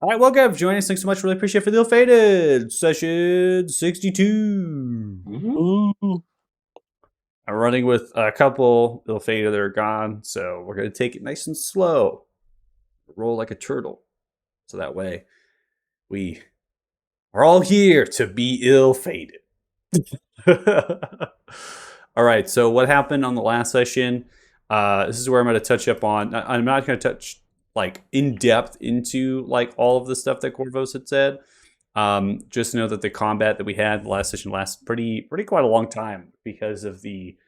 All right, welcome. Joining us. Thanks so much. Really appreciate it for the Ill-Fated session 62. Ooh. I'm running with a couple Ill-Fated that are gone, so we're going to take it nice and slow. Roll like a turtle. So that way we are all here to be ill-fated. All right, so what happened on the last session? This is where I'm going to touch up on. I'm not going to touch like in depth into like all of the stuff that Corvos had said. Just know that the combat that we had the last session lasted pretty quite a long time because of the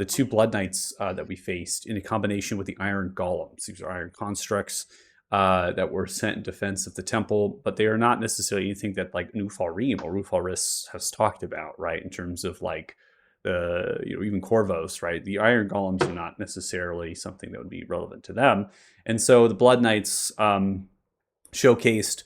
two Blood Knights that we faced in combination with the Iron Golems. These are Iron constructs that were sent in defense of the temple, but they are not necessarily anything that like Nufalrim or Rufalris has talked about, right? In terms of like the even Corvos, right? The Iron Golems are not necessarily something that would be relevant to them, and so the Blood Knights showcased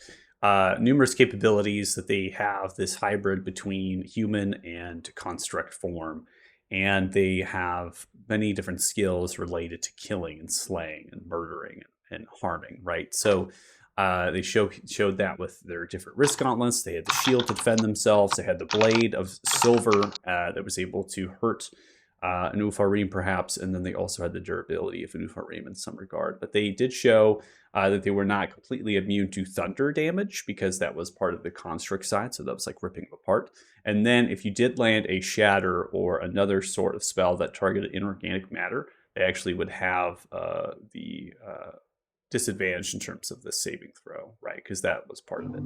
numerous capabilities that they have this hybrid between human and construct form. And they have many different skills related to killing and slaying and murdering and harming, right? So they showed that with their different wrist gauntlets. They had the shield to defend themselves. They had the blade of silver that was able to hurt an Ufarim perhaps, and then they also had the durability of an Ufarim in some regard. But they did show that they were not completely immune to thunder damage because that was part of the construct side, so that was like ripping them apart. And then if you did land a shatter or another sort of spell that targeted inorganic matter, they actually would have the disadvantage in terms of the saving throw, right? Because that was part of it.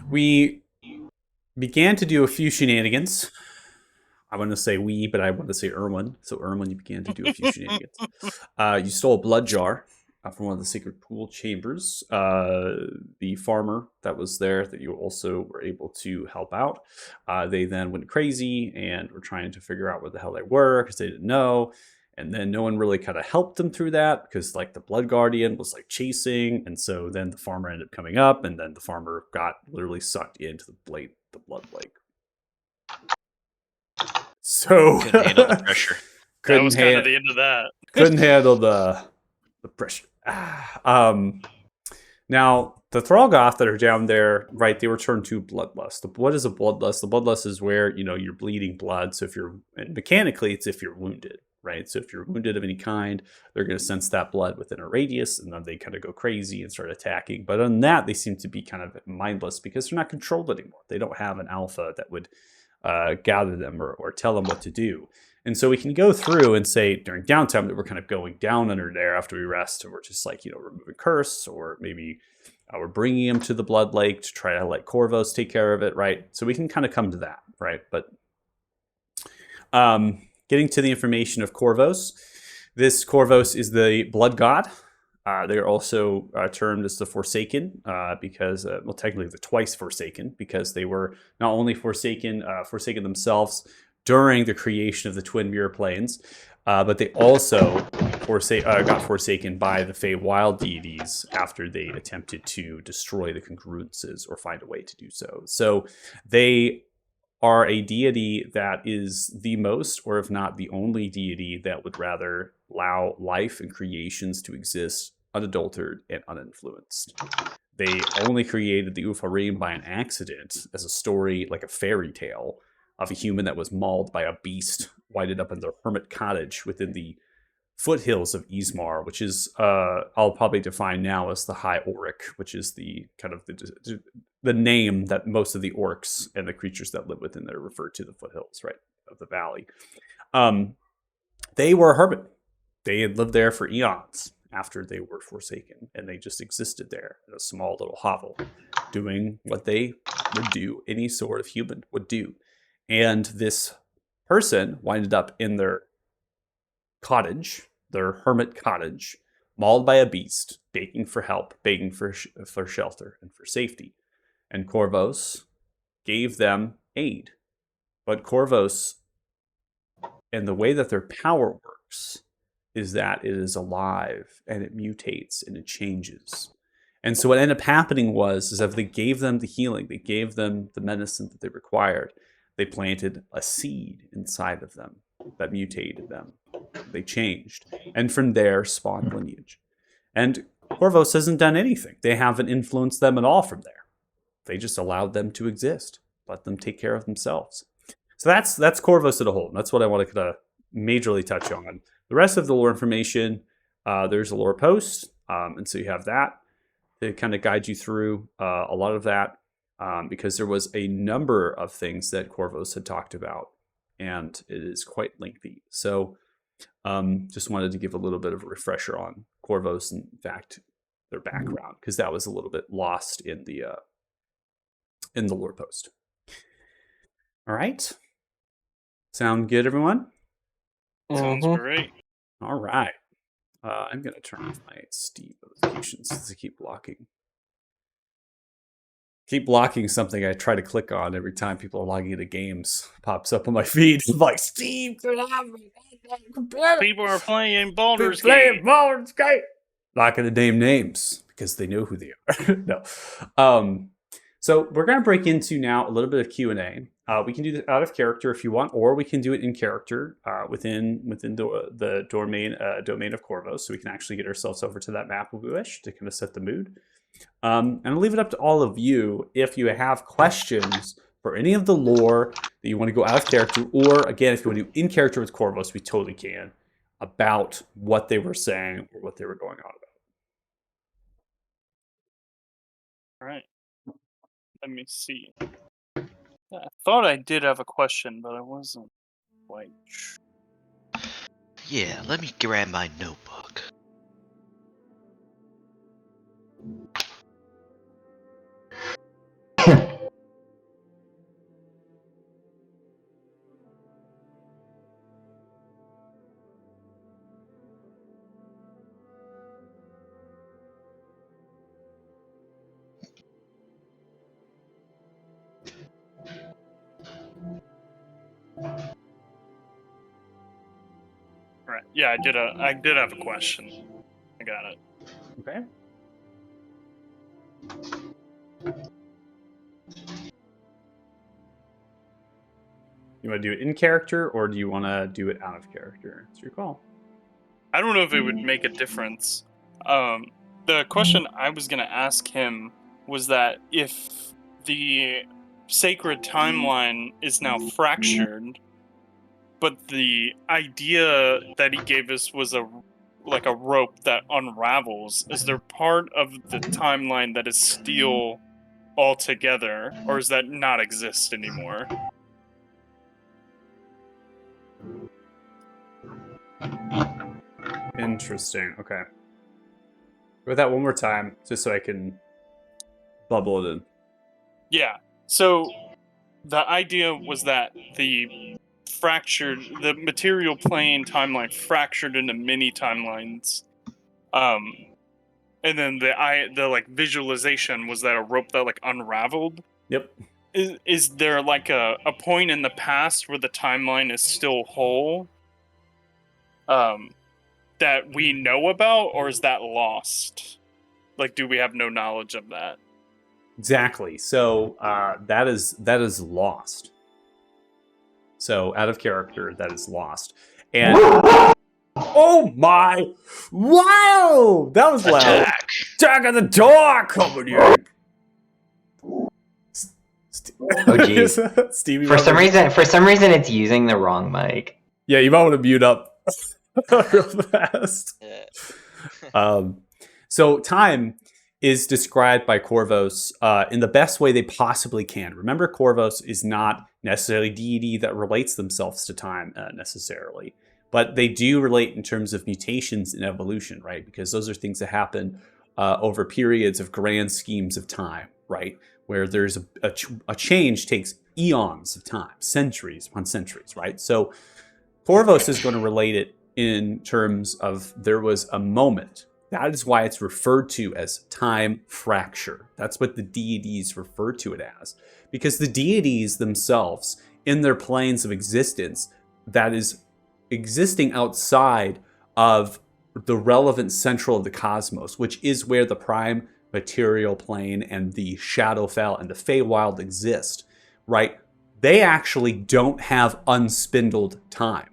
We began to do a few shenanigans. I want to say we, but I want to say Erwin. So Erwin, you began to do a few shenanigans. You stole a blood jar from one of the secret pool chambers. The farmer that was there that you also were able to help out. They then went crazy and were trying to figure out where the hell they were because they didn't know. And then no one really kind of helped them through that because like the blood guardian was like chasing. And so then the farmer ended up coming up and then the farmer got literally sucked into the blood lake. So couldn't handle the pressure. That was kind of the end of that. Couldn't handle the pressure. Now the Thrallgoth that are down there, right? They return to bloodlust. What is a bloodlust? The bloodlust is where you're bleeding blood. So if you're mechanically, it's if you're wounded, right? So if you're wounded of any kind, they're going to sense that blood within a radius, and then they kind of go crazy and start attacking. But on that, they seem to be kind of mindless because they're not controlled anymore. They don't have an alpha that would gather them or tell them what to do. And so we can go through and say during downtime that we're kind of going down under there after we rest, and we're just like, removing curse, or maybe we're bringing him to the blood lake to try to let Corvos take care of it, right? So we can kind of come to that, right? But getting to the information of Corvos, this Corvos is the blood god. They are also termed as the Forsaken because, technically the twice Forsaken, because they were not only forsaken themselves during the creation of the Twin Mirror Planes, but they also got forsaken by the Feywild deities after they attempted to destroy the congruences or find a way to do so. So they are a deity that is the most, or if not the only deity that would rather allow life and creations to exist unadulterated and uninfluenced. They only created the Ufarim by an accident as a story, like a fairy tale, of a human that was mauled by a beast, winded up in their hermit cottage within the foothills of Ismar, which is, I'll probably define now as the High Auric, which is the kind of the name that most of the orcs and the creatures that live within there refer to the foothills, right, of the valley. They were a hermit. They had lived there for eons after they were forsaken, and they just existed there in a small little hovel, doing what they would do, any sort of human would do. And this person winded up in their cottage, their hermit cottage, mauled by a beast, begging for help, begging for shelter and for safety. And Corvos gave them aid. But Corvos, and the way that their power works, is that it is alive and it mutates and it changes. And so what ended up happening is if they gave them the healing, they gave them the medicine that they required, they planted a seed inside of them that mutated them. They changed. And from there spawned lineage. And Corvos hasn't done anything. They haven't influenced them at all from there. They just allowed them to exist, let them take care of themselves. So that's Corvos as a whole. That's what I want to kind of majorly touch on. The rest of the lore information, there's a lore post, and so you have that to kind of guide you through a lot of that, because there was a number of things that Corvos had talked about, and it is quite lengthy. So just wanted to give a little bit of a refresher on Corvos and, in fact, their background, because that was a little bit lost in the lore post. All right. Sound good, everyone? Sounds great. All right. I'm going to turn off my Steam notifications to keep blocking. Keep blocking something I try to click on every time people are logging into games. Pops up on my feed. I'm like, Steve, get off me. People are playing Baldur's Playing Gate. Baldur's Gate. Not going to name names because they know who they are. No. So we're going to break into now a little bit of Q&A. We can do this out of character if you want, or we can do it in character within the domain of Corvos, so we can actually get ourselves over to that map if we wish to kind of set the mood. And I'll leave it up to all of you if you have questions for any of the lore that you want to go out of character, or again, if you want to do in character with Corvos, we totally can, about what they were saying or what they were going on about. All right. Let me see. I thought I did have a question, but I wasn't quite sure. Yeah, let me grab my notebook. Right. Yeah, I did have a question. I got it. Okay. You want to do it in character, or do you want to do it out of character? It's your call. I don't know if it would make a difference. The question I was going to ask him was that if the sacred timeline is now fractured, but the idea that he gave us was a rope that unravels, is there part of the timeline that is still all together, or does that not exist anymore? Interesting. Okay. Go with that one more time, just so I can bubble it in. Yeah. So the idea was that the material plane timeline fractured into mini timelines. And then the visualization was that a rope that unraveled. Yep. Is there a point in the past where the timeline is still whole? That we know about, or is that lost? Do we have no knowledge of that? Exactly. So that is lost. So out of character, that is lost. And oh my! Wow! That was loud. Attack! Attack at the door coming in. Oh geez. Stevie, For some reason, it's using the wrong mic. Yeah, you might want to mute up real fast. So time is described by Corvos in the best way they possibly can. Remember, Corvos is not necessarily a deity that relates themselves to time necessarily, but they do relate in terms of mutations and evolution, right? Because those are things that happen over periods of grand schemes of time, right? Where there's a change takes eons of time, centuries upon centuries, right? So Corvos is going to relate it in terms of there was a moment. That is why it's referred to as time fracture. That's what the deities refer to it as. Because the deities themselves, in their planes of existence, that is existing outside of the relevant central of the cosmos, which is where the prime material plane and the Shadowfell and the Feywild exist, right? They actually don't have unspindled time.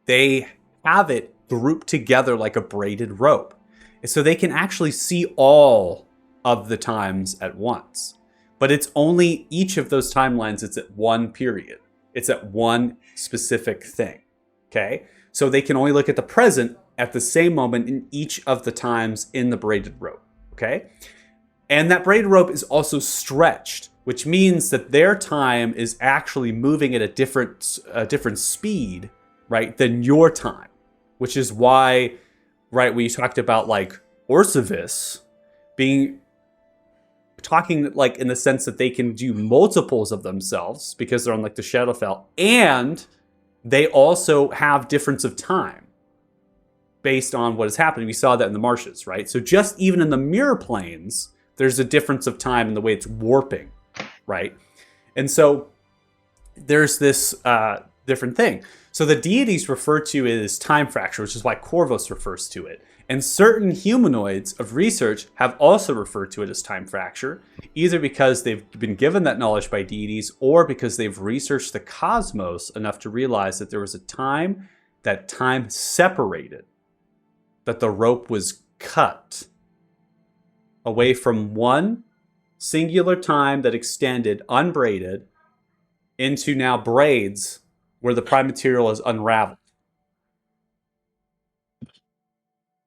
They have it grouped together like a braided rope. So they can actually see all of the times at once. But it's only each of those timelines, it's at one period. It's at one specific thing. Okay? So they can only look at the present at the same moment in each of the times in the braided rope. Okay? And that braided rope is also stretched, which means that their time is actually moving at a different speed, right, than your time. Which is why, right, we talked about like Orsavis talking like in the sense that they can do multiples of themselves because they're on like the Shadowfell, and they also have difference of time based on what is happening. We saw that in the marshes, right? So just even in the mirror planes, there's a difference of time in the way it's warping, right? And so there's this different thing. So the deities refer to it as time fracture, which is why Corvos refers to it. And certain humanoids of research have also referred to it as time fracture, either because they've been given that knowledge by deities or because they've researched the cosmos enough to realize that there was a time that time separated, that the rope was cut away from one singular time that extended unbraided into now braids where the prime material is unraveled.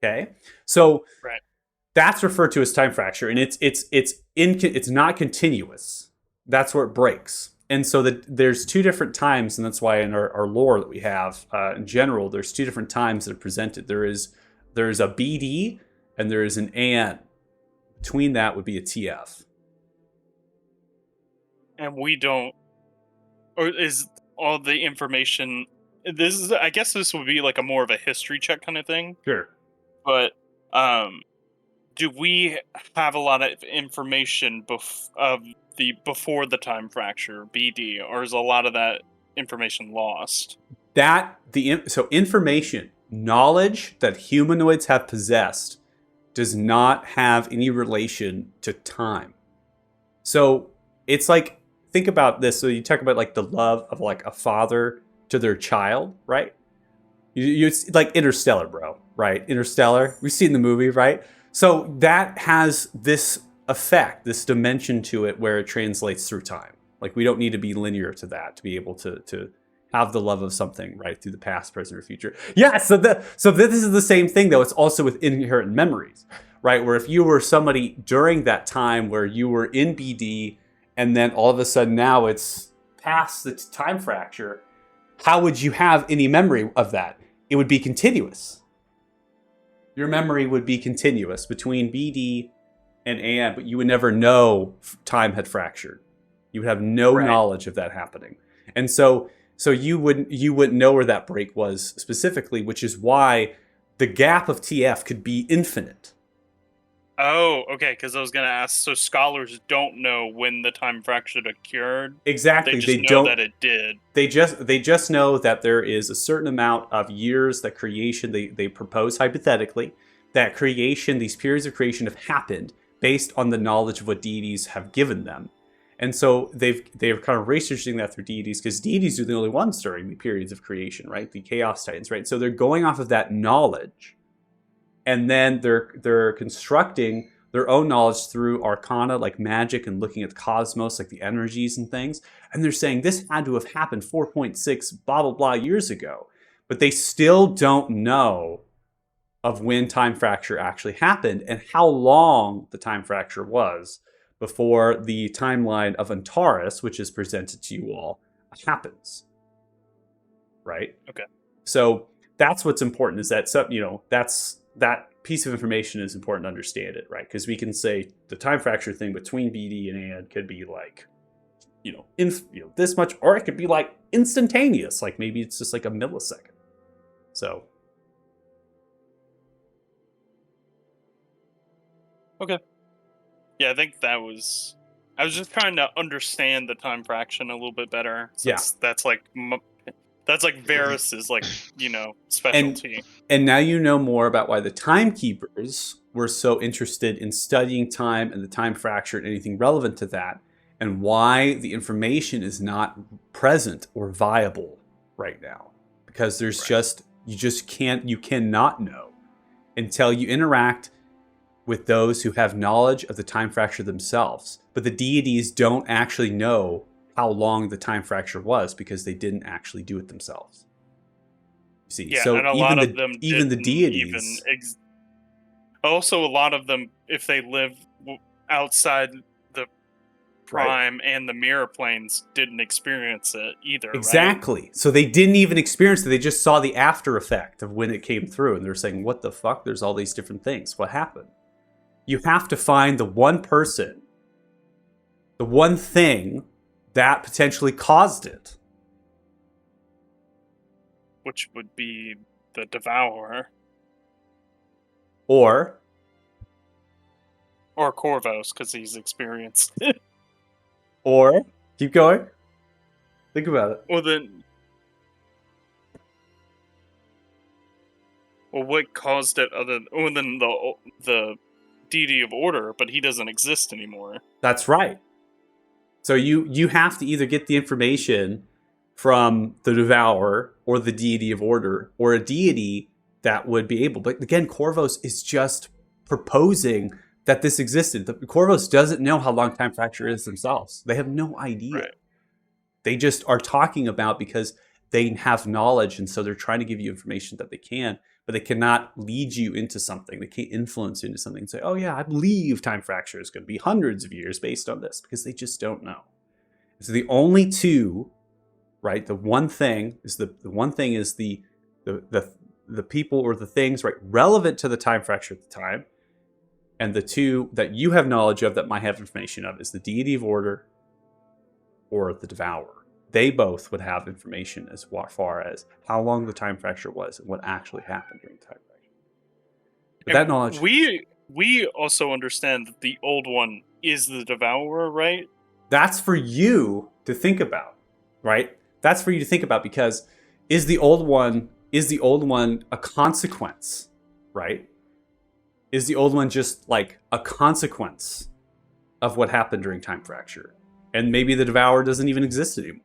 Okay, so Right. that's referred to as time fracture, and it's not continuous. That's where it breaks. And so there's two different times, and that's why in our lore that we have in general, there's two different times that are presented. There is a BD and there is an AN. Between that would be a TF. And we don't, or is all the information? I guess this would be like a more of a history check kind of thing. Sure. But do we have a lot of information before the time fracture BD, or is a lot of that information lost? So information, knowledge that humanoids have possessed does not have any relation to time. So it's like, think about this. So you talk about like the love of like a father to their child, right? It's like Interstellar, bro, right? Interstellar. We've seen the movie, right? So that has this effect, this dimension to it where it translates through time. Like we don't need to be linear to that to be able to have the love of something, right, through the past, present, or future. Yeah, so this is the same thing, though. It's also with inherent memories, right? Where if you were somebody during that time where you were in BD and then all of a sudden now it's past the time fracture, how would you have any memory of that? It would be continuous. Your memory would be continuous between BD and AN, but you would never know time had fractured. You would have no knowledge of that happening. And so you wouldn't know where that break was specifically, which is why the gap of TF could be infinite. Oh, okay, because I was going to ask, so scholars don't know when the time fracture occurred? Exactly. They just know that it did. They just know that there is a certain amount of years that creation, they propose hypothetically, that creation, these periods of creation have happened based on the knowledge of what deities have given them. And so they're kind of researching that through deities, because deities are the only ones during the periods of creation, right? The Chaos Titans, right? So they're going off of that knowledge, and then they're constructing their own knowledge through arcana, like magic, and looking at the cosmos, like the energies and things. And they're saying this had to have happened 4.6 blah, blah, blah years ago. But they still don't know of when time fracture actually happened and how long the time fracture was before the timeline of Antares, which is presented to you all, happens. Right? Okay. So that's what's important, is that that piece of information is important to understand it, right? Because we can say the time fracture thing between BD and AN could be like, this much, or it could be like instantaneous, like maybe it's just like a millisecond. So. Okay. Yeah, I think I was just trying to understand the time fraction a little bit better. Since that's like Varys's specialty. And now you know more about why the timekeepers were so interested in studying time and the time fracture and anything relevant to that, and why the information is not present or viable right now. Because there's you cannot know until you interact with those who have knowledge of the time fracture themselves. But the deities don't actually know how long the time fracture was because they didn't actually do it themselves. You see, Yeah, so and a even lot the of them even the didn't deities, also, a lot of them, if they live outside the prime and the mirror planes, didn't experience it either. Right? exactly. So they didn't even experience it. They just saw the after effect of when it came through, and they're saying, "What the fuck? There's all these different things. What happened?" You have to find the one person, the one thing that potentially caused it. Which would be the Devourer Or Corvos, because he's experienced it. Or keep going. Think about it. Well, what caused it other than the deity of order? But he doesn't exist anymore. That's right. So you have to either get the information from the Devourer or the deity of order or a deity that would be able. But again, Corvos is just proposing that this existed. The Corvos doesn't know how long time fracture is themselves. They have no idea. Right. They just are talking about because they have knowledge, and so they're trying to give you information that they can, but they cannot lead you into something. They can't influence you into something and say, oh yeah, I believe time fracture is going to be hundreds of years based on this, because they just don't know. So the only two, right? The one thing is the people or the things, right, relevant to the time fracture at the time, and the two that you have knowledge of that might have information of is the deity of order or the Devourer. They both would have information as far as how long the time fracture was and what actually happened during the time fracture. But that knowledge, we also understand that the old one is the Devourer, right? that's for you to think about, right? That's for you to think about, because is the old one a consequence, right? Is the old one just like a consequence of what happened during time fracture? And maybe the Devourer doesn't even exist anymore.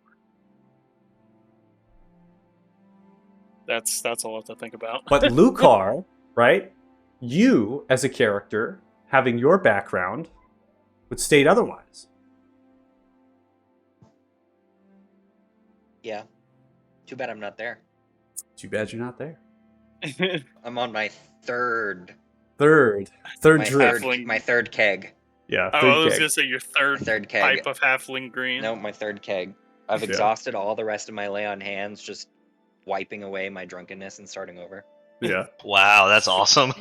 That's all I have to think about. But Lucar, right? You, as a character, having your background, would state otherwise. Yeah. Too bad I'm not there. Too bad you're not there. I'm on my third Third my drift. Halfling. third keg. Yeah, I third was keg. gonna say your My third keg. type of halfling green. No, my third keg. I've Yeah. exhausted all the rest of my lay on hands, just wiping away my drunkenness and starting over. Yeah, Wow, that's awesome.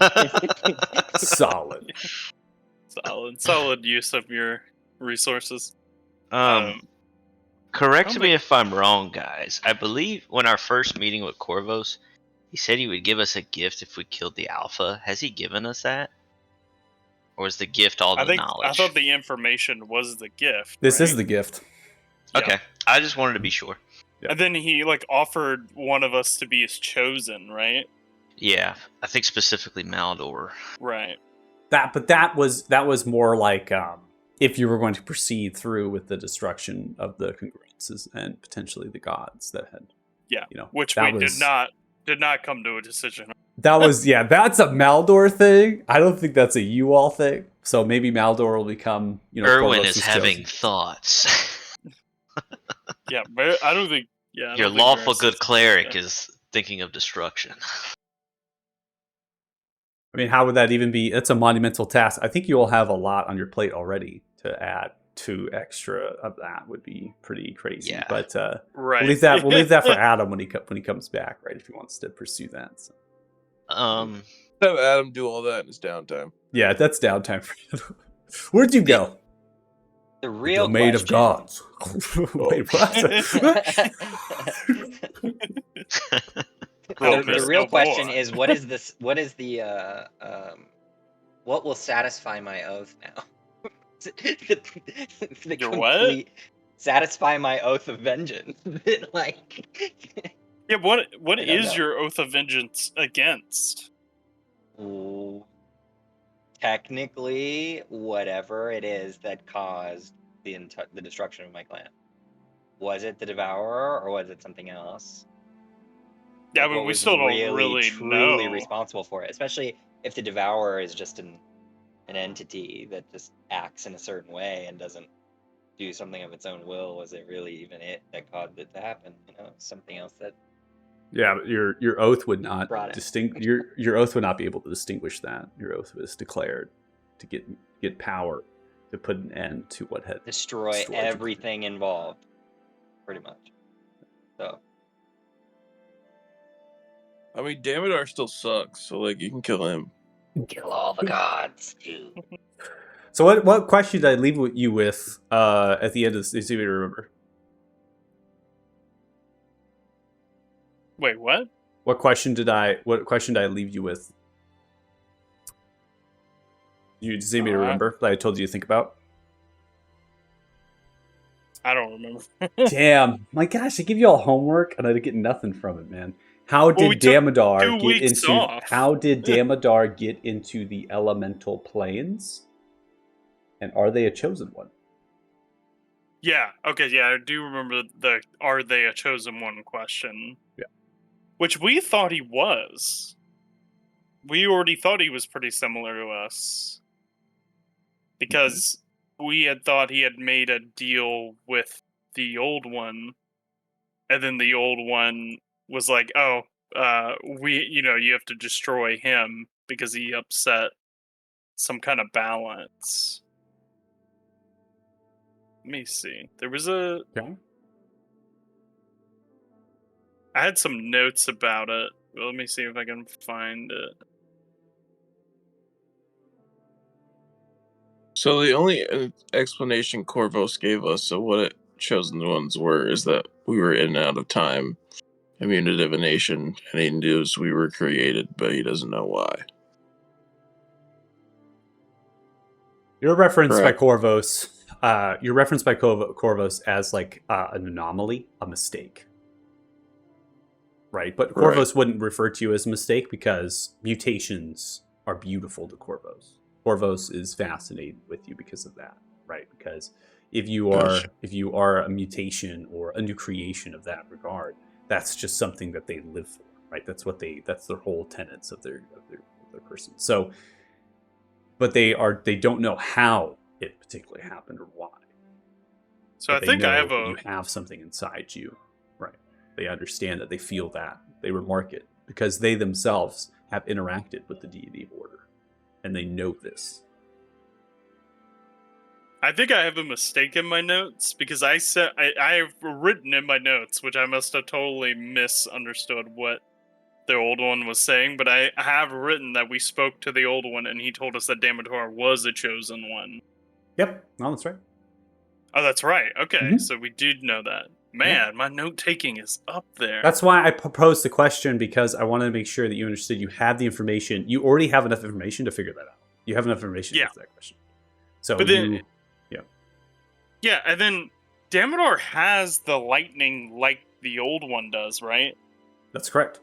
solid. Solid use of your resources. Correct sounds me like- if I'm wrong, guys. I believe when our first meeting with Corvos, he said he would give us a gift if we killed the Alpha. Has he given us that? Or is the gift all the I knowledge? thought the information was the gift. This is right? the gift. Yeah. Okay, I just wanted to be sure. And then he offered one of us to be his chosen, right? Yeah, I think specifically Maldor. Right. That was more like if you were going to proceed through with the destruction of the congruences and potentially the gods that had, Yeah. you know, Which that we was- did not come to a decision. That was, yeah, that's a Maldor thing. I don't think that's a you all thing. So maybe Maldor will become, Erwin Corvos' is having chosen. thoughts. Yeah, but I don't think. Yeah. I Your don't think lawful Varys good is- cleric yeah. is thinking of destruction. I mean, how would that even be? It's a monumental task. I think you all have a lot on your plate already. To add 2 extra of that would be pretty crazy. Yeah. But Right. we'll leave that for Adam when he comes back, right? If he wants to pursue that. So. Um, Have Adam do all that in his downtime. Yeah, that's downtime for you. Where'd you go? The real Made of question- gods. Wait, what? Oh, the Chris, real oh, question boy. is what is this? What is the what will satisfy my oath now? The Your what? complete- Satisfy my oath of vengeance. Like, Yeah. What I don't is know. your oath of vengeance against? ooh, technically, whatever it is that caused the destruction of my clan. Was it the Devourer or was it something else? Yeah, Like, but what we was still don't really truly know. responsible for it, especially if the Devourer is just an an entity that just acts in a certain way and doesn't do something of its own will? Was it really even it that caused it to happen? Something else that Yeah, but your oath would not brought it. your oath would not be able to distinguish that. Your oath was declared to get power to put an end to what had Destroy destroyed you. everything involved, pretty much. So I mean, Damodar still sucks, so like you can kill him. kill all the gods, too. So what question did I leave you with at the end of this? Do you remember? Wait, what? What question did I leave you with? Does anybody remember that I told you to think about? I don't remember. Damn, my gosh, I give you all homework and I get nothing from it, man. How did we took Damodar 2 get weeks into off. how did Damodar get into the elemental planes? And are they a chosen one? Yeah, okay, yeah, I do remember the are they a chosen one question. Yeah. Which we thought he was. We already thought he was pretty similar to us. Because we had thought he had made a deal with the old one, and then the old one was like, "Oh, you have to destroy him because he upset some kind of balance." Let me see. There was a. Okay. I had some notes about it. Well, let me see if I can find it. So the only explanation Corvos gave us of what chosen ones were is that we were in and out of time, immune to divination, and he knows we were created, but he doesn't know why. You're referenced by Correct. Corvos. You're referenced by Corvos as like an anomaly, a mistake, right? But Corvos wouldn't refer to you as a mistake because mutations are beautiful to Corvos. Corvos is fascinated with you because of that, right? Because if you are a mutation or a new creation of that regard, that's just something that they live for, right? That's their whole tenets of their person. So, but they don't know how it particularly happened or why. So But I think I have that you have something inside you, right? They understand that, they feel that, they remark it because they themselves have interacted with the deity of order. And they know this. I think I have a mistake in my notes because I said I have written in my notes, which I must have totally misunderstood what the old one was saying, but I have written that we spoke to the old one and he told us that Damodar was a chosen one. Yep, no, that's right. Oh, that's right. Okay, Mhm. so we did know that. Man, my note taking is up there. That's why I proposed the question, because I wanted to make sure that you understood you have the information. You already have enough information to figure that out. You have enough information to answer that question. So but then, yeah, and then Damodar has the lightning like the old one does, right? That's correct.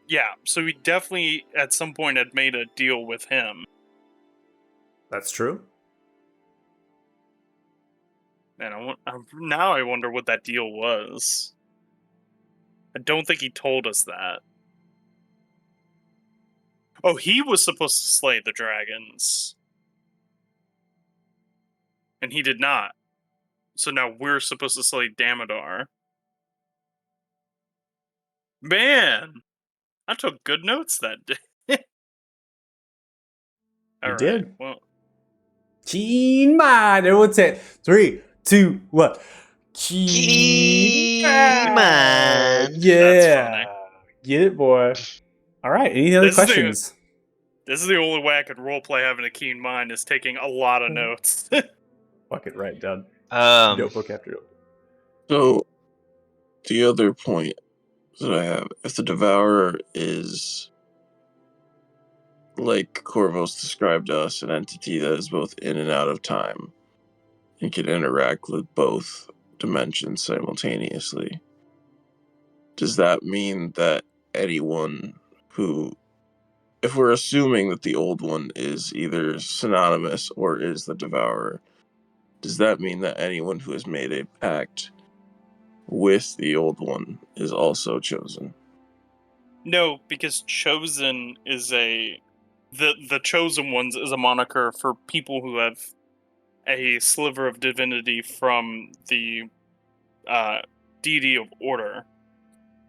Yeah, so we definitely at some point had made a deal with him. That's true. And now I wonder what that deal was. I don't think he told us that. Oh, he was supposed to slay the dragons. And he did not. So now we're supposed to slay Damodar. Man! I took good notes that day. You did. Well, Keen mind. Everyone say 3, 2, 1. Keen mind. Yeah. Get it, boy. All right. Any other This is the- questions? this is the only way I could roleplay having a keen mind is taking a lot of notes. Fuck it, right, done. Um, Notebook after notebook. So, the other point that I have, if the Devourer is, like Corvos described to us, an entity that is both in and out of time and can interact with both dimensions simultaneously, does that mean that anyone who, if we're assuming that the old one is either synonymous or is the Devourer, does that mean that anyone who has made a pact with the old one is also chosen? No, because chosen is a the chosen ones is a moniker for people who have a sliver of divinity from the deity of order.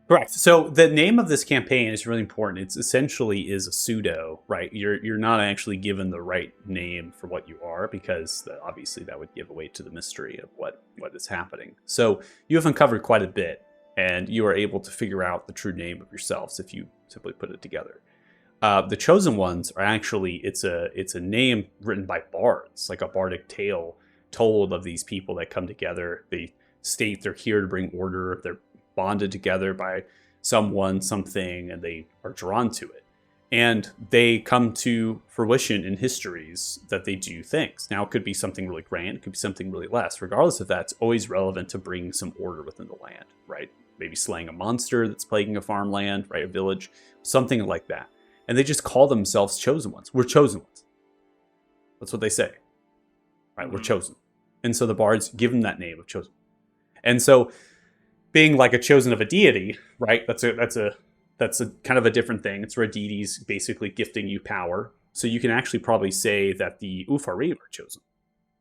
Correct. So the name of this campaign is really important. It's essentially is a pseudo, right? You're not actually given the right name for what you are, because obviously that would give away to the mystery of what is happening. So you have uncovered quite a bit, and you are able to figure out the true name of yourselves if you simply put it together. The chosen ones are actually it's a name written by bards, like a bardic tale told of these people that come together. They state they're here to bring order. They're bonded together by someone, something, and they are drawn to it. And they come to fruition in histories that they do things. Now, it could be something really grand, it could be something really less. Regardless of that, it's always relevant to bring some order within the land, right? Maybe slaying a monster that's plaguing a farmland, right? A village, something like that. And they just call themselves chosen ones. We're chosen ones. That's what they say, right? We're chosen. And so the bards give them that name of chosen. And so, being like a chosen of a deity, right? That's a kind of a different thing. It's where a deity's basically gifting you power. So you can actually probably say that the Ufari were chosen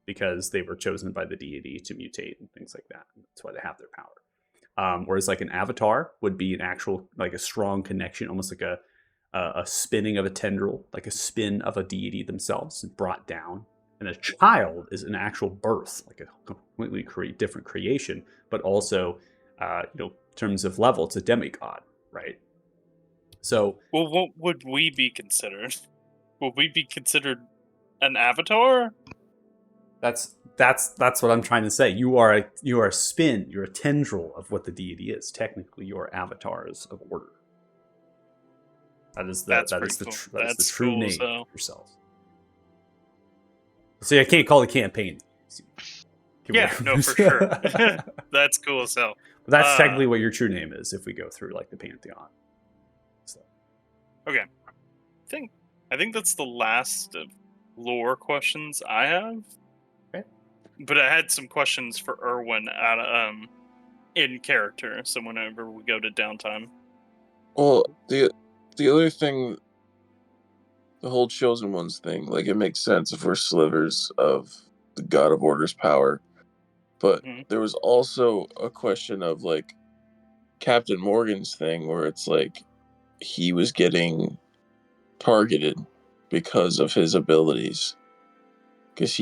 because they were chosen by the deity to mutate and things like that. That's why they have their power. Whereas like an avatar would be an actual, like a strong connection, almost like a spinning of a tendril, like a spin of a deity themselves brought down. And a child is an actual birth, like a completely different creation, but also in terms of level, it's a demigod, right? So, well, what would we be considered? Would we be considered an avatar? That's what I'm trying to say. You are a spin. You're a tendril of what the deity is. Technically, you are avatars of order. That is the true name of yourself. So I can't call the campaign. Yeah, no, for sure. That's cool as hell. But that's technically what your true name is if we go through like the Pantheon. So. Okay. I think that's the last of lore questions I have. Okay. But I had some questions for Erwin in character, so whenever we go to downtime. Well, the other thing, the whole chosen ones thing, like it makes sense if we're slivers of the God of Order's power. But there was also a question of like Captain Morgan's thing where it's like he was getting targeted because of his abilities. Because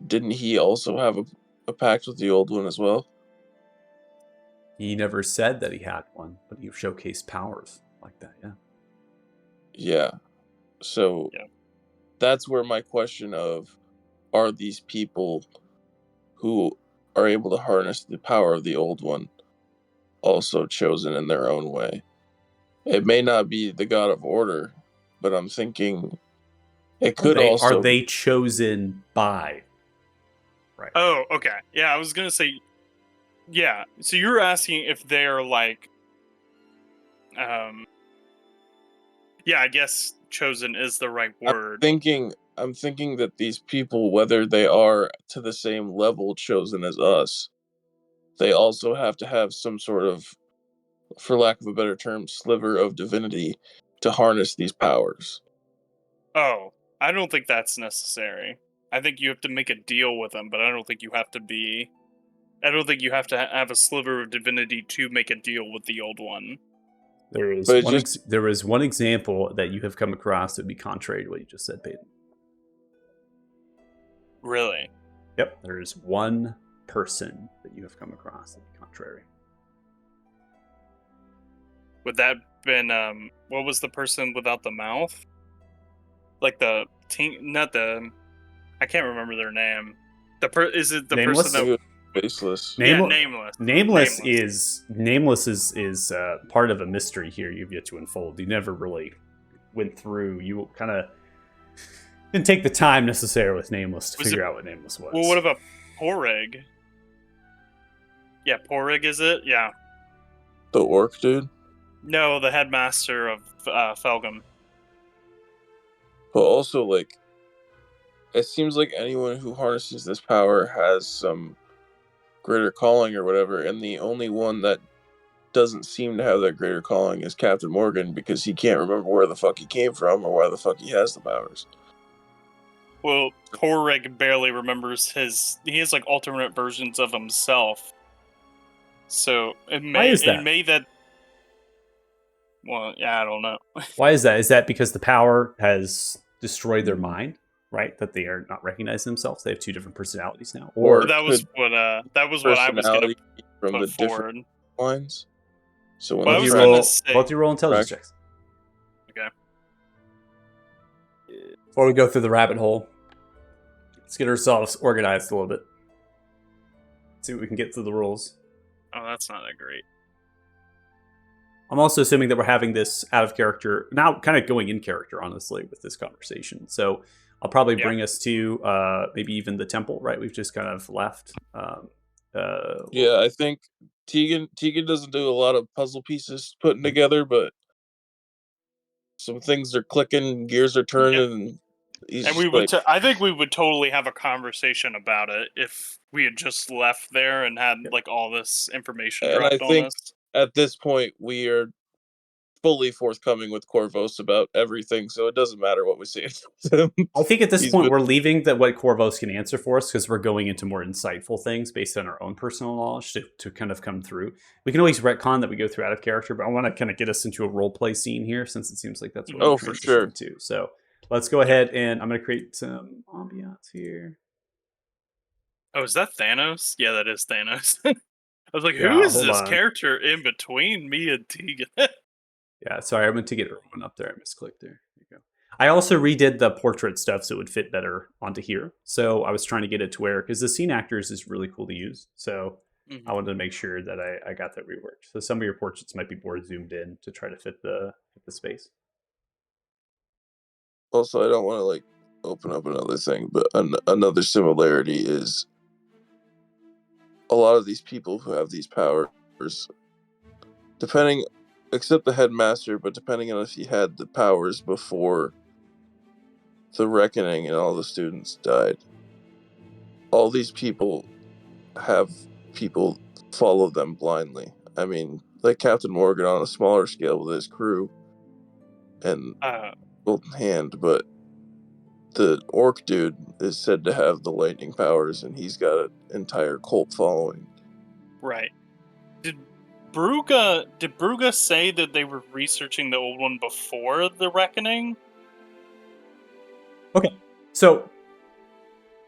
didn't he also have a pact with the old one as well? He never said that he had one, but he showcased powers like that, yeah. Yeah. So that's where my question of, are these people who are able to harness the power of the old one also chosen in their own way? It may not be the God of Order, but I'm thinking it could also... Are they chosen by? Right. Oh, okay. Yeah, I was going to say... Yeah, so you're asking if they're like... yeah, I guess chosen is the right word. I'm thinking that these people, whether they are to the same level chosen as us, they also have to have some sort of, for lack of a better term, sliver of divinity to harness these powers. Oh, I don't think that's necessary. I think you have to make a deal with them, but I don't think you have to be... I don't think you have to have a sliver of divinity to make a deal with the old one. There is one example that you have come across that would be contrary to what you just said, Peyton. Really? Yep, there is one person that you have come across that would be contrary. Would that been what was the person without the mouth? Like the not the... I can't remember their name. Is it the Nameless? person that... Faceless. Nameless. Nameless is part of a mystery here you've yet to unfold. You never really went through. You kind of didn't take the time necessary with Nameless to figure out what Nameless was. Well, what about Porrig? Yeah, Porrig is it? Yeah. The orc dude? No, the headmaster of Felgum. But also, like, it seems like anyone who harnesses this power has some greater calling or whatever, and the only one that doesn't seem to have that greater calling as Captain Morgan because he can't remember where the fuck he came from or why the fuck he has the powers. Well, Korrig barely remembers he has like alternate versions of himself. So Why is that? It may that. Well, yeah, I don't know. Why is that? Is that because the power has destroyed their mind, right? That they are not recognizing themselves. They have two different personalities now. Or that was what I was gonna Personality from put the forward. different lines. So when Well, I Both they you was try gonna roll, say- both you roll intelligence Correct. checks. Okay. Before we go through the rabbit hole, let's get ourselves organized a little bit. See what we can get through the rules. Oh, that's not that great. I'm also assuming that we're having this out of character, now kind of going in character, honestly, with this conversation. So I'll probably Yeah. bring us to maybe even the temple, right? We've just kind of left. Yeah, I think Tegan doesn't do a lot of puzzle pieces putting together, but some things are clicking, gears are turning, and he's And just we would. like, I think we would totally have a conversation about it if we had just left there and had like all this information And I dropped on think- us. at this point we are fully forthcoming with Corvos about everything, so it doesn't matter what we say to him. I think at this He's point been- we're leaving that what Corvos can answer for us because we're going into more insightful things based on our own personal knowledge to kind of come through. We can always retcon that we go through out of character, but I want to kind of get us into a role play scene here since it seems like that's what Oh, we're for sure. transitioning to. So let's go ahead and I'm going to create some ambiance here. Oh, is that Thanos? Yeah, that is Thanos. I was like, Yeah, who is hold this on. character in between me and Tegan? Yeah, sorry, I meant to get everyone up there. I misclicked there. There you go. I also redid the portrait stuff so it would fit better onto here. So I was trying to get it to where, because the scene actors is really cool to use. So Mhm. I wanted to make sure that I got that reworked. So some of your portraits might be more zoomed in to try to fit the space. Also, I don't want to like open up another thing, but another similarity is a lot of these people who have these powers, depending, except the headmaster, but depending on if he had the powers before the reckoning and all the students died, all these people have people follow them blindly. I mean, like Captain Morgan on a smaller scale with his crew and Golden Hand, but the orc dude is said to have the lightning powers, and he's got an entire cult following. Right. Did Bruga say that they were researching the old one before the Reckoning? So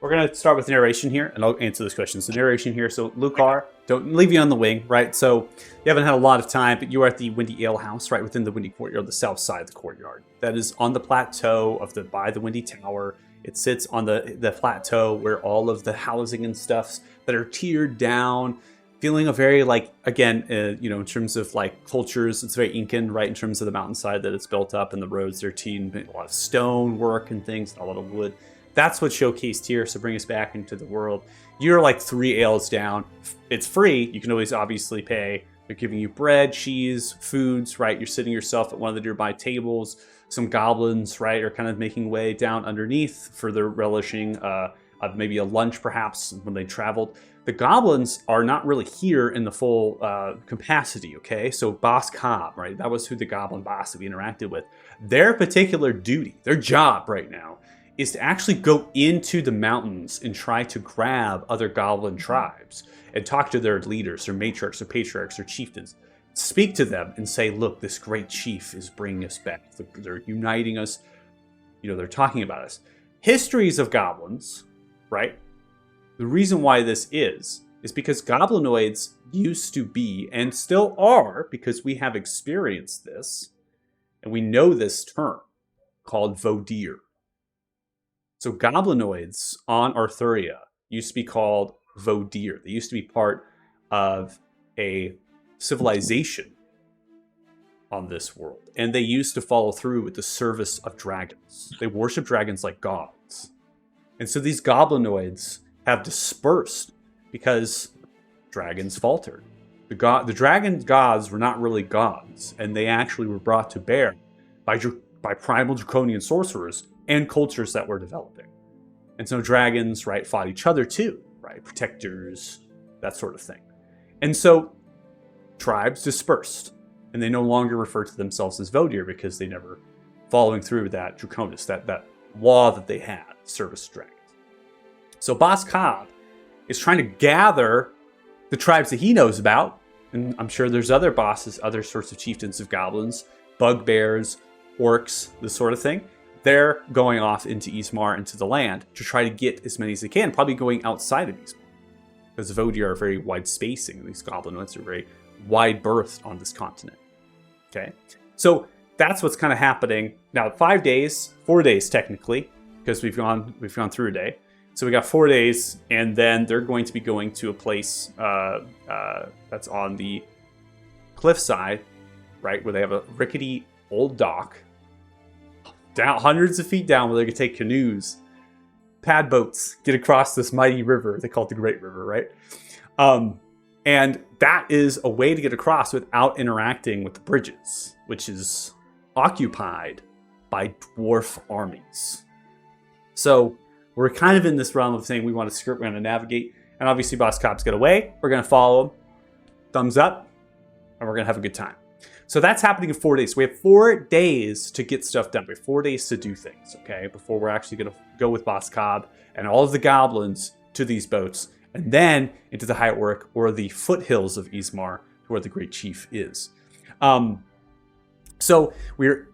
we're going to start with narration here, and I'll answer those questions. So narration here. So Lucar, don't leave you on the wing, right? So you haven't had a lot of time, but you are at the Windy Ale House, right within the Windy Courtyard, the south side of the courtyard. That is on the plateau of by the Windy Tower. It sits on the plateau where all of the housing and stuffs that are tiered down, feeling a very in terms of like cultures, it's very Incan, right? In terms of the mountainside that it's built up and the roads are teamed, a lot of stone work and things, a lot of wood. That's what's showcased here. So bring us back into the world. You're like 3 ales down. It's free. You can always obviously pay. They're giving you bread, cheese, foods, right? You're sitting yourself at one of the nearby tables. Some goblins, right, are kind of making way down underneath for their relishing of maybe a lunch perhaps when they traveled. The goblins are not really here in the full capacity, okay? So Boss Cobb, right? That was who the goblin boss that we interacted with. Their particular duty, their job right now, is to actually go into the mountains and try to grab other goblin tribes and talk to their leaders, their matriarchs, their patriarchs, their chieftains. Speak to them and say, look, this great chief is bringing us back. They're uniting us. They're talking about us. Histories of goblins, right? The reason why this is because goblinoids used to be, and still are, because we have experienced this, and we know this term, called Vodir. So goblinoids on Arthuria used to be called Vodir. They used to be part of a civilization on this world. And they used to follow through with the service of dragons. They worship dragons like gods. And so these goblinoids have dispersed because dragons faltered. The dragon gods were not really gods, and they actually were brought to bear by primal draconian sorcerers and cultures that were developing. And so dragons, right, fought each other too, right? Protectors, that sort of thing. And so tribes dispersed, and they no longer refer to themselves as Vodir because they never following through that Draconis, that law that they had, service dragons. So Boss Cobb is trying to gather the tribes that he knows about, and I'm sure there's other bosses, other sorts of chieftains of goblins, bugbears, orcs, this sort of thing. They're going off into Ismar, into the land, to try to get as many as they can, probably going outside of Ismar. Because the Vodir are very wide spacing, these goblinoids are very wide berthed on this continent. Okay? So that's what's kind of happening. Now, 5 days, 4 days technically, because we've gone through a day. So we got 4 days, and then they're going to be going to a place that's on the cliffside, right, where they have a rickety old dock, down hundreds of feet down, where they can take canoes, pad boats, get across this mighty river. They call it the Great River, right? And that is a way to get across without interacting with the bridges, which is occupied by dwarf armies. So we're kind of in this realm of saying we want to skirt, we're going to navigate, and obviously Boss Cobb's got away. We're going to follow him, thumbs up, and we're going to have a good time. So that's happening in 4 days. We have 4 days to get stuff done. We have 4 days to do things, okay, before we're actually going to go with Boss Cobb and all of the goblins to these boats, and then into the High Orc or the foothills of Ismar, where the Great Chief is. So we're,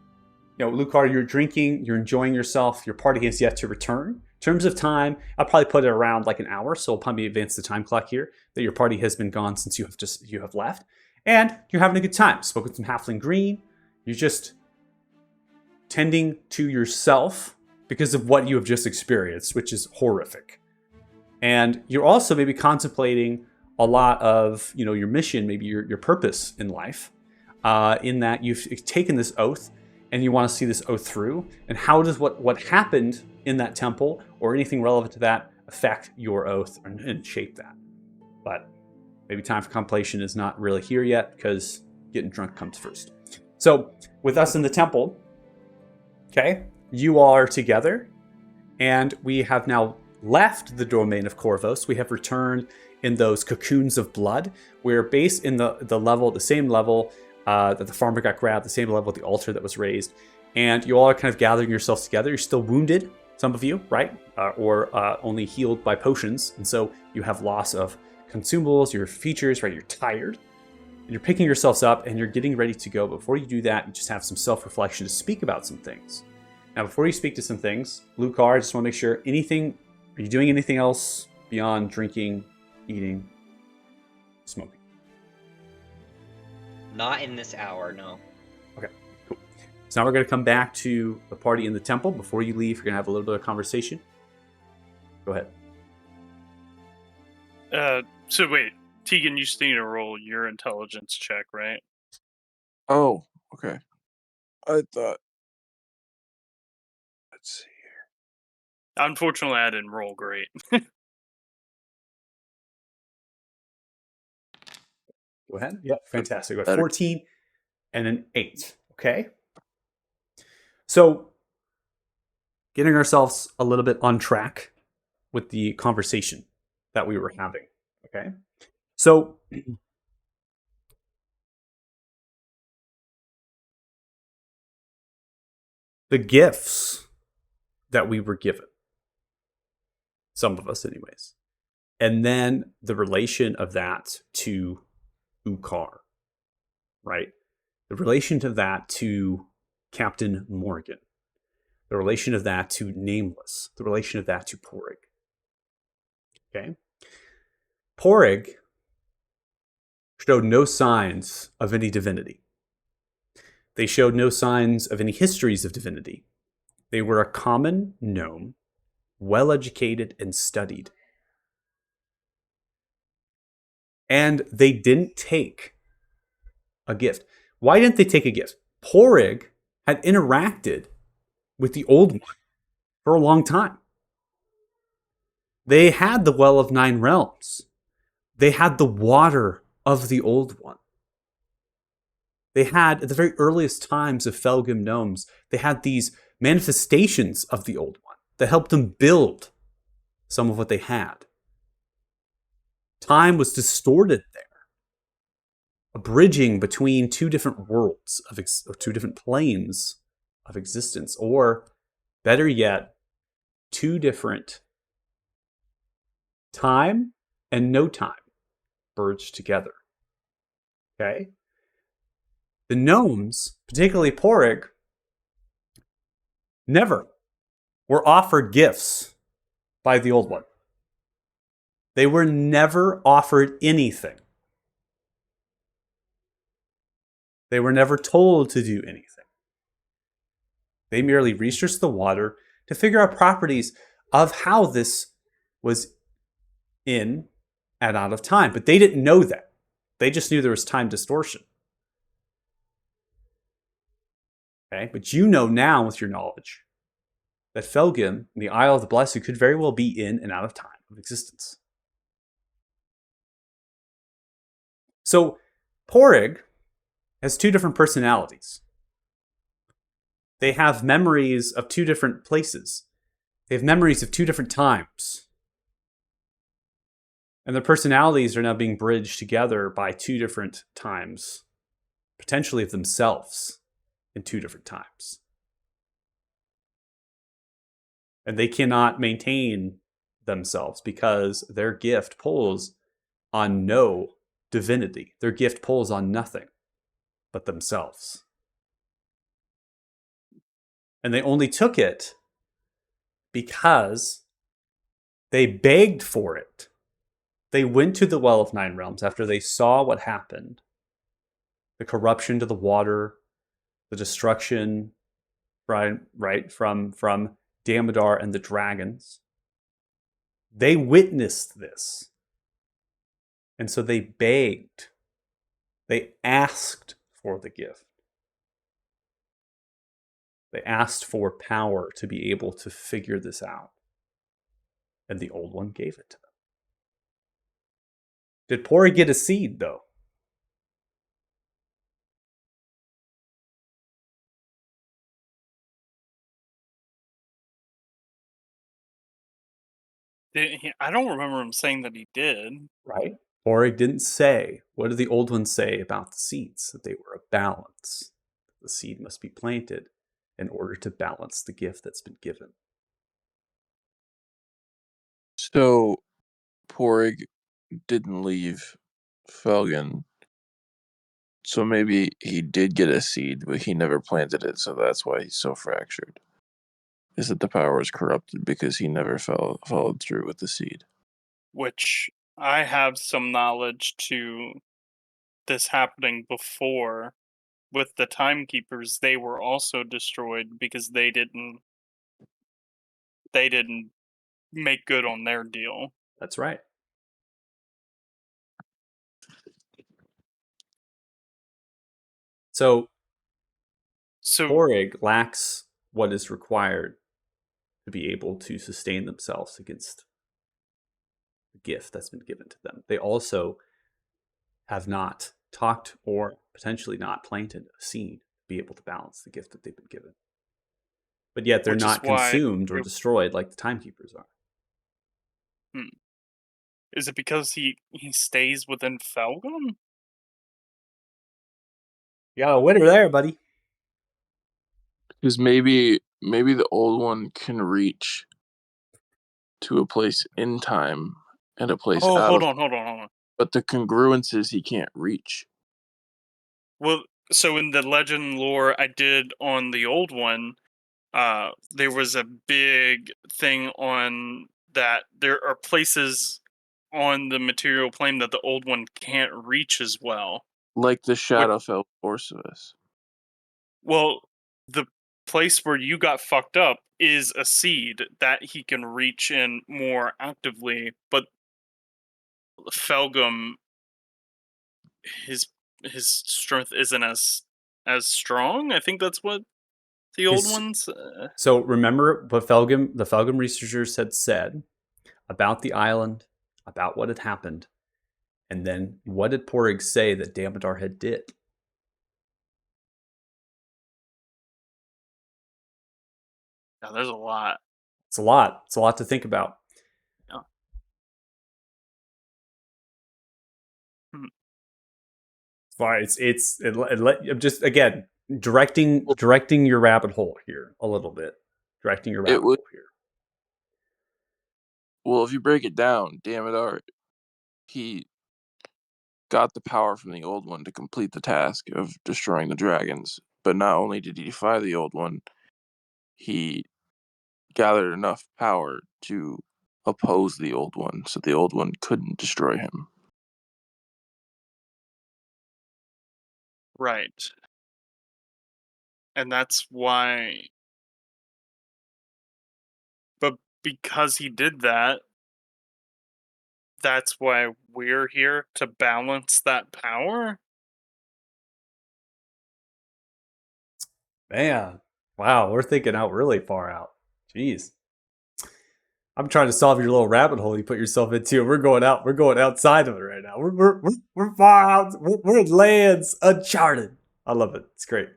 Lucar, you're drinking, you're enjoying yourself. Your party has yet to return. In terms of time, I'll probably put it around like an hour, so I'll probably advance the time clock here, that your party has been gone since you have left. And you're having a good time. Spoke with some Halfling Green. You're just tending to yourself because of what you have just experienced, which is horrific. And you're also maybe contemplating a lot of, your mission, maybe your purpose in life, in that you've taken this oath and you want to see this oath through. And how does what happened in that temple or anything relevant to that affect your oath and shape that? But maybe time for contemplation is not really here yet because getting drunk comes first. So with us in the temple, okay, you all are together, and we have now left the domain of Corvos. We have returned in those cocoons of blood. We're based in the same level that the farmer got grabbed, the same level at the altar that was raised, and you all are kind of gathering yourselves together. You're still wounded, some of you, right? Or only healed by potions, and so you have loss of consumables, your features, right? You're tired, and you're picking yourselves up, and you're getting ready to go. Before you do that, you just have some self-reflection to speak about some things. Now, before you speak to some things, Lucar, I just want to make sure, are you doing anything else beyond drinking, eating, smoking? Not in this hour, no. Okay, cool. So now we're going to come back to the party in the temple. Before you leave, you're going to have a little bit of conversation. Go ahead. So wait, Tegan, you still need to roll your intelligence check, right? Oh, okay. I thought. Let's see here. Unfortunately, I didn't roll great. Go ahead. Yep, fantastic. We got Better. 14 and an 8. Okay. So, getting ourselves a little bit on track with the conversation that we were having. Okay. So, the gifts that we were given, some of us anyways, and then the relation of that to Ukar, right? The relation to that to Captain Morgan, the relation of that to Nameless, the relation of that to Porig. Okay? Porig showed no signs of any divinity. They showed no signs of any histories of divinity. They were a common gnome, well-educated and studied. And they didn't take a gift. Why didn't they take a gift? Porig had interacted with the Old One for a long time. They had the Well of Nine Realms. They had the water of the Old One. They had, at the very earliest times of Felgrim gnomes, they had these manifestations of the Old One that helped them build some of what they had. Time was distorted there. a bridging between two different worlds or two different planes of existence, or better yet, two different time and no time merged together. Okay? The gnomes, particularly Porig, never were offered gifts by the Old One. They were never offered anything. They were never told to do anything. They merely researched the water to figure out properties of how this was in and out of time. But they didn't know that. They just knew there was time distortion. Okay? But you know now with your knowledge that Felgim, the Isle of the Blessed, could very well be in and out of time of existence. So Porig has two different personalities. They have memories of two different places. They have memories of two different times. And their personalities are now being bridged together by two different times, potentially of themselves in two different times. And they cannot maintain themselves because their gift pulls on no divinity. Their gift pulls on nothing but themselves. And they only took it because they begged for it. They went to the Well of Nine Realms after they saw what happened. The corruption to the water, the destruction, right, from Damodar and the dragons. They witnessed this. And so they begged. They asked for the gift. They asked for power to be able to figure this out. And the Old One gave it to them. Did Porig get a seed, though? I don't remember him saying that he did. Right? Porig didn't say. What did the Old One say about the seeds? That they were a balance. The seed must be planted in order to balance the gift that's been given. So Porig didn't leave Felgen. So maybe he did get a seed, but he never planted it, so that's why he's so fractured. Is that the power is corrupted because he never followed through with the seed? Which I have some knowledge to this happening before. With the timekeepers, they were also destroyed because they didn't make good on their deal. That's right. So Porig lacks what is required to be able to sustain themselves against the gift that's been given to them. They also have not talked or potentially not planted a seed to be able to balance the gift that they've been given. But yet they're Which is not why consumed or destroyed like the timekeepers are. Is it because he stays within Felgum? You got a winner there, buddy. Because maybe the Old One can reach to a place in time and a place Oh, out hold of, on. but the congruences he can't reach. Well, so in the legend lore I did on the Old One, there was a big thing on that there are places on the material plane that the Old One can't reach as well. Like the Shadowfell Orcivus. Well, the place where you got fucked up is a seed that he can reach in more actively, but Felgum, his strength isn't as strong. I think that's what the Old His- Ones. So remember what the Felgum researchers had said about the island, about what had happened, and then what did Porig say that Damodar had did? Yeah, there's a lot. It's a lot. It's a lot to think about. Yeah. fine. I'm just again directing your rabbit hole here a little bit. Directing your rabbit would- hole here. Well, if you break it down, Damodar, he got the power from the old one to complete the task of destroying the dragons. But not only did he defy the old one, he gathered enough power to oppose the old one, so the old one couldn't destroy him. Right. And that's why. But because he did that, that's why we're here to balance that power? Man, wow, we're thinking out really far out. Jeez. I'm trying to solve your little rabbit hole you put yourself into. We're going out. We're going outside of it right now. We're far out. We're in lands uncharted. I love it. It's great.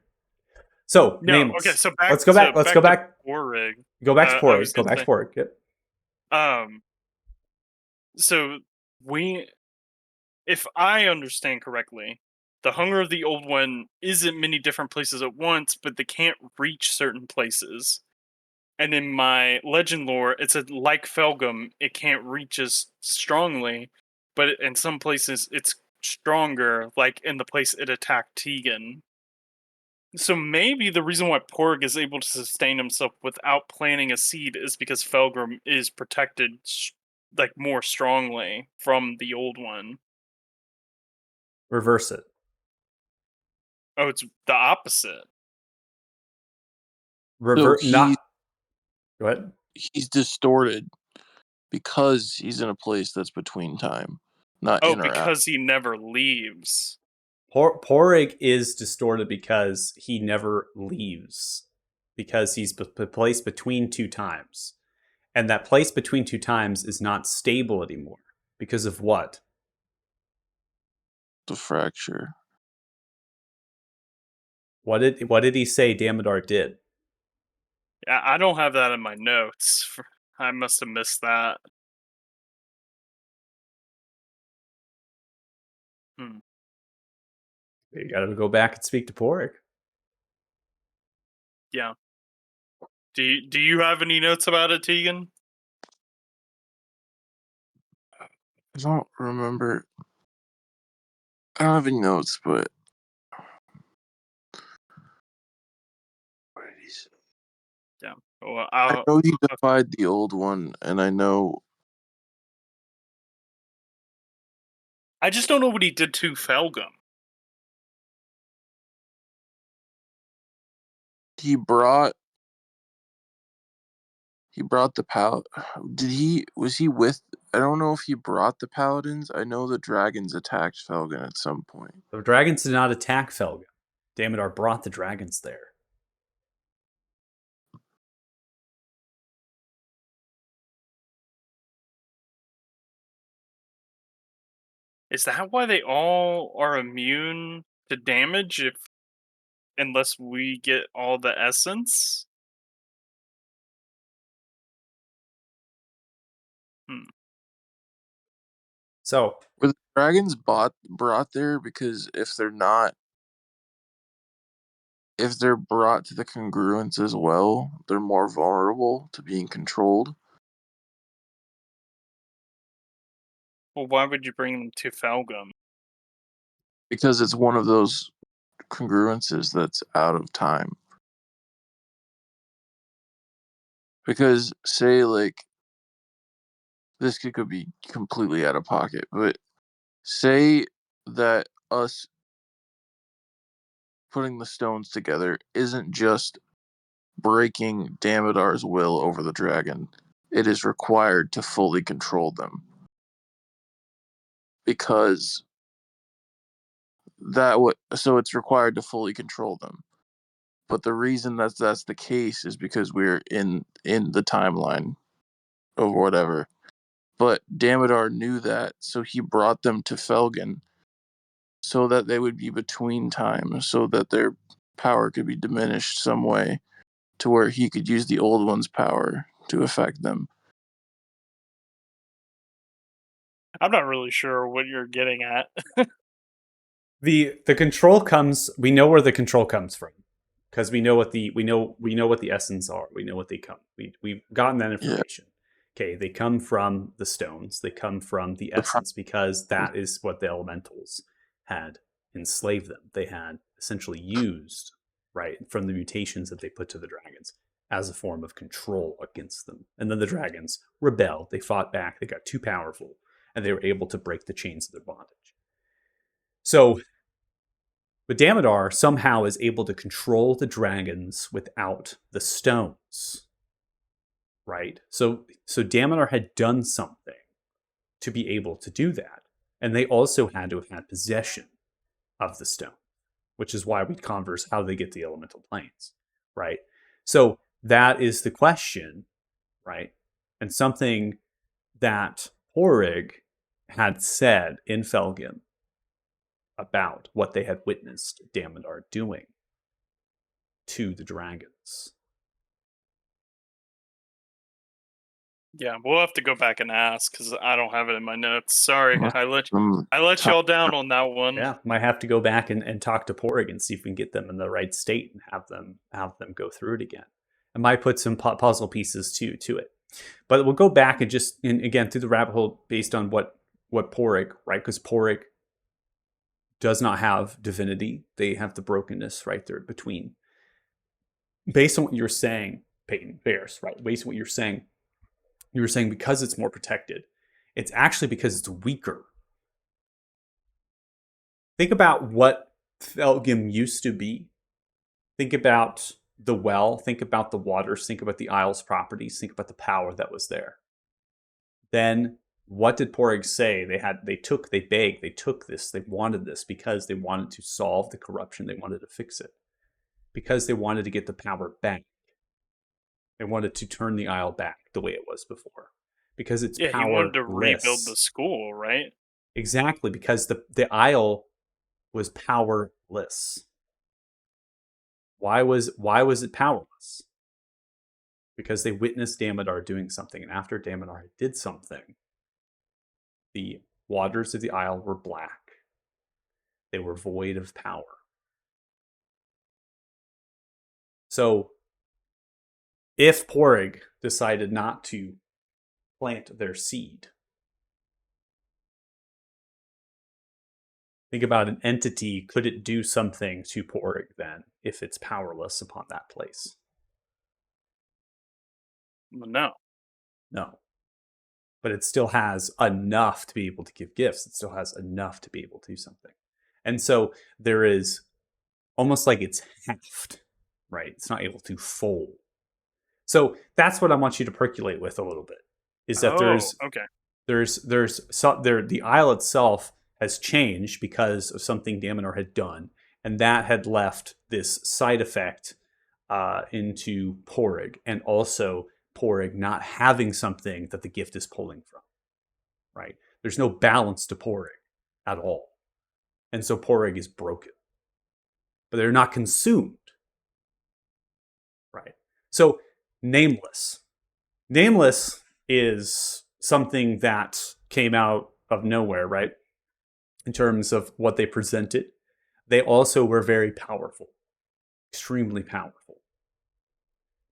So No, nameless. okay, so back Let's go back. Let's go to back. Porig. Go back to I Porig. was Go gonna back say- to Porig. Yep. So if I understand correctly, the hunger of the old one is in many different places at once, but they can't reach certain places. And in my legend lore, it's like Felgum, it can't reach as strongly, but in some places it's stronger, like in the place it attacked Tegan. So maybe the reason why Porg is able to sustain himself without planting a seed is because Felgrim is protected like more strongly from the old one. Reverse it. Oh, it's the opposite. Revert. he- Not. Go ahead. He's distorted because he's in a place that's between time, not Oh, in or out. because he never leaves. Porig is distorted because he never leaves, because he's placed between two times, and that place between two times is not stable anymore because of what? The fracture. What did he say Damodar did? I don't have that in my notes. I must have missed that. You got to go back and speak to Porig. Yeah. Do you have any notes about it, Tegan? I don't remember. I don't have any notes, but what did he say? Yeah. Well, I know he defied the old one, and I know I just don't know what he did to Felgum. he brought the was he with, I don't know if he brought the paladins. I know the dragons attacked Felgen at some point. The dragons did not attack Felgen. Damodar brought the dragons there. Is that why they all are immune to damage unless we get all the essence? So Were the dragons brought there because if they're brought to the congruence as well, they're more vulnerable to being controlled? Well, why would you bring them to Felgum? Because it's one of those congruences that's out of time. Because say like this could be completely out of pocket, but say that us putting the stones together isn't just breaking Damodar's will over the dragon. It is required to fully control them. Because so it's required to fully control them. But the reason that's the case is because we're in the timeline or whatever. But Damodar knew that, so he brought them to Felgen so that they would be between times, so that their power could be diminished some way to where he could use the old one's power to affect them. I'm not really sure what you're getting at. The control comes. We know where the control comes from because we know what the essence are. We know what they come. We've gotten that information. Okay, they come from the stones. They come from the essence because that is what the elementals had enslaved them. They had essentially used, right, from the mutations that they put to the dragons as a form of control against them. And then the dragons rebelled. They fought back. They got too powerful, and they were able to break the chains of their bondage. So, but Damodar somehow is able to control the dragons without the stones. Right? So Damodar had done something to be able to do that. And they also had to have had possession of the stone, which is why we converse how they get the elemental planes, right? So that is the question, right? And something that Porig had said in Felgen about what they had witnessed Damodar doing to the dragons. Yeah, we'll have to go back and ask because I don't have it in my notes. Sorry, I let Tough. y'all down on that one. Yeah, might have to go back and talk to Porig and see if we can get them in the right state and have them go through it again. I might put some puzzle pieces to it, but we'll go back and just again through the rabbit hole based on what Porig, right? Because Porig does not have divinity; they have the brokenness right there between. Based on what you're saying, Peyton Bears, right? Based on what you're saying, you were saying because it's more protected, it's actually because it's weaker. Think about what Felgim used to be. Think about the well. Think about the waters. Think about the Isle's properties. Think about the power that was there. Then what did Porig say? They begged, they took this, they wanted this because they wanted to solve the corruption. They wanted to fix it. Because they wanted to get the power back. They wanted to turn the Isle back the way it was before. Because it's powerless. He wanted to rebuild the school, right? Exactly, because the Isle was powerless. Why was it powerless? Because they witnessed Damodar doing something, and after Damodar did something, the waters of the Isle were black. They were void of power. So, if Porig decided not to plant their seed, think about an entity. Could it do something to Porig then if it's powerless upon that place? No. No. But it still has enough to be able to give gifts. It still has enough to be able to do something. And so there is almost like it's heft, right? It's not able to fold. So that's what I want you to percolate with a little bit. Is that the Isle itself has changed because of something Damodar had done, and that had left this side effect into Porig, and also Porig not having something that the gift is pulling from. Right? There's no balance to Porig at all, and so Porig is broken. But they're not consumed. Right? So Nameless. Nameless is something that came out of nowhere, right? In terms of what they presented. They also were very powerful. Extremely powerful.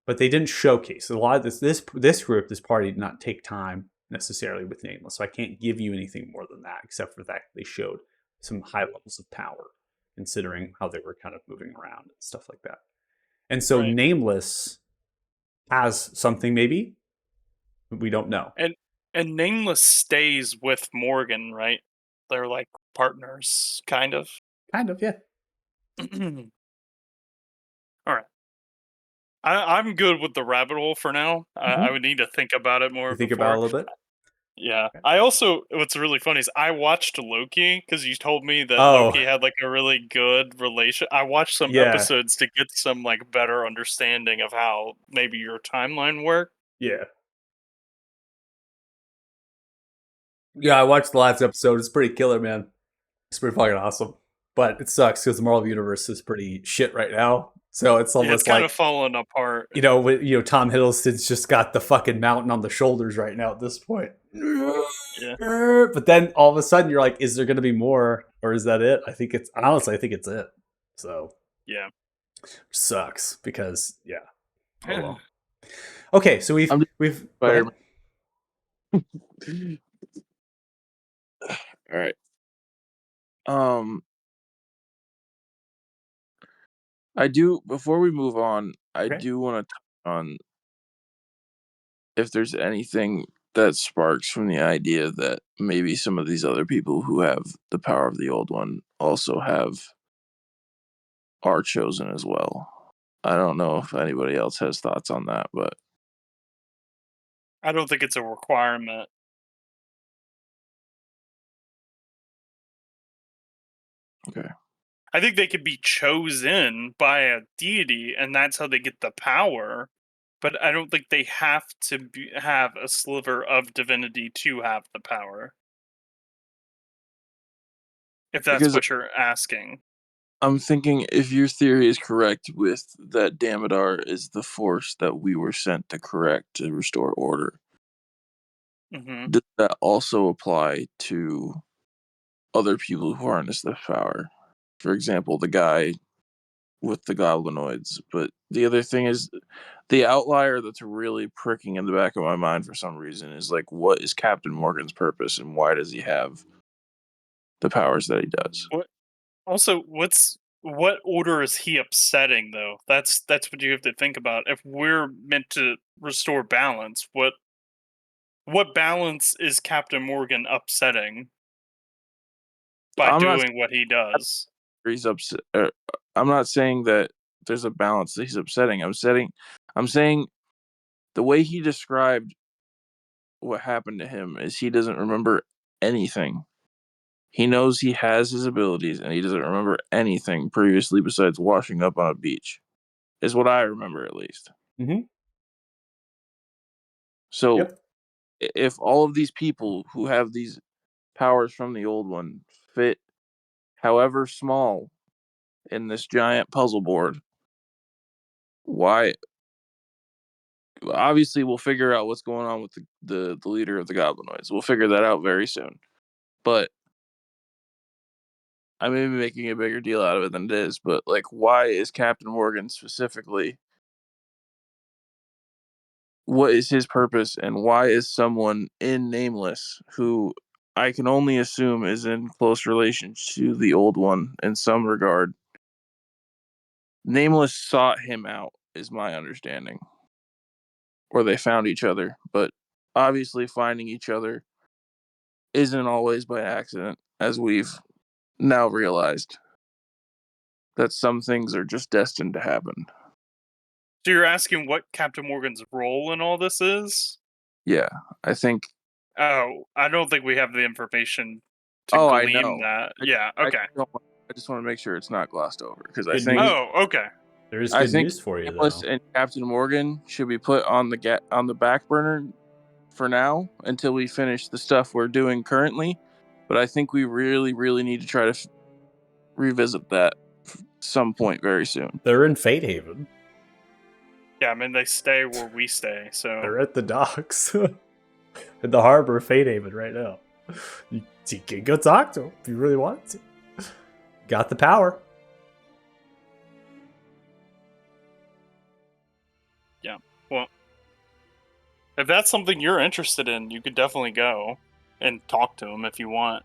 But they didn't showcase. A lot of this party did not take time necessarily with Nameless. So I can't give you anything more than that, except for the fact that they showed some high levels of power, considering how they were kind of moving around and stuff like that. And so Nameless has something maybe we don't know. And Nameless stays with Morgan, right? They're like partners, kind of. Kind of, yeah. All right. I'm good with the rabbit hole for now. I would need to think about it more. You think about it a little bit? Yeah. Okay. I also, what's really funny is I watched Loki because you told me that Loki had like a really good relation. I watched some episodes to get some like better understanding of how maybe your timeline worked. Yeah. Yeah, I watched the last episode. It's pretty killer, man. It's pretty fucking awesome. but it sucks because the Marvel universe is pretty shit right now. So it's Yeah, almost it's kind like of falling apart. Tom Hiddleston's just got the fucking mountain on the shoulders right now at this point. Yeah. But then all of a sudden you're like, is there going to be more, or is that it? I think it's it. So Yeah. sucks because Oh, Yeah. well. Okay, so we've I'm just go ahead. Spider-Man. All right. I do, before we move on, I Okay. do want to touch on if there's anything that sparks from the idea that maybe some of these other people who have the power of the old one also are chosen as well. I don't know if anybody else has thoughts on that, but I don't think it's a requirement. okay. I think they could be chosen by a deity, and that's how they get the power. But I don't think they have to have a sliver of divinity to have the power. If that's Because what you're asking. I'm thinking if your theory is correct with that Damodar is the force that we were sent to correct to restore order, Hmm. does that also apply to other people who harness the power? For example, the guy with the goblinoids. But the other thing is the outlier that's really pricking in the back of my mind for some reason is like, what is Captain Morgan's purpose and why does he have the powers that he does? Also, what order is he upsetting though? That's what you have to think about. If we're meant to restore balance, what balance is Captain Morgan upsetting by I'm not doing what he does? saying he's upset. I'm not saying that there's a balance that he's upsetting. I'm saying the way he described what happened to him is he doesn't remember anything. He knows he has his abilities and he doesn't remember anything previously besides washing up on a beach. Is what I remember at least. Mhm. So Yep. if all of these people who have these powers from the old one fit however small in this giant puzzle board, why obviously we'll figure out what's going on with the leader of the goblinoids. We'll figure that out very soon. But I may be making a bigger deal out of it than it is, but like why is Captain Morgan specifically, what is his purpose and why is someone in Nameless who I can only assume is in close relation to the old one in some regard. Nameless sought him out, is my understanding. Or they found each other, but obviously finding each other isn't always by accident, as we've now realized that some things are just destined to happen. So you're asking what Captain Morgan's role in all this is? Yeah, I think. Oh, I don't think we have the information to Oh, I glean know. that. Yeah, okay. I just want to make sure it's not glossed over because I Good think. news. Oh, okay. There's I good think news for you, though. Nameless and Captain Morgan should be put on the back burner for now until we finish the stuff we're doing currently. But I think we really, really need to try to revisit that some point very soon. They're in Fate Haven. Yeah, I mean they stay where we stay, so They're at the docks. In the harbor of Fate Haven right now. You can go talk to them if you really want to. Got the power. yeah. Well, if that's something you're interested in, you could definitely go and talk to him if you want.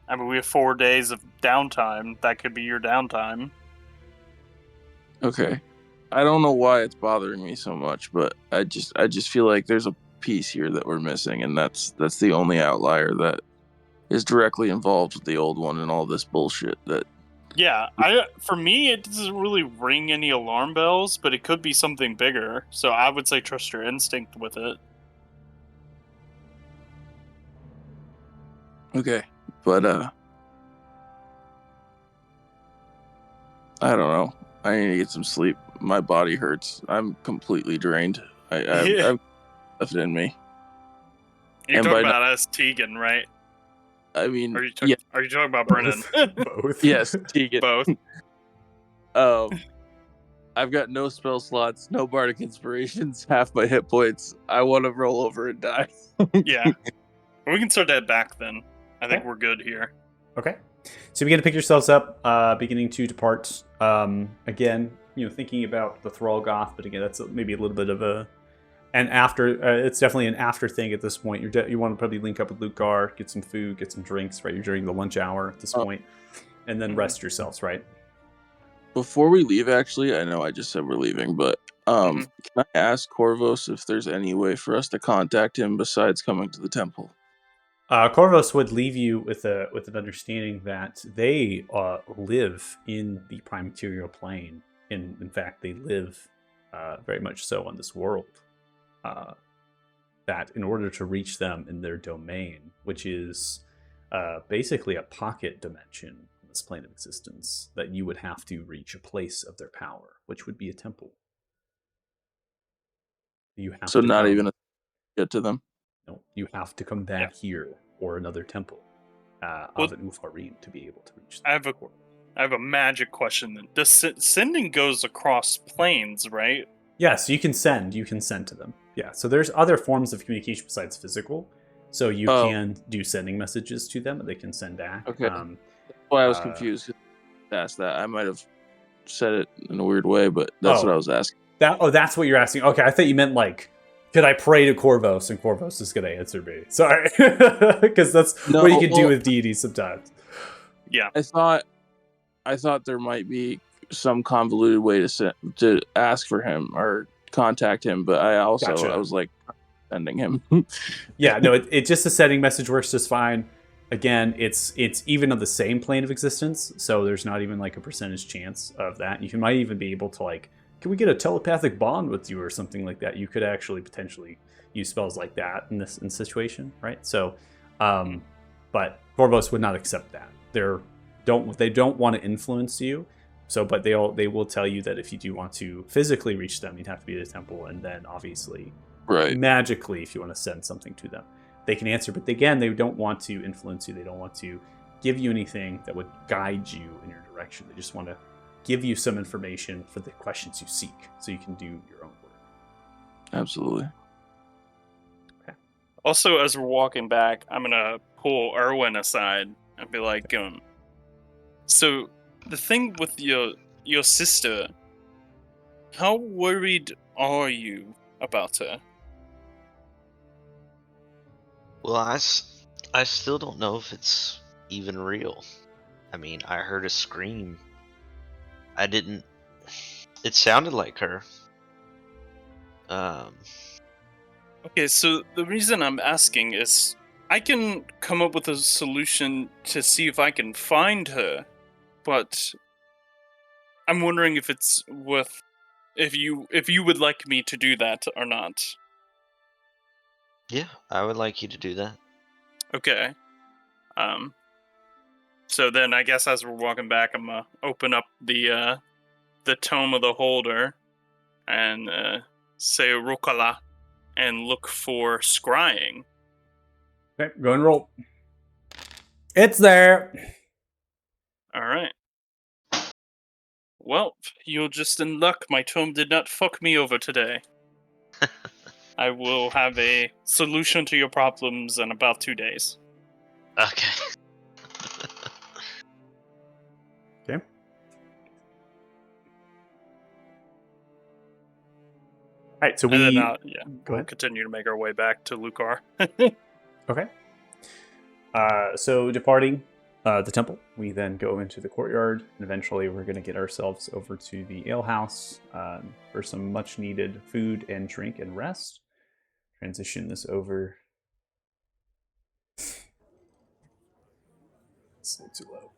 I mean, we have 4 days of downtime. That could be your downtime. Okay. I don't know why it's bothering me so much, but I just feel like there's a piece here that we're missing, and that's the only outlier that is directly involved with the old one and all this bullshit that. Yeah, for me it doesn't really ring any alarm bells, but it could be something bigger. So I would say trust your instinct with it. Okay. But I don't know. I need to get some sleep. My body hurts. I'm completely drained. Yeah. I've left it in me. You're And talking by about us, Tegan, right? I mean, Are you yeah, talking about Brennan? Both. yes, Tegan. Both. I've got no spell slots, no bardic inspirations, half my hit points. I want to roll over and die. Yeah. We can start that back then. I think Okay. we're good here. Okay. So you begin to pick yourselves up, beginning to depart. Again, thinking about the Thrallgoth, but again, that's maybe a little bit of an after. It's definitely an after thing at this point. You want to probably link up with Lucar, get some food, get some drinks. Right, you're during the lunch hour at this point, and then rest yourselves. Right. Before we leave, actually, I know I just said we're leaving, but Mhm. can I ask Corvos if there's any way for us to contact him besides coming to the temple? Corvos would leave you with an understanding that they live in the prime material plane. In fact, they live very much so on this world. That in order to reach them in their domain, which is basically a pocket dimension in this plane of existence, that you would have to reach a place of their power, which would be a temple. You have So to not come, even get to them. no, you have to come back here or another temple Well- of an Ufarin to be able to reach I them. have a magic question then. The sending goes across planes, right? Yeah, so you can send to them. Yeah, so there's other forms of communication besides physical. So you Oh. can do sending messages to them, and they can send back. Okay. That's why I was uh, confused. Ask that. I might have said it in a weird way, but that's what I was asking. That's what you're asking. Okay, I thought you meant like, could I pray to Corvos, and Corvos is going to answer me. Sorry, because that's what you can do with deities sometimes. Yeah. I thought there might be some convoluted way to ask for him or contact him, but I also Gotcha. I was like sending him. Yeah, no, it just the sending message works just fine. Again, it's even of the same plane of existence, so there's not even like a percentage chance of that. You might even be able to like, can we get a telepathic bond with you or something like that? You could actually potentially use spells like that in this situation, right? So, but Corvos would not accept that. They don't want to influence you. So, but they will tell you that if you do want to physically reach them, you'd have to be at a temple, and then obviously, Right. magically, if you want to send something to them, they can answer. But again, they don't want to influence you. They don't want to give you anything that would guide you in your direction. They just want to give you some information for the questions you seek, so you can do your own work. Absolutely. Also, as we're walking back, I'm gonna pull Erwin aside and be like, so the thing with your sister, how worried are you about her? Well, I still don't know if it's even real. I mean, I heard a scream. I didn't. It sounded like her. Okay, so the reason I'm asking is I can come up with a solution to see if I can find her, but I'm wondering if it's worth if you would like me to do that or not. Yeah, I would like you to do that. Okay. So then I guess as we're walking back, I'm gonna open up the Tome of the Holder and say Rukala and look for scrying. Okay, go and roll. It's there. All right. Well, you're just in luck. My tome did not fuck me over today. I will have a solution to your problems in about 2 days. Okay. Okay. All right, so And then, go we'll ahead. continue to make our way back to Lucar. Okay. So departing the temple, we then go into the courtyard, and eventually we're going to get ourselves over to the alehouse for some much needed food and drink and rest. Transition this over. It's too low.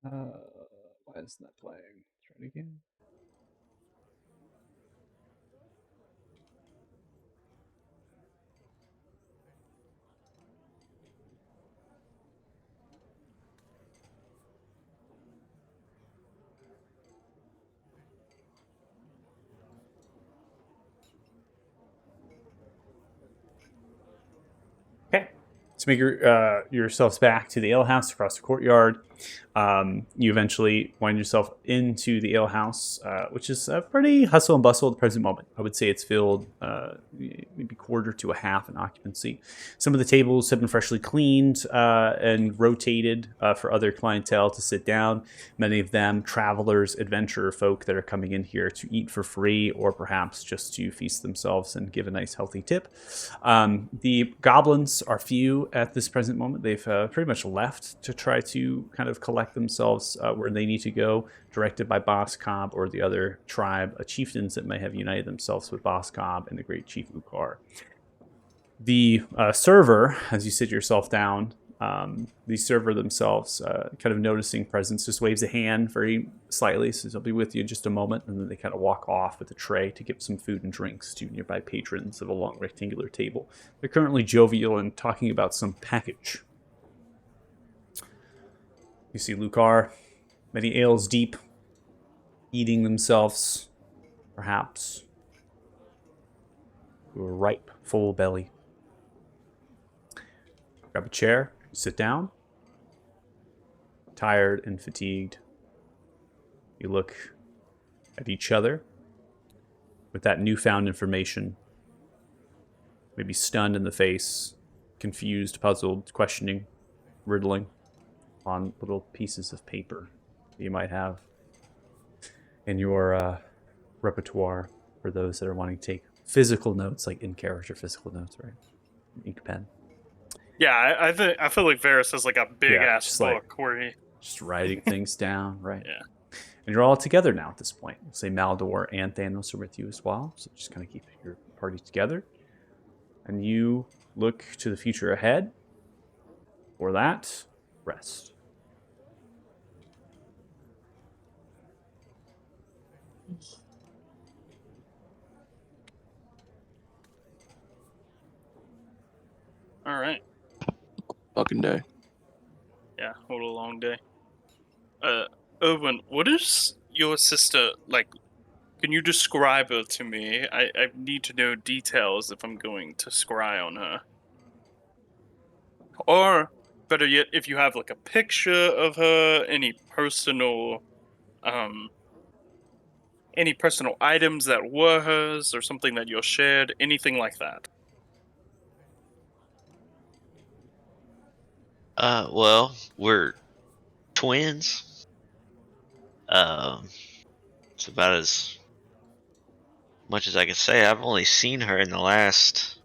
Why isn't that playing? Try it again. make yourselves back to the alehouse across the courtyard. You eventually wind yourself into the alehouse, which is pretty hustle and bustle at the present moment. I would say it's filled maybe quarter to a half in occupancy. Some of the tables have been freshly cleaned and rotated for other clientele to sit down. Many of them travelers, adventurer folk that are coming in here to eat for free or perhaps just to feast themselves and give a nice healthy tip. The goblins are few at this present moment. They've pretty much left to try to kind of collect themselves where they need to go, directed by Boss Cobb or the other tribe chieftains that may have united themselves with Boss Cobb and the great Chief Ukar. The server, as you sit yourself down, the server themselves, kind of noticing presence, just waves a hand very slightly, says, "I'll be with you in just a moment," and then they kind of walk off with a tray to give some food and drinks to nearby patrons of a long rectangular table. They're currently jovial and talking about some package. You see Lukar, many ales deep, eating themselves, perhaps, to a ripe, full belly. Grab a chair, sit down. Tired and fatigued. You look at each other with that newfound information. Maybe stunned in the face, confused, puzzled, questioning, riddling on little pieces of paper that you might have in your repertoire for those that are wanting to take physical notes, like in-character physical notes, right? Ink pen. Yeah, I feel like Varys has like a big ass just book like- where he. Just writing things down, right? Yeah. And you're all together now at this point. We'll say Maldor and Thanos are with you as well, so just kind of keep your party together. And you look to the future ahead. For that, rest. All right. Fucking day. Yeah, what a long day. Owen, what is your sister like? Can you describe her to me? I need to know details if I'm going to scry on her. Or, better yet, if you have like a picture of her, any personal items that were hers, or something that you shared, anything like that. Well, we're twins. It's about as much as I can say. I've only seen her in the last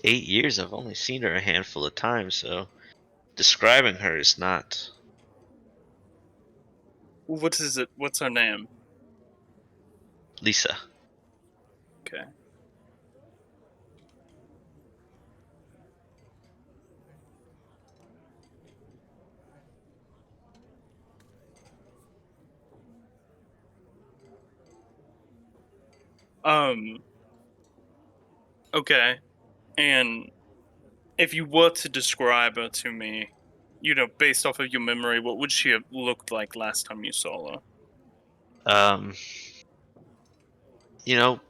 8 years. I've only seen her a handful of times, so describing her is not. What is it? What's her name? Lisa. Okay. Okay. And if you were to describe her to me, based off of your memory, what would she have looked like last time you saw her?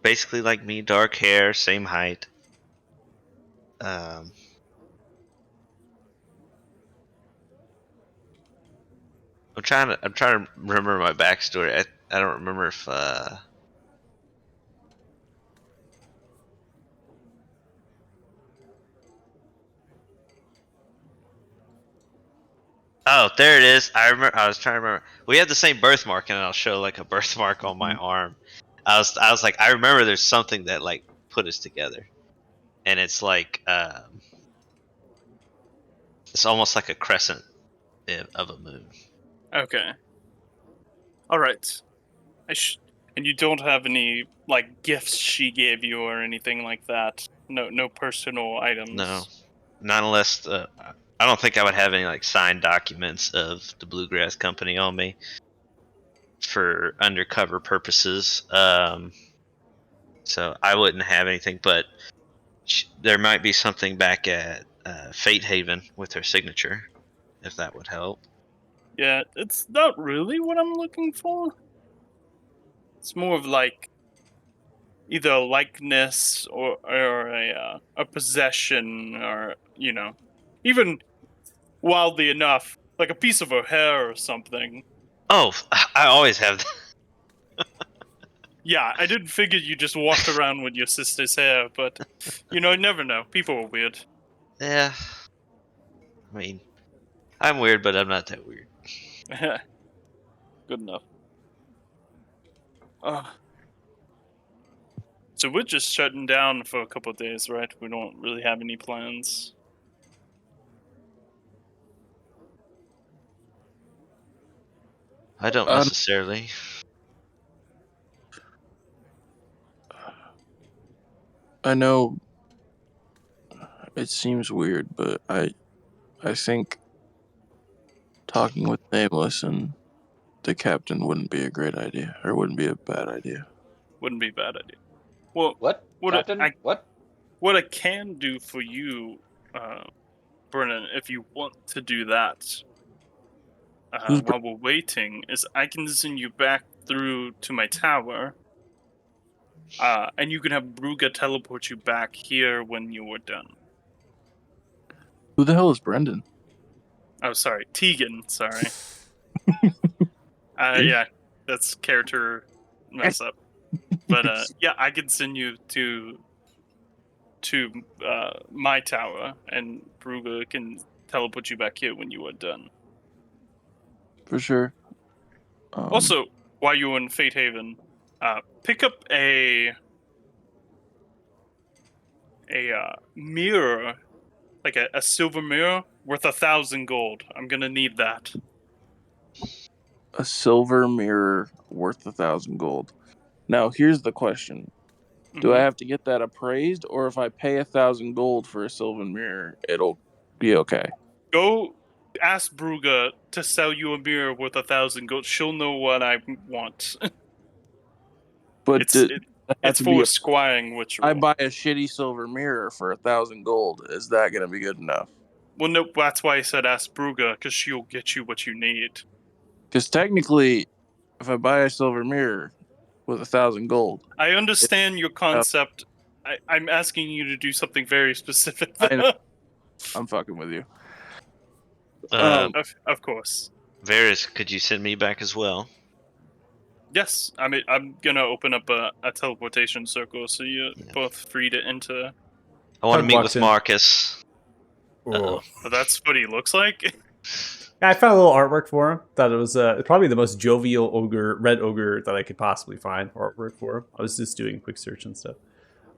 Basically like me, dark hair, same height. I'm trying to remember my backstory. I don't remember if Oh, there it is. I remember. I was trying to remember. We had the same birthmark, and I'll show like a birthmark on my arm. I was like, I remember there's something that like put us together, and it's like it's almost like a crescent of a moon. Okay. All right. And you don't have any like gifts she gave you or anything like that. No personal items. No, not unless I don't think I would have any like signed documents of the Bluegrass Company on me for undercover purposes. So I wouldn't have anything, but there might be something back at Fate Haven with her signature, if that would help. Yeah, it's not really what I'm looking for. It's more of like, either a likeness or a possession, or even wildly enough, like a piece of her hair or something. Oh, I always have that. Yeah, I didn't figure you just walked around with your sister's hair, but you never know. People are weird. Yeah. I mean, I'm weird, but I'm not that weird. Good enough. So we're just shutting down for a couple of days, right? We don't really have any plans. I don't Um, necessarily. I know it seems weird, but I think talking with Nameless and the captain wouldn't be a great idea, or wouldn't be a bad idea. Wouldn't be a bad idea. Well, What? what Captain? What? what I can do for you, Brennan, if you want to do that, Who's while we're waiting, is I can send you back through to my tower, and you can have Bruga teleport you back here when you were done. Who the hell is Brendan? Oh, sorry, Tegan. Sorry. Yeah, that's character mess up. But yeah, I can send you to my tower, and Bruga can teleport you back here when you are done. For sure. Also, while you're in Fate Haven, pick up a mirror, like a silver mirror worth 1,000 gold. I'm gonna need that. a silver mirror worth 1,000 gold. Now, here's the question: do I Mhm. have to get that appraised, or if I pay 1,000 gold for a silver mirror, it'll be okay? Go ask Bruga to sell you a mirror worth 1,000 gold. She'll know what I want. But it's does it, it have it's to be for a squiring I ritual. buy a shitty silver mirror for 1,000 gold? Is that gonna be good enough? Well, no, that's why I said ask Bruga, because she'll get you what you need. Because technically, if I buy a silver mirror with 1,000 gold, I understand your uh, concept. I'm asking you to do something very specific. I know I'm fucking with you. Uh, Of course. Varys, could you send me back as well? Yes, I mean, I'm gonna open up a teleportation circle, so you're Yeah. both free to enter. I want to Tug meet walks with in. Marcus. Ooh. But that's what he looks like. Yeah, I found a little artwork for him. Thought it was probably the most jovial ogre, red ogre that I could possibly find artwork for him. I was just doing quick search and stuff.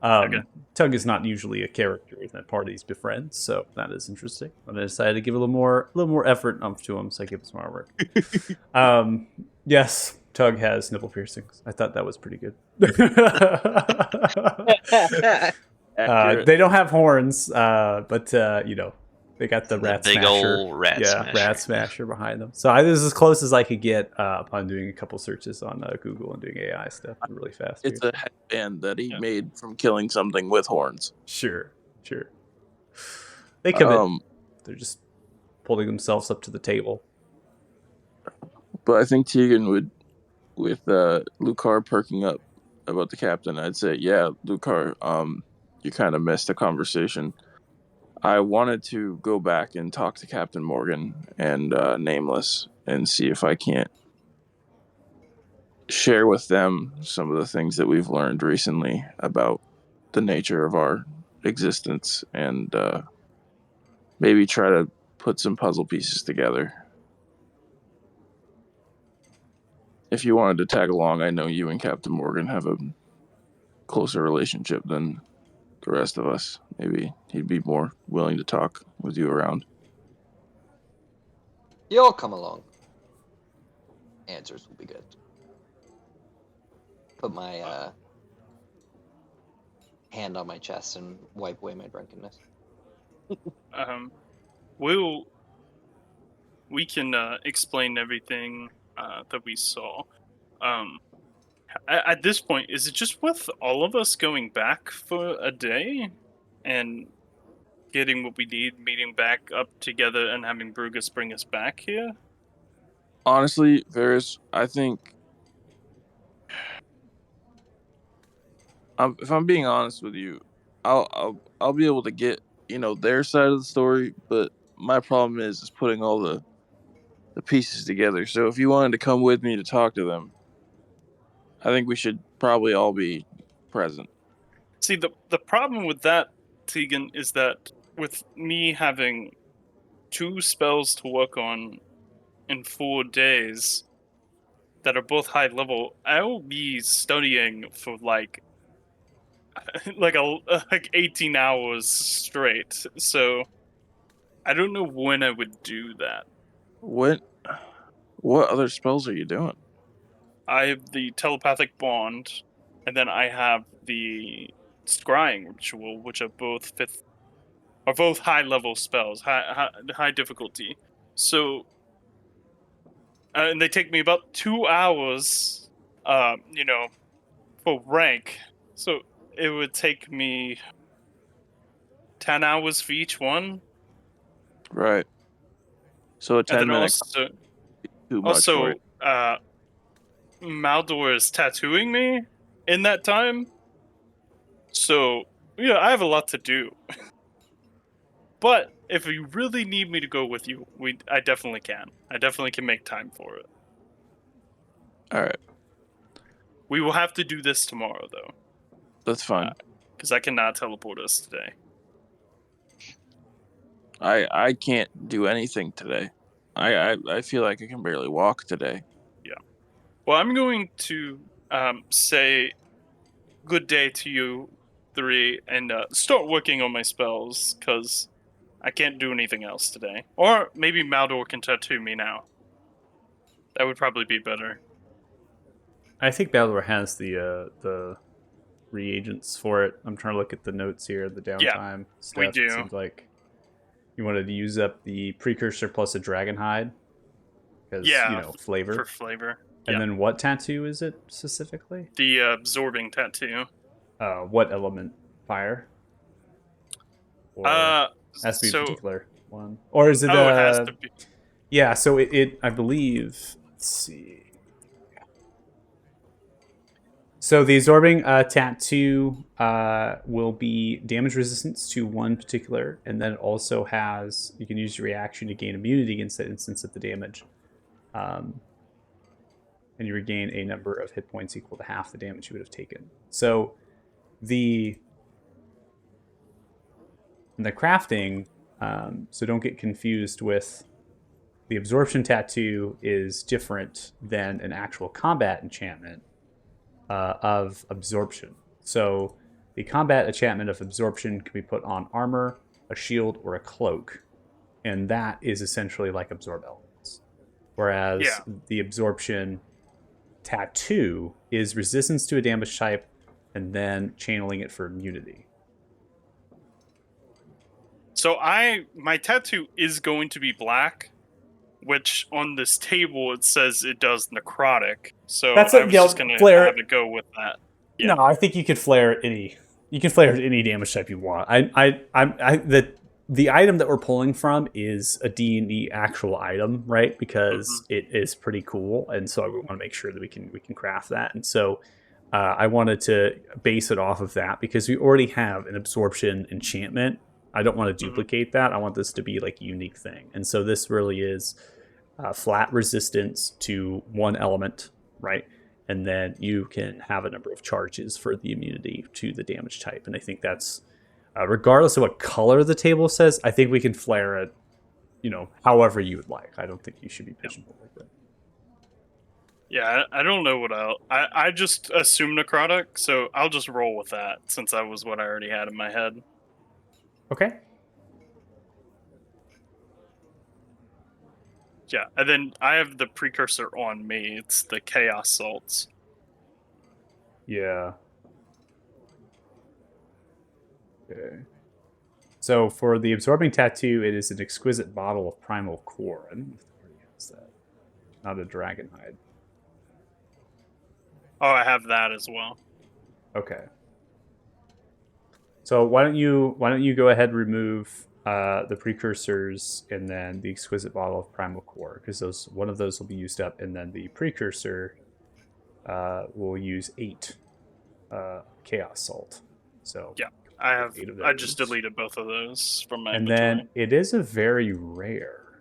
Okay. Tug is not usually a character that parties befriend, so that is interesting. And I decided to give a little more effort to him, so I gave him some artwork. Yes, Tug has nipple piercings. I thought that was pretty good. Accurate. They don't have horns, but they got the The rat big smasher. ol' rat yeah, smasher. rat smasher behind them. So this is as close as I could get upon doing a couple searches on Google and doing AI stuff really fast. It's a headband that he Yeah. made from killing something with horns. Sure. They commit. Um, They're just pulling themselves up to the table. but I think Tegan would, with Lucar perking up about the captain, I'd say, yeah, Lucar, you kind of missed the conversation. I wanted to go back and talk to Captain Morgan and Nameless and see if I can't share with them some of the things that we've learned recently about the nature of our existence, and maybe try to put some puzzle pieces together. If you wanted to tag along, I know you and Captain Morgan have a closer relationship than the rest of us. Maybe he'd be more willing to talk with you around. You'll come along. Answers will be good. Put my hand on my chest and wipe away my drunkenness. We can explain everything that we saw. At this point, is it just worth all of us going back for a day and getting what we need, meeting back up together, and having Brugus bring us back here? Honestly, Varys, I think If I'm being honest with you, I'll be able to get their side of the story, but my problem is putting all the pieces together. So if you wanted to come with me to talk to them, I think we should probably all be present. See, the problem with that, Tegan, is that with me having 2 spells to work on in 4 days that are both high level, I will be studying for like like 18 hours straight. So I don't know when I would do that. What other spells are you doing? I have the telepathic bond, and then I have the scrying ritual, which are both high level spells, high difficulty. So, and they take me about 2 hours, for rank. So it would take me 10 hours for each one. Right. So a And then 10-minute too much for you. also, Maldor is tattooing me in that time. So, yeah, I have a lot to do. But if you really need me to go with you, I definitely can. I definitely can make time for it. All right, We will have to do this tomorrow, though, that's fine. because I cannot teleport us today. I can't do anything today. I feel like I can barely walk today. Well, I'm going to say good day to you 3 and start working on my spells, because I can't do anything else today. Or maybe Maldor can tattoo me now. That would probably be better. I think Balor has the reagents for it. I'm trying to look at the notes here, the downtime stuff. we do. It seems like you wanted to use up the precursor plus a dragon hide. Because, flavor. For flavor. And then what tattoo is it specifically? The absorbing tattoo. What element? Fire? Or has to be a particular one. Or is it it has to be. Yeah, so it I believe, let's see. So the absorbing tattoo will be damage resistance to one particular, and then it also has, you can use your reaction to gain immunity against that instance of the damage. And you regain a number of hit points equal to half the damage you would have taken. So the crafting, so don't get confused with, the absorption tattoo is different than an actual combat enchantment of absorption. So the combat enchantment of absorption can be put on armor, a shield, or a cloak, and that is essentially like absorb elements. Whereas the absorption tattoo is resistance to a damage type and then channeling it for immunity. So my tattoo is going to be black, which on this table it says it does necrotic. So I was just gonna have to go with that. Yeah. No, I think you could flare at any. You can flare at any damage type you want. The item that we're pulling from is a D&D actual item, right? Because it is pretty cool, and so we want to make sure that we can craft that. And so I wanted to base it off of that because we already have an absorption enchantment. I don't want to duplicate that. I want this to be like a unique thing. And so this really is flat resistance to one element, right? And then you can have a number of charges for the immunity to the damage type. And I think that's, regardless of what color the table says, I think we can flare it, however you would like. I don't think you should be pigeonholed like that. Yeah, I don't know what I just assume necrotic, so I'll just roll with that since that was what I already had in my head. Okay. Yeah, and then I have the precursor on me. It's the Chaos Salts. Yeah. Okay. So for the absorbing tattoo, it is an exquisite bottle of primal core. I don't know if it already has that. Not a dragon hide. Oh, I have that as well. Okay. So why don't you go ahead and remove the precursors and then the exquisite bottle of primal core, because one of those will be used up, and then the precursor will use 8 Chaos Salt. So Yeah, I have. 8 of I just those. deleted both of those from my And inventory. then it is a very rare,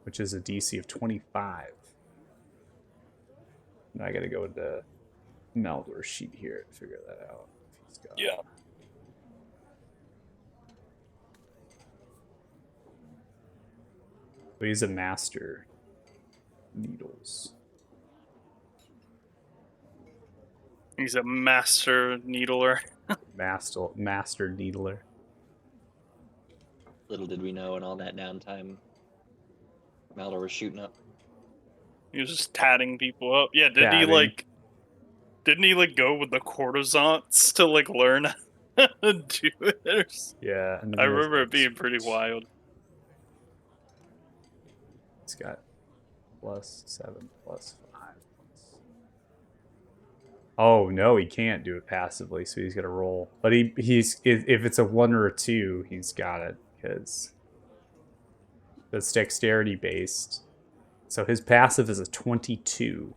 which is a DC of 25. Now I got to go with the Maldor sheet here to figure that out. If he's got Yeah. So he's a master needles. He's a master needler. Master needler. Little did we know in all that downtime, Maldor was shooting up. He was just tatting people up. Yeah, didn't Tatting. he go with the courtesans to like learn how to do it? Yeah. And then I he has remember it being pretty expert. wild. He's got +7, +5. Oh no, he can't do it passively, so he's gonna roll. But he's if it's a 1 or a 2, he's got it because it's dexterity based. So his passive is a 22,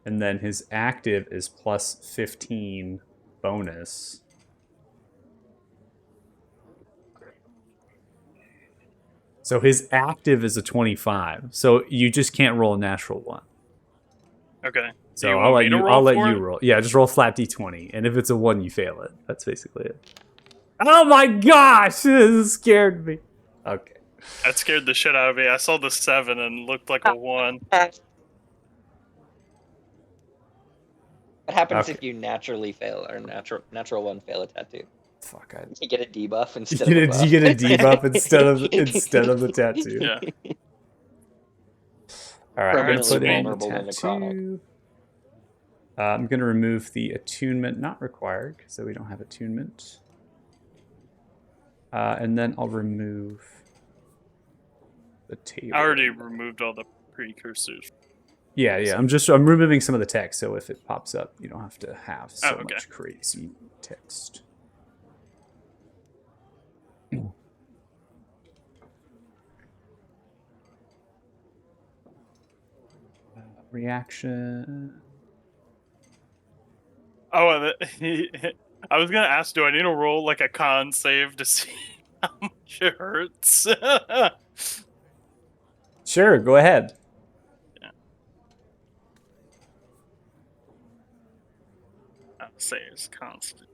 and then his active is +15 bonus. So his active is a 25. So you just can't roll a natural 1. Okay. So you I'll want let me to you. roll I'll let for you it? roll. Yeah, just roll flat d20, and if it's a 1, you fail it. That's basically it. Oh my gosh, this scared me. Okay. That scared the shit out of me. I saw the 7 and looked like a 1. What happens Okay. if you naturally fail or natural one fail a tattoo? Fuck. You get a debuff You instead get of a, a buff. you get a debuff instead of the tattoo. Yeah. All right. I'm gonna Permanently put in the vulnerable to necrotic. tattoo. I'm gonna remove the attunement, not required, so we don't have attunement. And then I'll remove the table. I already removed all the precursors. Yeah. I'm removing some of the text, so if it pops up, you don't have to have so Oh, okay. much crazy text. Reaction. Oh, I was gonna ask, do I need to roll like a con save to see how much it hurts? Sure, go ahead. Saves constant.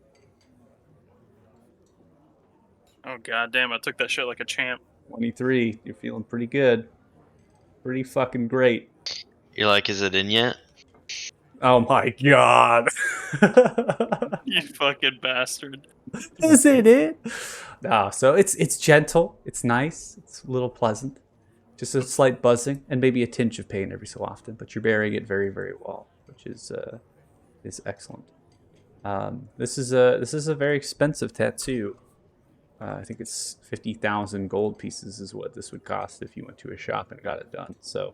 Oh god damn! I took that shit like a champ. 23. You're feeling pretty good. Pretty fucking great. You're like, is it in yet? Oh my god. You fucking bastard. Is it? No, so it's gentle. It's nice. It's a little pleasant. Just a slight buzzing and maybe a tinge of pain every so often, but you're bearing it very, very well, which is excellent. This is a very expensive tattoo. I think it's 50,000 gold pieces is what this would cost if you went to a shop and got it done. So,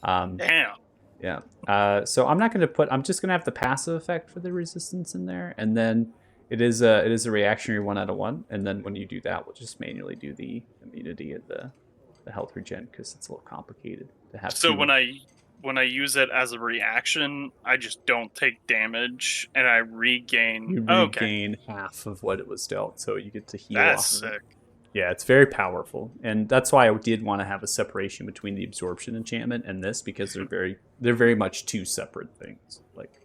Damn. yeah. So I'm not going to put. I'm just going to have the passive effect for the resistance in there, and then it is a reactionary 1 out of 1. And then when you do that, we'll just manually do the immunity and the health regen because it's a little complicated to have. So two. when I use it as a reaction, I just don't take damage and I regain. You Oh, okay, regain half of what it was dealt, so you get to heal that's off of it. sick. Yeah, it's very powerful, and that's why I did want to have a separation between the absorption enchantment and this because they're very much two separate things. Like,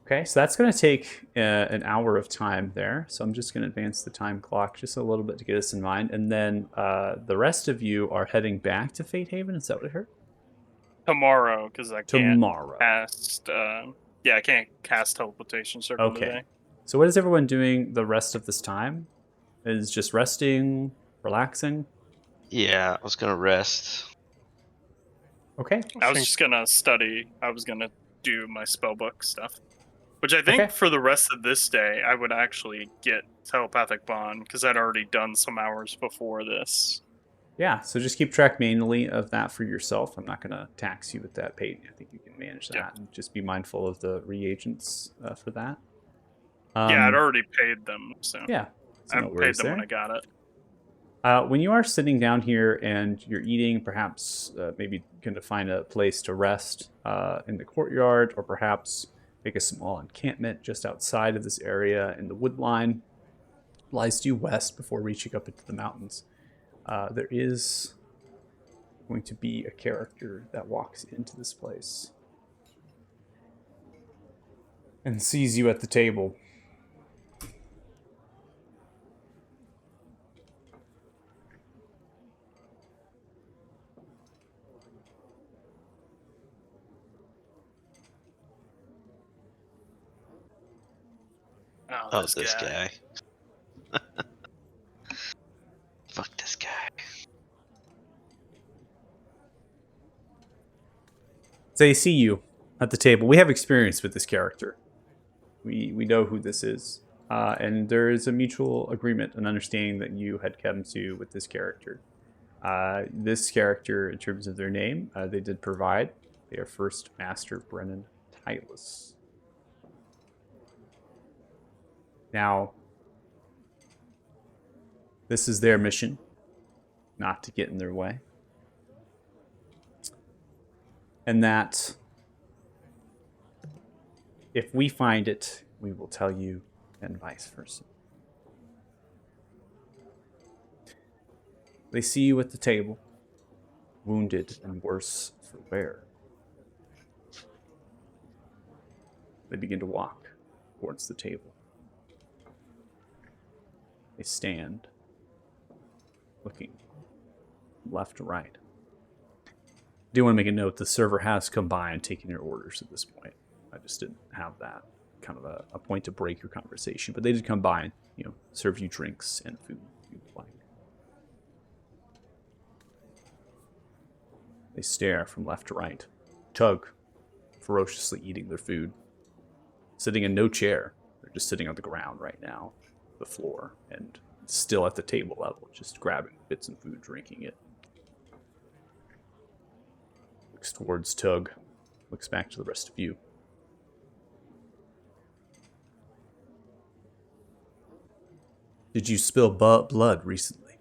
okay, so that's going to take an hour of time there. So I'm just going to advance the time clock just a little bit to get us in mind, and then the rest of you are heading back to Fate Haven. Is that what I heard? Tomorrow, because I can't Tomorrow. cast. I can't cast teleportation circle Okay. today. So what is everyone doing the rest of this time? Is just resting, relaxing? Yeah, I was gonna rest. Okay. I was just gonna study. I was gonna do my spellbook stuff, which I think Okay. for the rest of this day I would actually get telepathic bond because I'd already done some hours before this. Yeah, so just keep track manually of that for yourself. I'm not going to tax you with that, Peyton. I think you can manage that. Yeah. And just be mindful of the reagents for that. Yeah, I'd already paid them, so Yeah, so I no paid worries them there. when I got it. When you are sitting down here and you're eating, perhaps maybe going to find a place to rest in the courtyard, or perhaps make a small encampment just outside of this area in the wood line, lies due west before reaching up into the mountains. There is going to be a character that walks into this place and sees you at the table. Oh, this guy. Fuck this guy. They see you at the table. We have experience with this character. We know who this is. And there is a mutual agreement and understanding that you had come to with this character. This character, in terms of their name, they did provide. They are First Master Brennan Tylus. Now, this is their mission, not to get in their way. And that if we find it, we will tell you, and vice versa. They see you at the table, wounded and worse for wear. They begin to walk towards the table. They stand, looking left to right. I do want to make a note, the server has come by and taken your orders at this point. I just didn't have that kind of a point to break your conversation, but they did come by and, serve you drinks and food if you would like. They stare from left to right. Tug, ferociously eating their food. Sitting in no chair. They're just sitting on the ground right now, the floor, and still at the table level, just grabbing bits of food, drinking it. Looks towards Tug, looks back to the rest of you. Did you spill blood recently?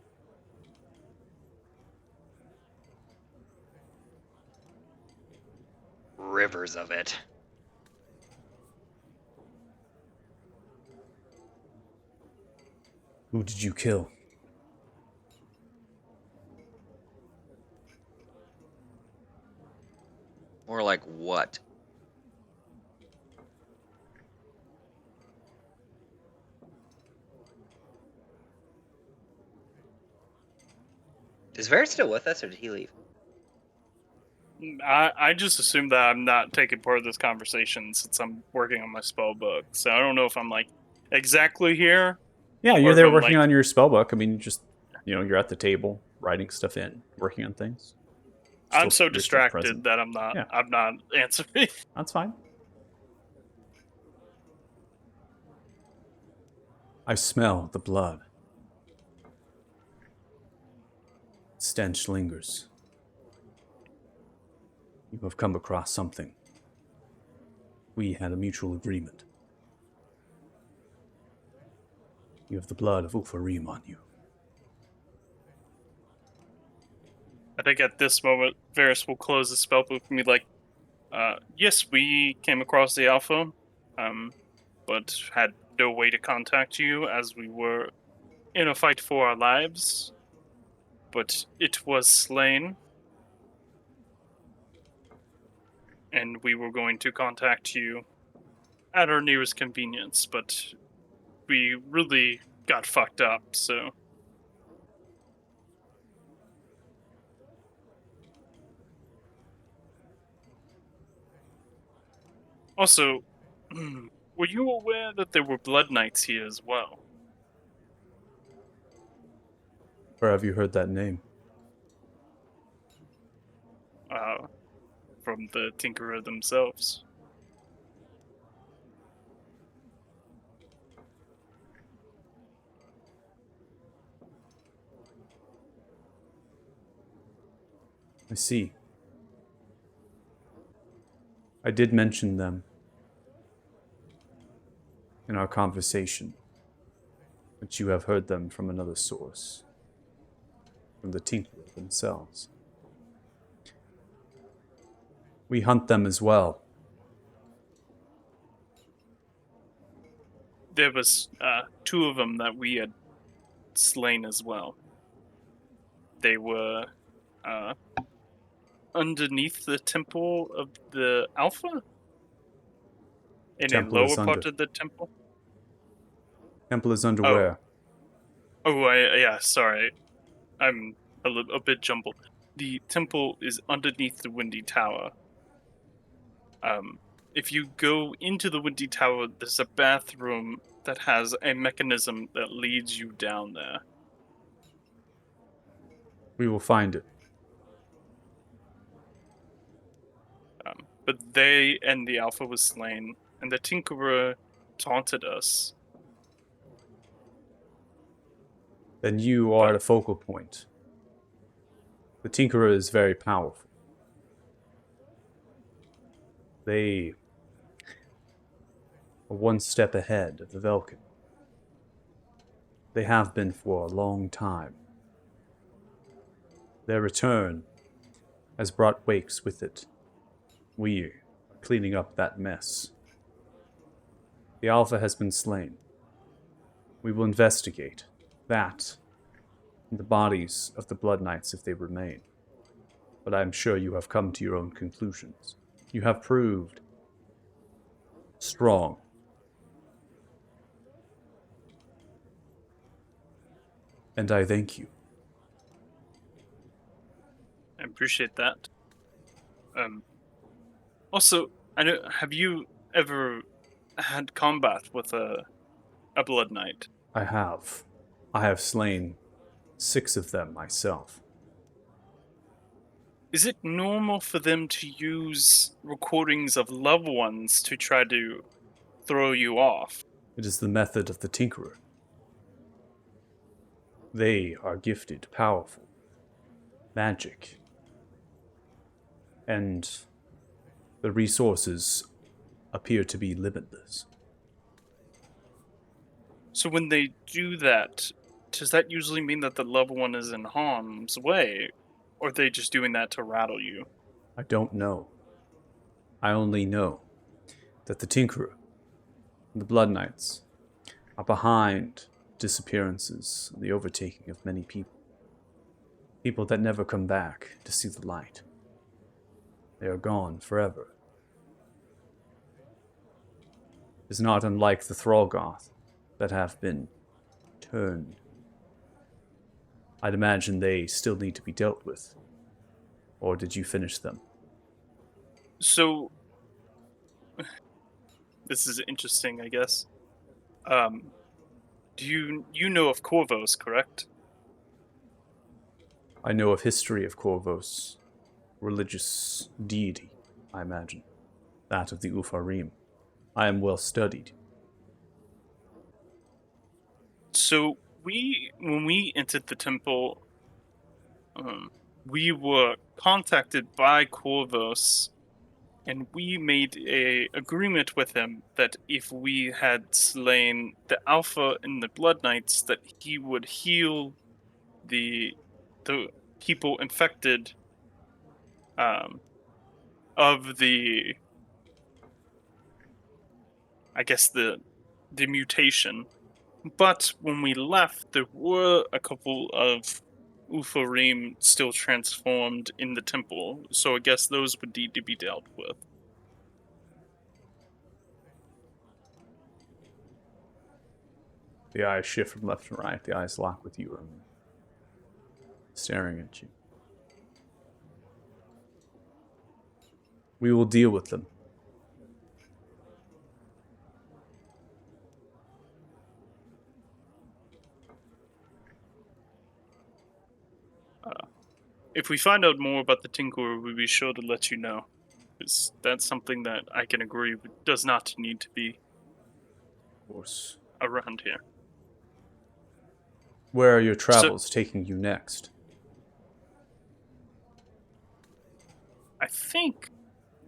Rivers of it. Who did you kill? More like what? Is Varys still with us, or did he leave? I just assume that I'm not taking part of this conversation since I'm working on my spell book. So I don't know if I'm like exactly here. Yeah, Or you're if there I'm, working like- on your spell book. I mean, just, you're at the table, writing stuff in, working on things. I'm Still- so you're still distracted present. that I'm not. Yeah. I'm not answering. That's fine. I smell the blood. Stench lingers. You have come across something. We had a mutual agreement. You have the blood of Ulfarim on you. I think at this moment, Varys will close the spell book and be like, yes, we came across the Alpha, but had no way to contact you as we were in a fight for our lives. But it was slain. And we were going to contact you at our nearest convenience, but we really got fucked up, so... Also, were you aware that there were Blood Knights here as well? Where have you heard that name? From the Tinkerer themselves. I see. I did mention them in our conversation, but you have heard them from another source. from the Tinkerer themselves. We hunt them as well. There was two of them that we had slain as well. They were underneath the temple of the Alpha? In Temple a is lower part under. of the temple? Temple is underwear. Yeah, sorry. I'm a bit jumbled. The temple is underneath the Windy Tower. If you go into the Windy Tower, there's a bathroom that has a mechanism that leads you down there. We will find it. But they and the Alpha was slain, and the Tinkerer taunted us. Then you are the focal point. The Tinkerer is very powerful. They are one step ahead of the Velkin. They have been for a long time. Their return has brought wakes with it. We are cleaning up that mess. The Alpha has been slain. We will investigate that and the bodies of the Blood Knights if they remain. But I am sure you have come to your own conclusions. You have proved strong. And I thank you. I appreciate that. Also, I know. Have you ever had combat with a Blood Knight? I have. I have slain 6 of them myself. Is it normal for them to use recordings of loved ones to try to throw you off? It is the method of the Tinkerer. They are gifted, powerful, magic, and the resources appear to be limitless. So when they do that, does that usually mean that the loved one is in harm's way? Or are they just doing that to rattle you? I don't know. I only know that the Tinkerer and the Blood Knights are behind disappearances and the overtaking of many people. People that never come back to see the light. They are gone forever. It is not unlike the Thrallgoth that have been turned. I'd imagine they still need to be dealt with. Or did you finish them? So, this is interesting, I guess. Do you know of Corvos, correct? I know of history of Corvos. Religious deity, I imagine. That of the Ufarim. I am well studied. So when we entered the temple, we were contacted by Corvos, and we made a agreement with him that if we had slain the Alpha and the Blood Knights, that he would heal the people infected of the, I guess, the mutation. But when we left, there were a couple of Ufarim still transformed in the temple, so I guess those would need to be dealt with. The eyes shift from left to right. The eyes lock with you, staring at you. We will deal with them. If we find out more about the Tinkerer, we'll be sure to let you know. Because that's something that I can agree with does not need to be Of course. around here. Where are your travels taking you next? I think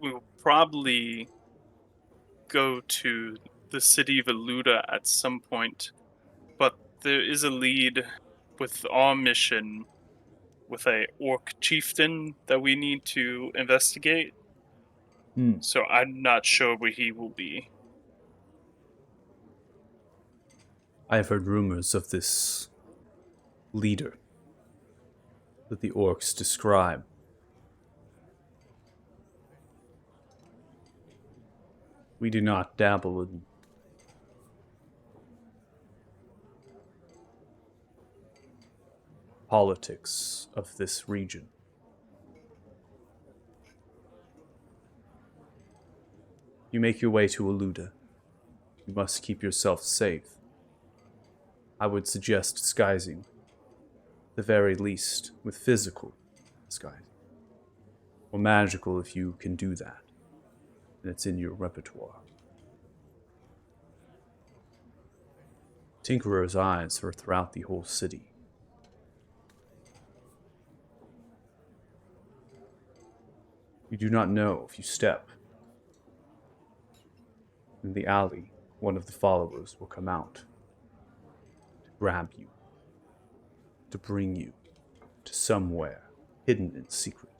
we'll probably go to the city of Eluda at some point, but there is a lead with our mission with a orc chieftain that we need to investigate. Hmm. So I'm not sure where he will be. I have heard rumors of this leader that the orcs describe. We do not dabble in politics of this region. You make your way to Aluda. You must keep yourself safe. I would suggest disguising, the very least, with physical disguise. Or magical if you can do that. And it's in your repertoire. Tinkerer's eyes are throughout the whole city. You do not know if you step in the alley, one of the followers will come out to grab you, to bring you to somewhere hidden in secret.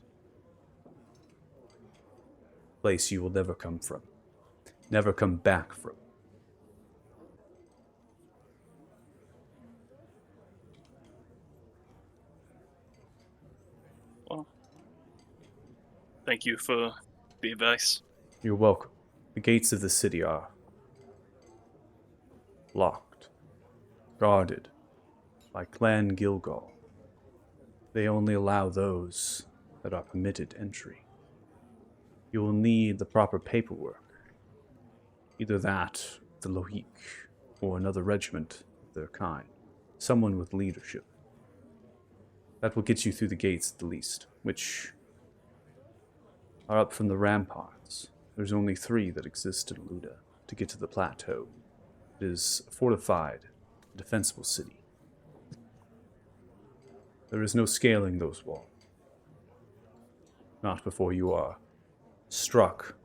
Place you will never come from, never come back from. Well, thank you for the advice. You're welcome. The gates of the city are locked, guarded by Clan Gilgal. They only allow those that are permitted entry. You will need the proper paperwork, either that of the Lohik or another regiment of their kind, someone with leadership. That will get you through the gates at the least, which are up from the ramparts. There's only 3 that exist in Aluda to get to the plateau. It is a fortified, defensible city. There is no scaling those walls. Not before you are struck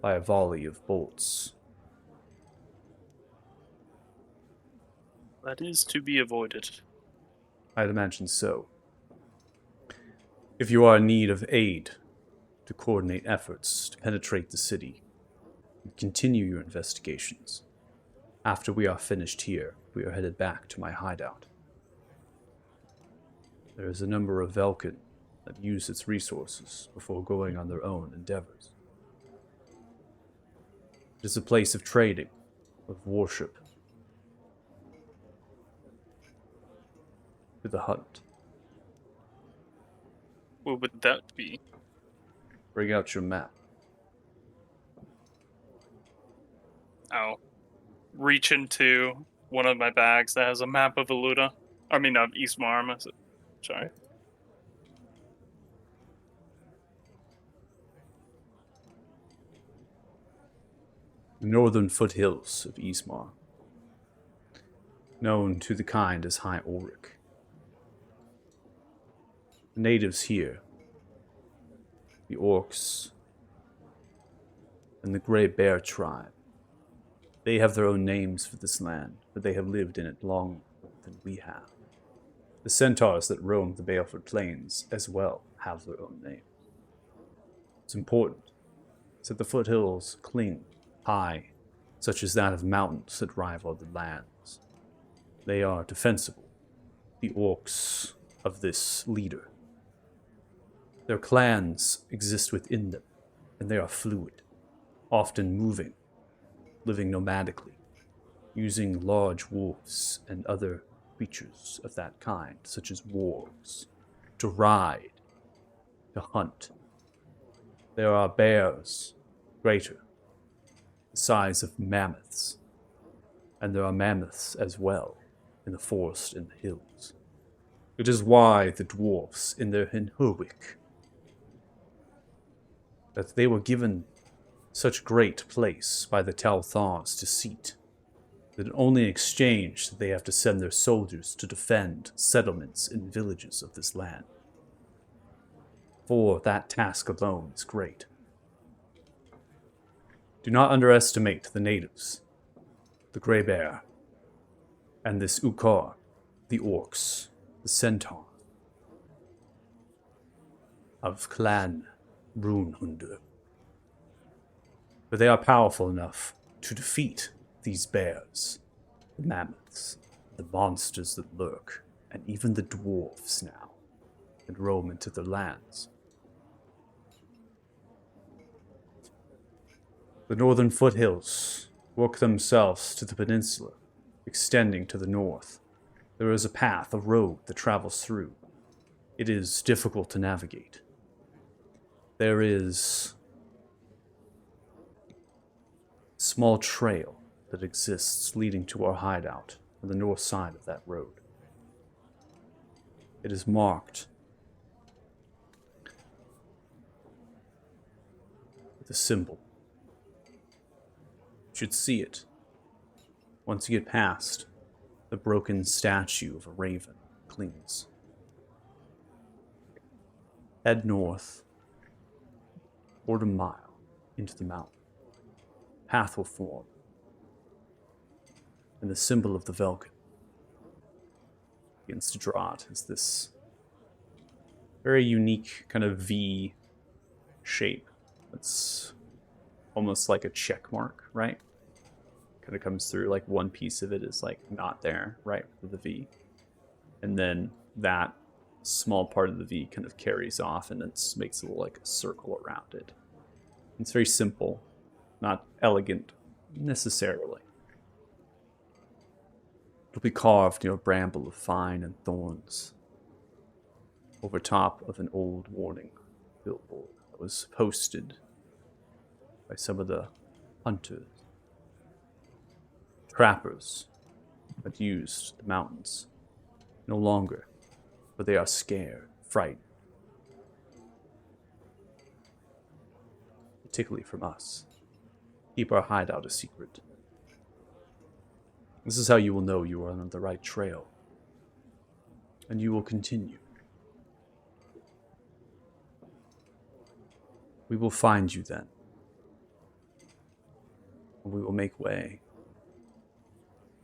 by a volley of bolts. That is to be avoided. I'd imagine so. If you are in need of aid to coordinate efforts to penetrate the city and continue your investigations, after we are finished here, we are headed back to my hideout. There is a number of Velkin that use its resources before going on their own endeavors. It is a place of trading, of worship, with a hunt. Where would that be? Bring out your map. I'll reach into one of my bags that has a map of Aluda. I mean, of East Marm. Sorry. The northern foothills of Ismar, known to the kind as High Ulrich. The natives here, the orcs, and the Grey Bear tribe, they have their own names for this land, but they have lived in it longer than we have. The centaurs that roam the Baleford Plains as well have their own names. It's important that the foothills cling high, such as that of mountains that rival the lands. They are defensible, the orcs of this leader. Their clans exist within them, and they are fluid, often moving, living nomadically, using large wolves and other creatures of that kind, such as wargs, to ride, to hunt. There are bears, greater, the size of mammoths, and there are mammoths as well in the forest and the hills. It is why the dwarfs in their Hinhurwick, that they were given such great place by the Talthars to seat, that only in exchange that they have to send their soldiers to defend settlements and villages of this land. For that task alone is great. Do not underestimate the natives, the Grey Bear, and this Ukar, the orcs, the centaur. of Clan Brunhundur. But they are powerful enough to defeat these bears, the mammoths, the monsters that lurk, and even the dwarves now that roam into their lands. The northern foothills work themselves to the peninsula, extending to the north. There is a path, a road that travels through. It is difficult to navigate. There is a small trail that exists leading to our hideout on the north side of that road. It is marked with a symbol. You should see it once you get past the broken statue of a raven clings. Head north, quarter mile into the mountain. Path will form, and the symbol of the Velkin begins to draw out as this very unique kind of V shape. It's almost like a check mark, right? Kind of comes through, like one piece of it is like not there, right, with the V. And then that small part of the V kind of carries off and it makes a little like a circle around it. It's very simple, not elegant necessarily. It'll be carved near a bramble of vine and thorns over top of an old warning billboard that was posted by some of the hunters, trappers that used the mountains. No longer, but they are scared, frightened. Particularly from us. Keep our hideout a secret. This is how you will know you are on the right trail. And you will continue. We will find you then. And we will make way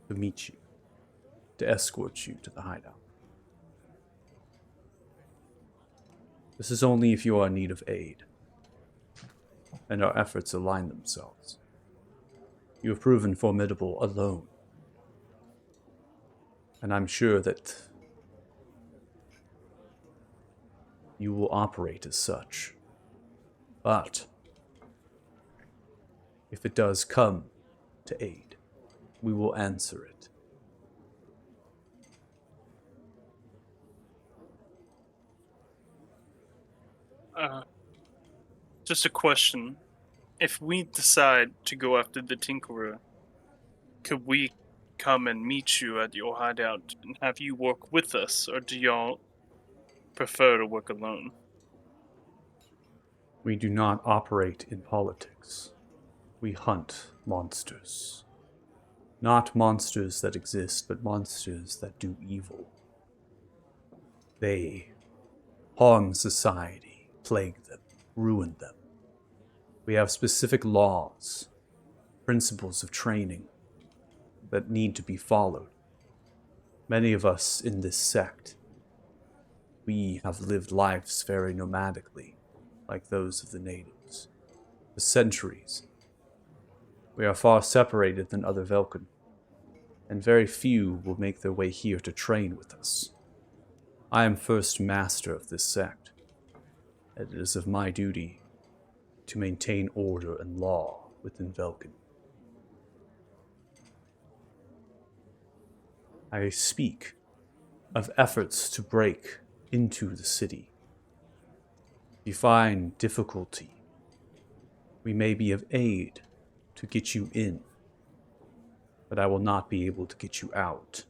to meet you, to escort you to the hideout. This is only if you are in need of aid, and our efforts align themselves. You have proven formidable alone, and I'm sure that you will operate as such. But if it does come to aid, we will answer it. Just a question. If we decide to go after the Tinkerer, could we come and meet you at your hideout and have you work with us, or do y'all prefer to work alone? We do not operate in politics. We hunt monsters. Not monsters that exist, but monsters that do evil. They harm society, plague them, ruin them. We have specific laws, principles of training that need to be followed. Many of us in this sect, we have lived lives very nomadically, like those of the natives. For centuries, we are far separated than other Velkin, and very few will make their way here to train with us. I am first master of this sect, and it is of my duty to maintain order and law within Velkin. I speak of efforts to break into the city. If you find difficulty, we may be of aid to get you in, but I will not be able to get you out.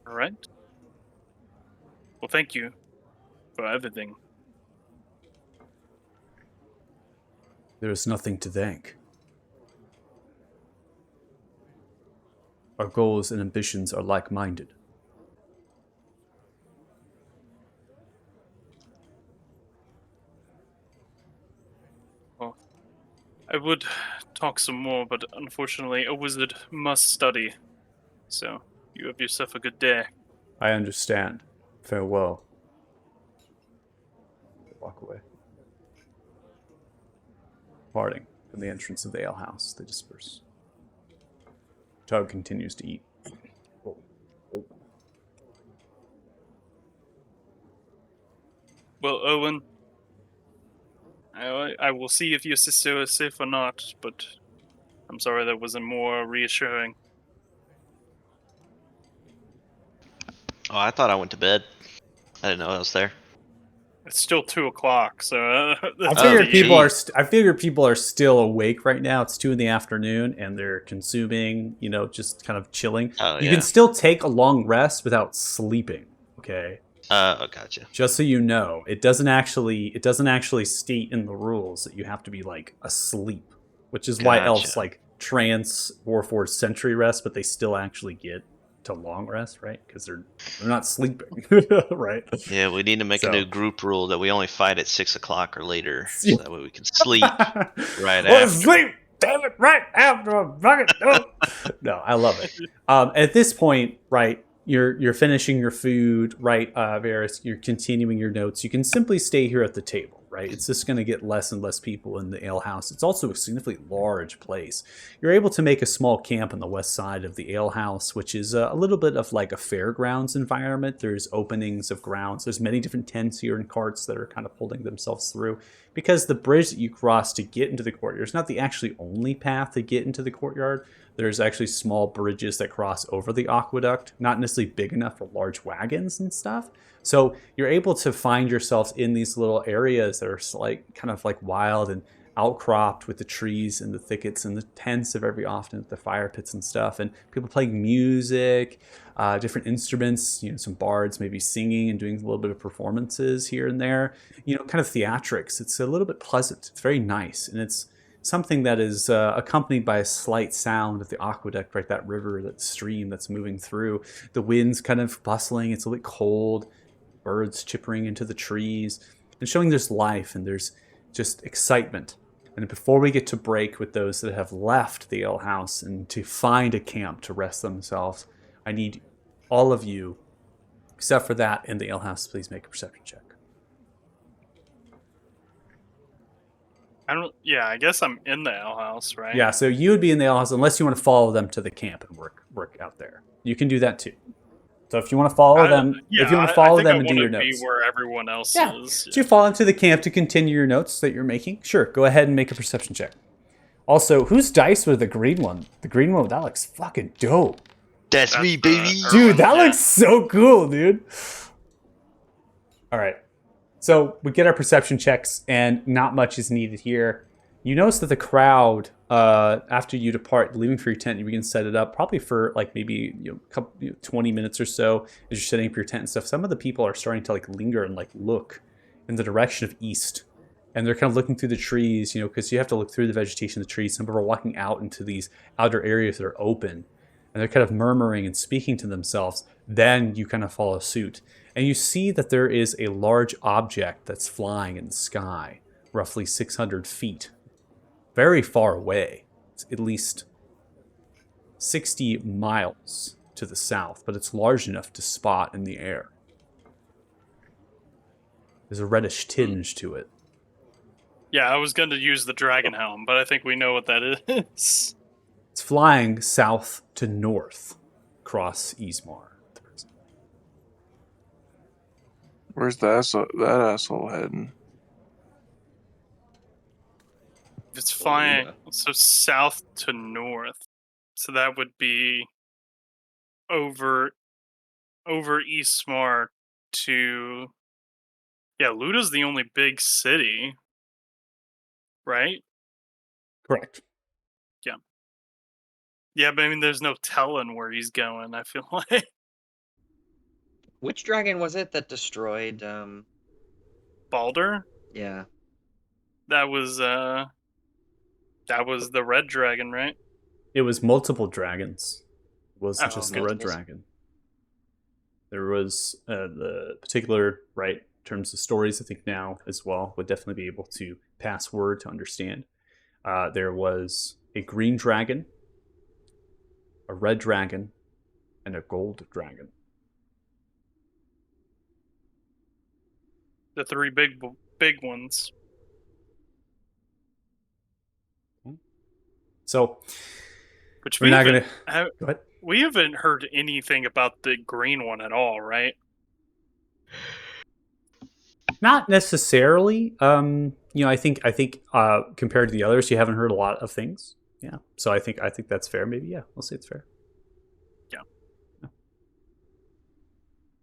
All right. Well, thank you for everything. There is nothing to thank. Our goals and ambitions are like-minded. Well, I would talk some more, but unfortunately, a wizard must study. So, you have yourself a good day. I understand. Farewell. They walk away. Parting from the entrance of the alehouse, they disperse. Tug continues to eat. Well, Owen, I will see if your sister is safe or not, but I'm sorry that wasn't more reassuring. Oh, I thought I went to bed. I didn't know I was there. It's still 2 o'clock, so I that's Oh, figure up to you. people are. geez. I figure people are still awake right now. It's 2 in the afternoon, and they're consuming. Just kind of chilling. Oh, You yeah. can still take a long rest without sleeping. Okay, Oh, gotcha. just so you know, it doesn't actually state in the rules that you have to be like asleep, which is why elves Gotcha. like trance or for sentry rest, but they still actually get to long rest, right? Because they're not sleeping, right? Yeah, we need to make So- a new group rule that we only fight at 6 o'clock or later, Yeah. so that way we can sleep right Well, after. sleep, damn it, right after a bucket. No, I love it. At this point, right, you're finishing your food, right, Varys. You're continuing your notes. You can simply stay here at the table, right? It's just going to get less and less people in the ale house. It's also a significantly large place. You're able to make a small camp on the west side of the ale house, which is a little bit of like a fairgrounds environment. There's openings of grounds. There's many different tents here and carts that are kind of holding themselves through. Because the bridge that you cross to get into the courtyard is not the actually only path to get into the courtyard. There's actually small bridges that cross over the aqueduct, not necessarily big enough for large wagons and stuff. So you're able to find yourselves in these little areas that are like kind of like wild and outcropped with the trees and the thickets and the tents of every often, the fire pits and stuff, and people playing music, different instruments, some bards maybe singing and doing a little bit of performances here and there, kind of theatrics. It's a little bit pleasant. It's very nice, and it's something that is accompanied by a slight sound of the aqueduct, right? That river, that stream that's moving through. The wind's kind of bustling. It's a little bit cold. Birds chippering into the trees and showing there's life and there's just excitement. And before we get to break with those that have left the ale house and to find a camp to rest themselves, I need all of you, except for that in the ale house, please make a perception check. I guess I'm in the ale house, right? Yeah, so you would be in the ale house unless you want to follow them to the camp and work out there. You can do that too. So if you want to follow them, if you want to follow them and do your I notes. be where everyone else Yeah. is. So you fall into the camp to continue your notes that you're making. Sure, go ahead and make a perception check. Also, whose dice was the green one? The green one, that looks fucking dope. That's That's me, the- baby. Dude, that Yeah. looks so cool, dude. All right. So we get our perception checks, and not much is needed here. You notice that the crowd, after you depart, leaving for your tent, you begin to set it up, probably for like maybe 20 minutes or so as you're setting up your tent and stuff. Some of the people are starting to like linger and like look in the direction of east. And they're kind of looking through the trees, because you have to look through the vegetation of the trees. Some people are walking out into these outer areas that are open. And they're kind of murmuring and speaking to themselves. Then you kind of follow suit. And you see that there is a large object that's flying in the sky, roughly 600 feet. Very far away. It's at least 60 miles to the south, but it's large enough to spot in the air. There's a reddish tinge to it. Yeah, I was going to use the dragon helm, but I think we know what that is. It's flying south to north across Ismar. Where's that asshole heading? It's flying so south to north. So that would be over Eastmar to Luda's the only big city. Right? Correct. Yeah, but I mean there's no telling where he's going, I feel like. Which dragon was it that destroyed? Baldur? Yeah. That was the red dragon, right? It was multiple dragons. It wasn't Oh, just the red multiples. dragon. There was the particular, right, in terms of stories, I think now as well, would definitely be able to pass word to understand. There was a green dragon, a red dragon, and a gold dragon. The three big ones. So Which we're we not haven't, gonna. Go ahead. we haven't heard anything about the green one at all, right? Not necessarily. I think compared to the others, you haven't heard a lot of things. Yeah. So I think that's fair. Maybe we'll say it's fair.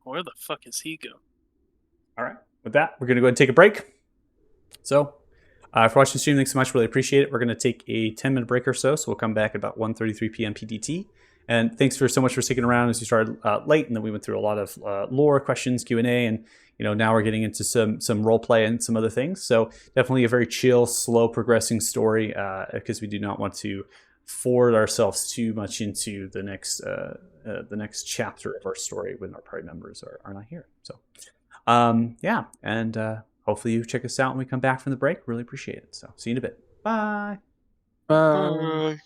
Where the fuck is he go? All right. With that, we're gonna go ahead and take a break. So, for watching the stream, thanks so much. Really appreciate it. We're gonna take a 10-minute break or so. So we'll come back at about 1:33 p.m. PDT. And thanks for so much for sticking around as you started late, and then we went through a lot of lore questions, Q&A, and now we're getting into some role play and some other things. So definitely a very chill, slow progressing story because we do not want to forward ourselves too much into the next chapter of our story when our party members are not here. So and hopefully you check us out when we come back from the break. Really appreciate it. So see you in a bit. Bye. Bye.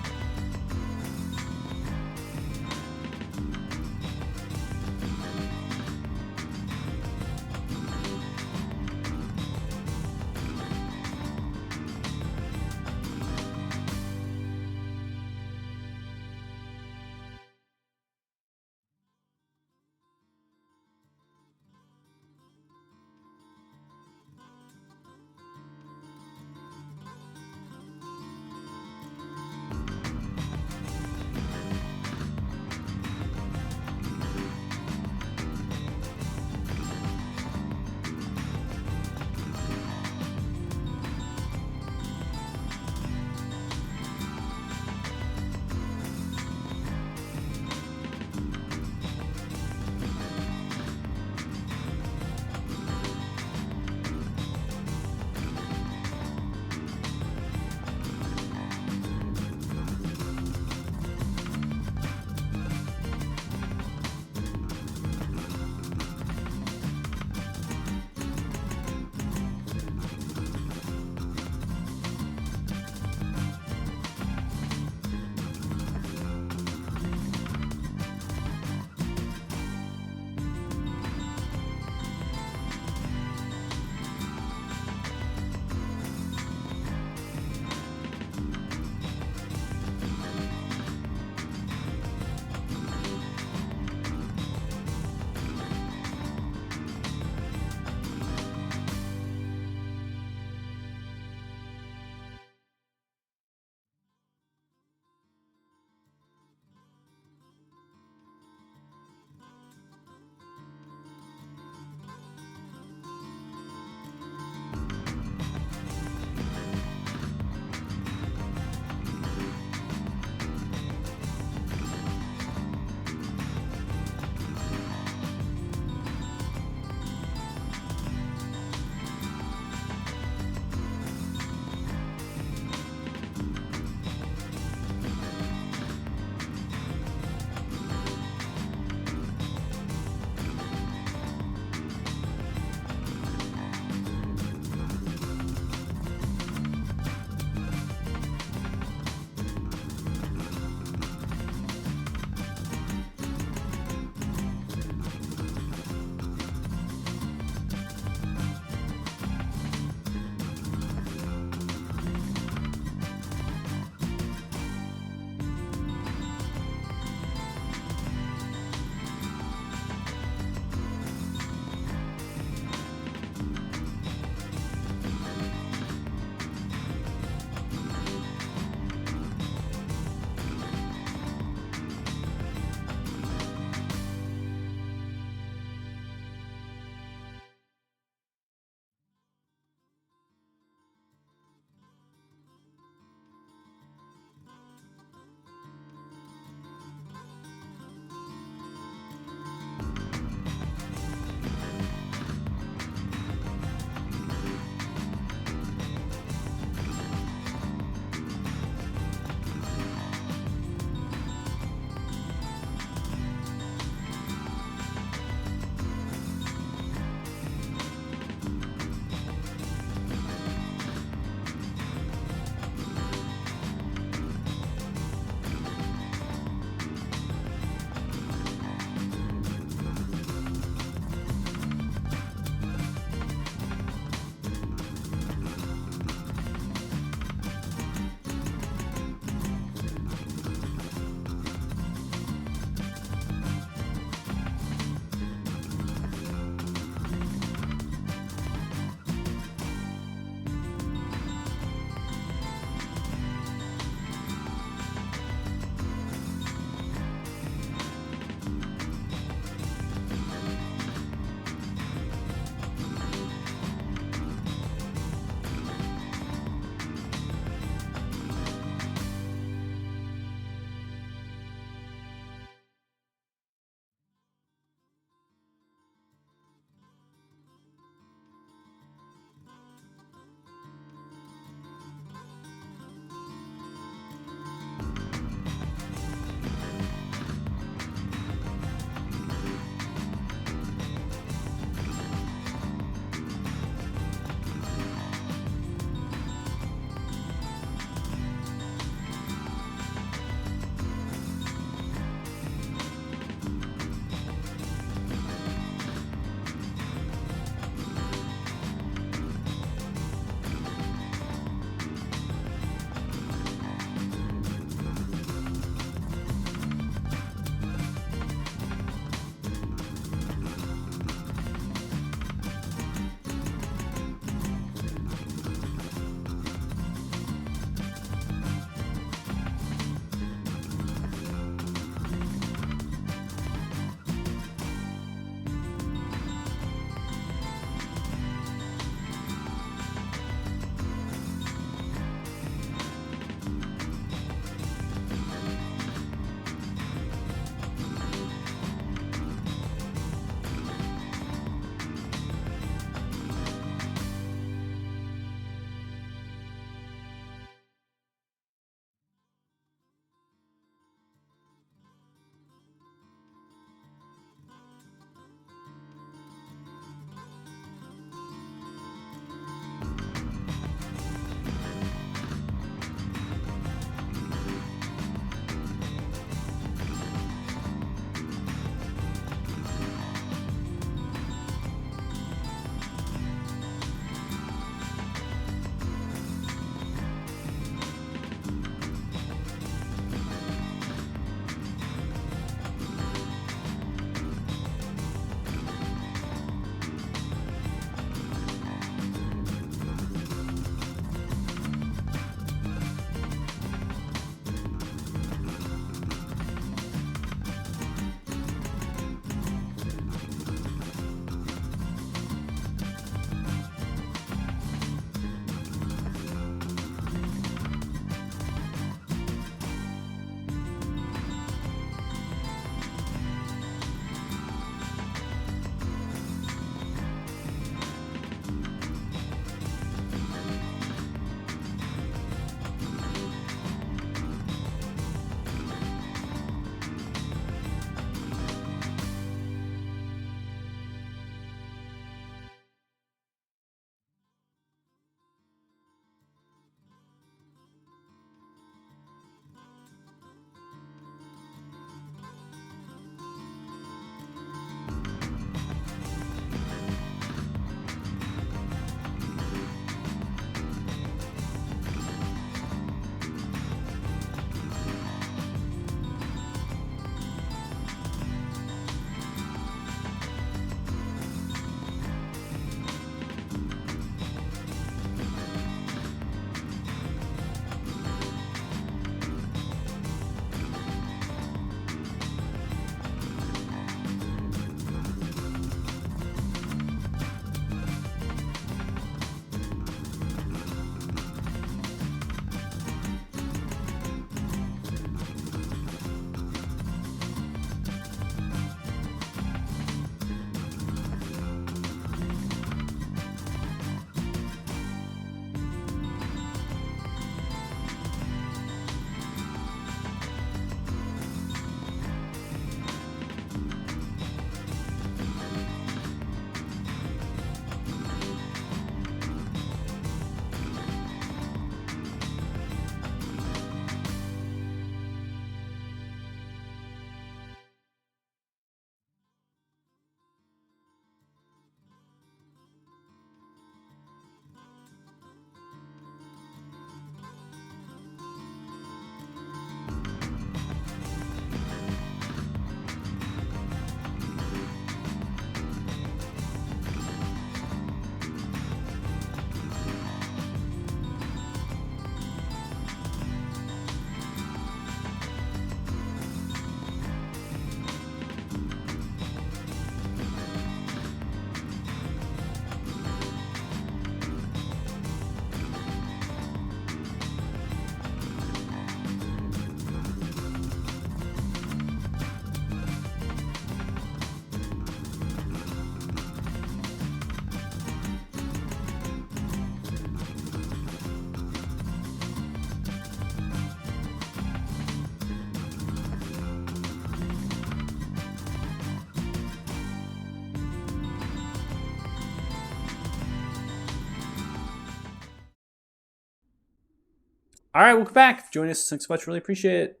All right, welcome back. Join us. Thanks so much. Really appreciate it.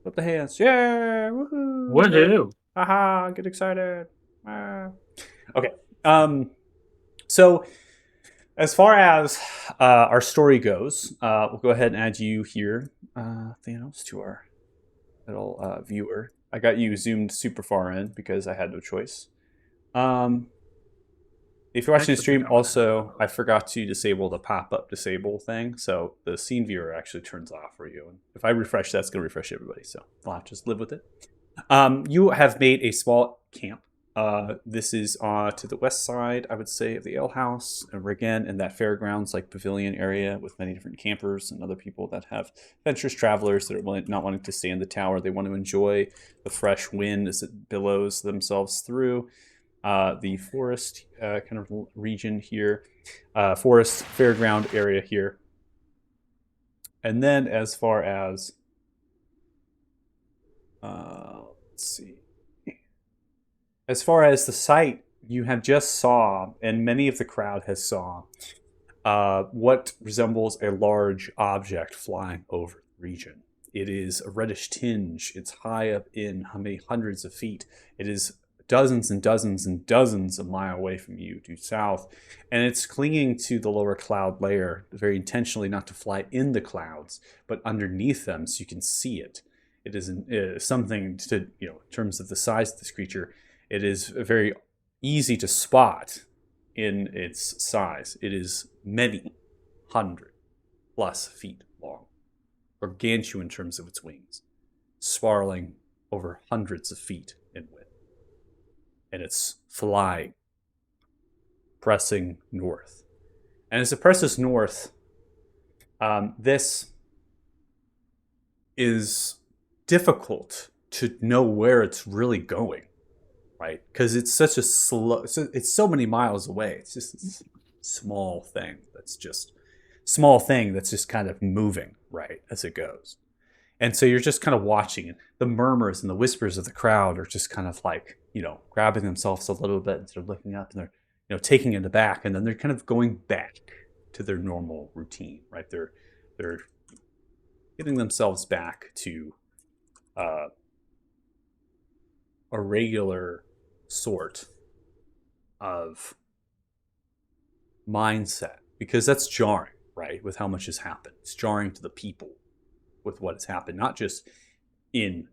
Flip the hands. Yeah. Woohoo. Woohoo! Haha. Get excited. Ah. Okay. So, as far as our story goes, we'll go ahead and add you here, Thanos, to our little viewer. I got you zoomed super far in because I had no choice. If you're watching the stream, also, I forgot to disable the pop-up disable thing, so the scene viewer actually turns off for you. And if I refresh that, it's going to refresh everybody, so I'll have to just live with it. You have made a small camp. This is to the west side, I would say, of the ale house. And we're again in that fairgrounds like pavilion area with many different campers and other people that have adventurous travelers that are not wanting to stay in the tower. They want to enjoy the fresh wind as it billows themselves through the forest kind of region here, forest fairground area here. And then as far as let's see. As far as the site, you have just saw, and many of the crowd has saw, what resembles a large object flying over the region. It is a reddish tinge. It's high up in how many hundreds of feet. It is dozens and dozens and dozens of miles away from you due south, and it's clinging to the lower cloud layer very intentionally, not to fly in the clouds, but underneath them so you can see it. It is something to, in terms of the size of this creature, it is very easy to spot in its size. It is many 100+ feet long, gargantuan in terms of its wings, spiraling over hundreds of feet in width. And it's flying, pressing north. And as it presses north, this is difficult to know where it's really going, right? Because it's such a it's so many miles away. It's just this small thing that's just kind of moving, right, as it goes. And so you're just kind of watching, and the murmurs and the whispers of the crowd are just kind of like, grabbing themselves a little bit, and they're looking up, and they're, taking it aback, and then they're kind of going back to their normal routine, right? They're getting themselves back to a regular sort of mindset, because that's jarring, right? With how much has happened. It's jarring to the people with what has happened, not just in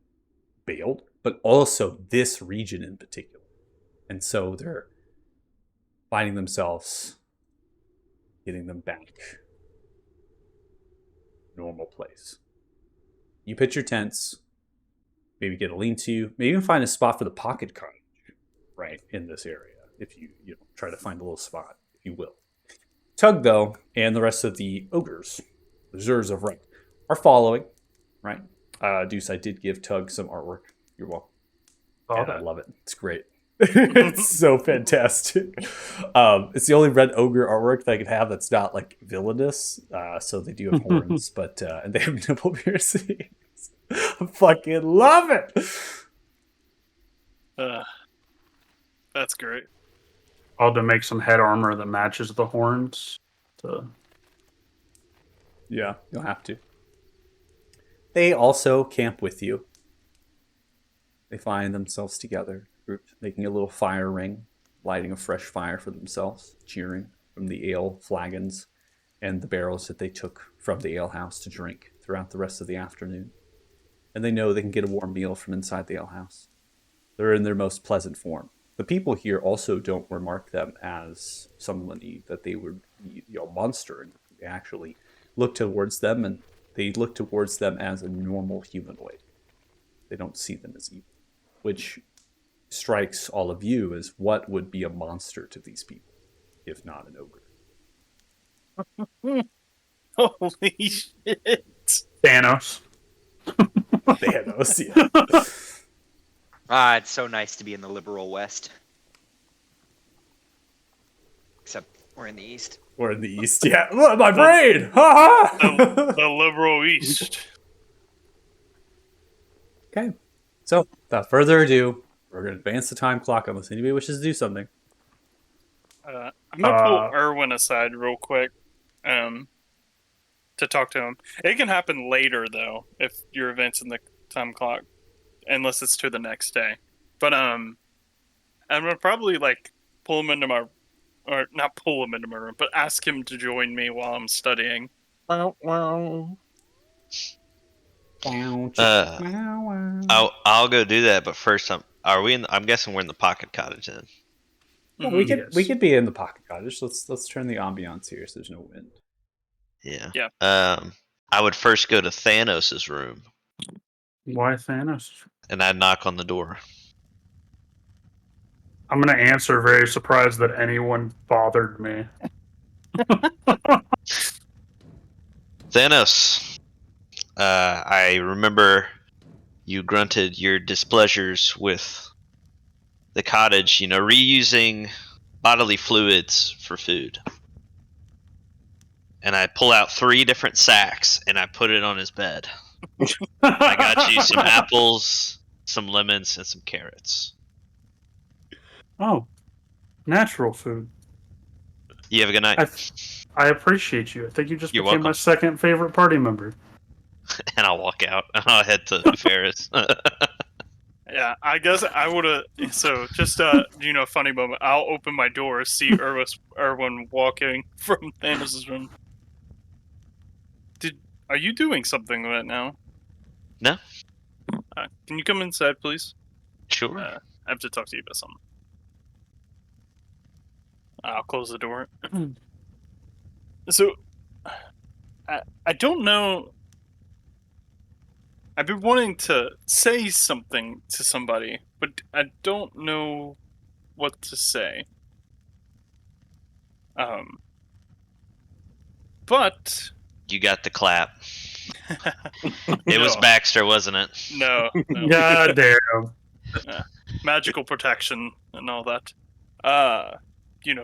Bale, but also this region in particular. And so they're finding themselves getting them back normal place. You pitch your tents, maybe get a lean-to, maybe even find a spot for the pocket cottage, right, in this area, if you try to find a little spot, if you will. Tug, though, and the rest of the ogres, the Zers of Rank, are following, right? Deuce, I did give Tug some artwork. You're welcome. And I love it. It's great. It's so fantastic. It's the only red ogre artwork that I could have that's not like villainous. So they do have horns, but and they have nipple piercings. I fucking love it. That's great. I'll to make some head armor that matches the horns. Yeah, you'll have to. They also camp with you. They find themselves together, grouped, making a little fire ring, lighting a fresh fire for themselves, cheering from the ale flagons and the barrels that they took from the ale house to drink throughout the rest of the afternoon. And they know they can get a warm meal from inside the ale house. They're in their most pleasant form. The people here also don't remark them as somebody that they would be, a monster, and they actually look towards them, and they look towards them as a normal humanoid. They don't see them as evil, which strikes all of you as what would be a monster to these people, if not an ogre. Holy shit. Thanos. Thanos, yeah. It's so nice to be in the liberal West. Except we're in the East. Or in the East, yeah. Look, my brain! Ha ha! The liberal East. Okay. So, without further ado, we're going to advance the time clock unless anybody wishes to do something. I'm going to pull Erwin aside real quick. to talk to him. It can happen later though if you're advancing the time clock, unless it's to the next day. But I'm gonna probably like pull him into my, or not pull him into my room, but ask him to join me while I'm studying. I'll Well, I'll go do that, but first, I'm guessing we're in the pocket cottage then. we could Yes. we could be in the pocket cottage. Let's turn the ambiance here so there's no wind. Yeah. Yeah. I would first go to Thanos' room Why Thanos? and I'd knock on the door. I'm gonna answer very surprised that anyone bothered me. Thanos, I remember you grunted your displeasures with the cottage, reusing bodily fluids for food. And I pull out 3 different sacks and I put it on his bed. I got you some apples, some lemons, and some carrots. Oh, natural food. You have a good night. I appreciate you. I think you just You're became my welcome. second favorite party member. And I'll walk out. I'll head to Ferris. Yeah, I guess I would have. So just funny moment. I'll open my door, see Erwin walking from Thanos' room. Are you doing something right now? No. Can you come inside, please? Sure. I have to talk to you about something. I'll close the door. So, I don't know. I've been wanting to say something to somebody, but I don't know what to say. But You got the clap. It was No. Baxter, wasn't it? no. God damn. Magical protection and all that.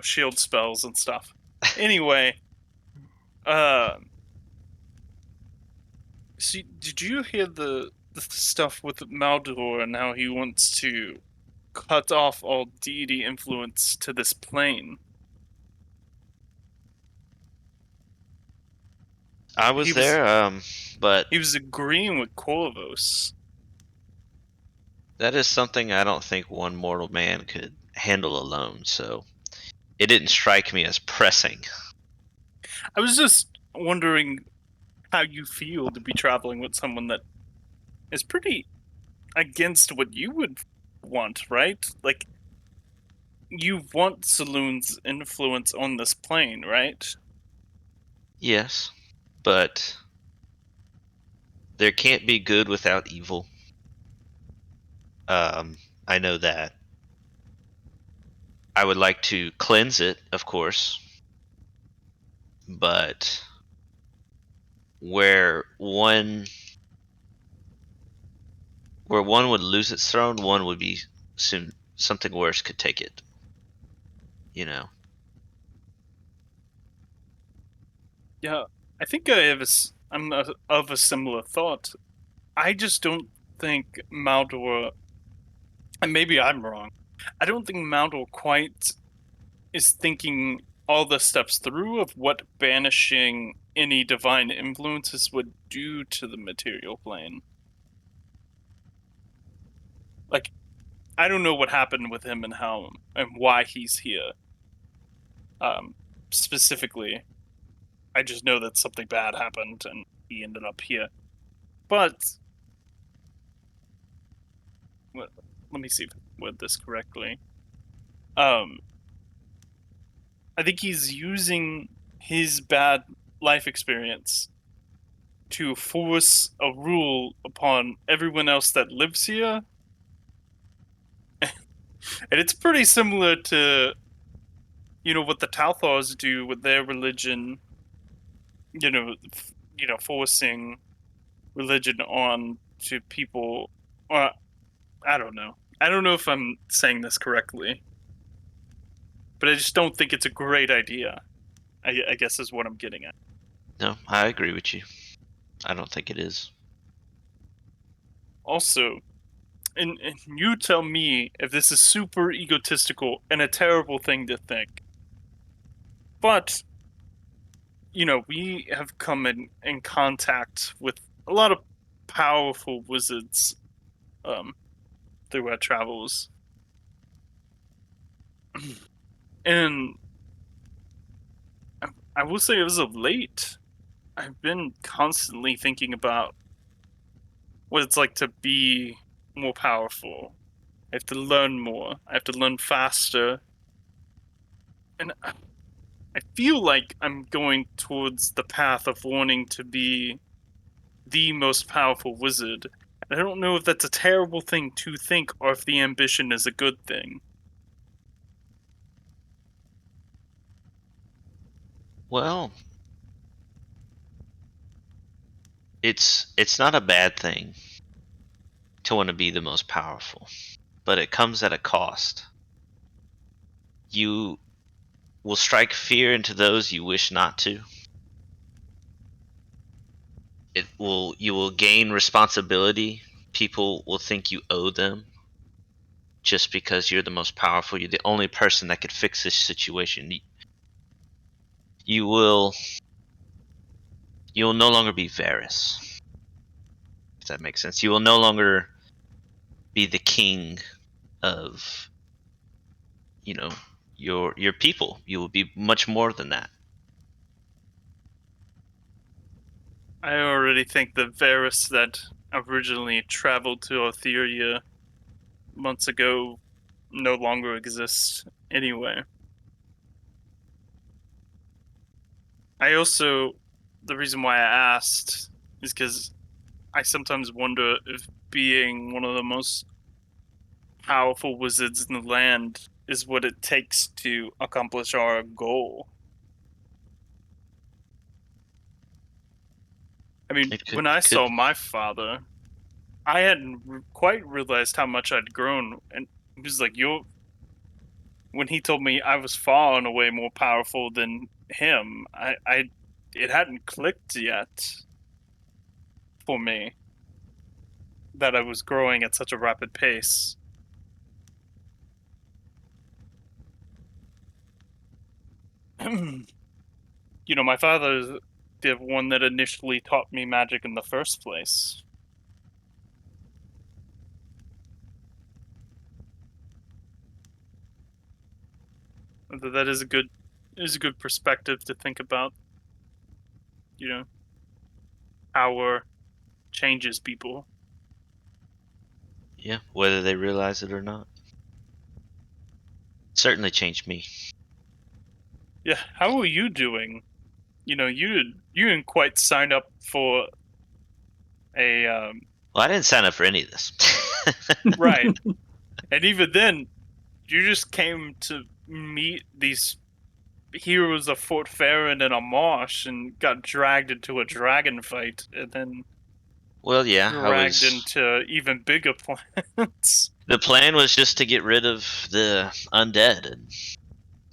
Shield spells and stuff. Anyway, see, did you hear the stuff with Maldor and how he wants to cut off all deity influence to this plane? I was He was- there, but He was agreeing with Corvus. that is something I don't think one mortal man could handle alone, so it didn't strike me as pressing. I was just wondering how you feel to be traveling with someone that is pretty against what you would want, right? Like, you want Saloon's influence on this plane, right? Yes, but there can't be good without evil. I know that. I would like to cleanse it, of course, but where one would lose its throne, one would be soon something worse could take it. Yeah, I think I'm of a similar thought. I just don't think Maldor, and maybe I'm wrong, I don't think Maldor quite is thinking all the steps through of what banishing any divine influences would do to the material plane. Like, I don't know what happened with him and how and why he's here. Specifically, I just know that something bad happened and he ended up here. But let me see if I word this correctly. I think he's using his bad life experience to force a rule upon everyone else that lives here. And it's pretty similar to, what the Talthars do with their religion. Forcing religion on to people. I don't know. I don't know if I'm saying this correctly, but I just don't think it's a great idea. I guess is what I'm getting at. No, I agree with you. I don't think it is. Also, and you tell me if this is super egotistical and a terrible thing to think, but we have come in contact with a lot of powerful wizards through our travels. And I will say, as of late, I've been constantly thinking about what it's like to be more powerful. I have to learn more. I have to learn faster. And I feel like I'm going towards the path of wanting to be the most powerful wizard. And I don't know if that's a terrible thing to think or if the ambition is a good thing. Well, it's not a bad thing to want to be the most powerful, but it comes at a cost. You will strike fear into those you wish not to. You will gain responsibility. People will think you owe them just because you're the most powerful. You're the only person that could fix this situation. You'll no longer be Varys, if that makes sense. You will no longer be the king of your people. You will be much more than that. I already think the Varys that originally traveled to Etheria months ago no longer exists anyway. The reason why I asked is because I sometimes wonder if being one of the most powerful wizards in the land is what it takes to accomplish our goal. I mean, when I saw my father, I hadn't quite realized how much I'd grown, and he was like, when he told me I was far and away more powerful than him, it hadn't clicked yet for me that I was growing at such a rapid pace. My father is the one that initially taught me magic in the first place. That is a good perspective to think about. Power changes people. Yeah, whether they realize it or not. It certainly changed me. Yeah, how are you doing? You didn't quite sign up for a Well, I didn't sign up for any of this. right. And even then, you just came to meet these heroes of Fort Farron in a marsh and got dragged into a dragon fight, and then Well, yeah, dragged into even bigger plans. The plan was just to get rid of the undead, and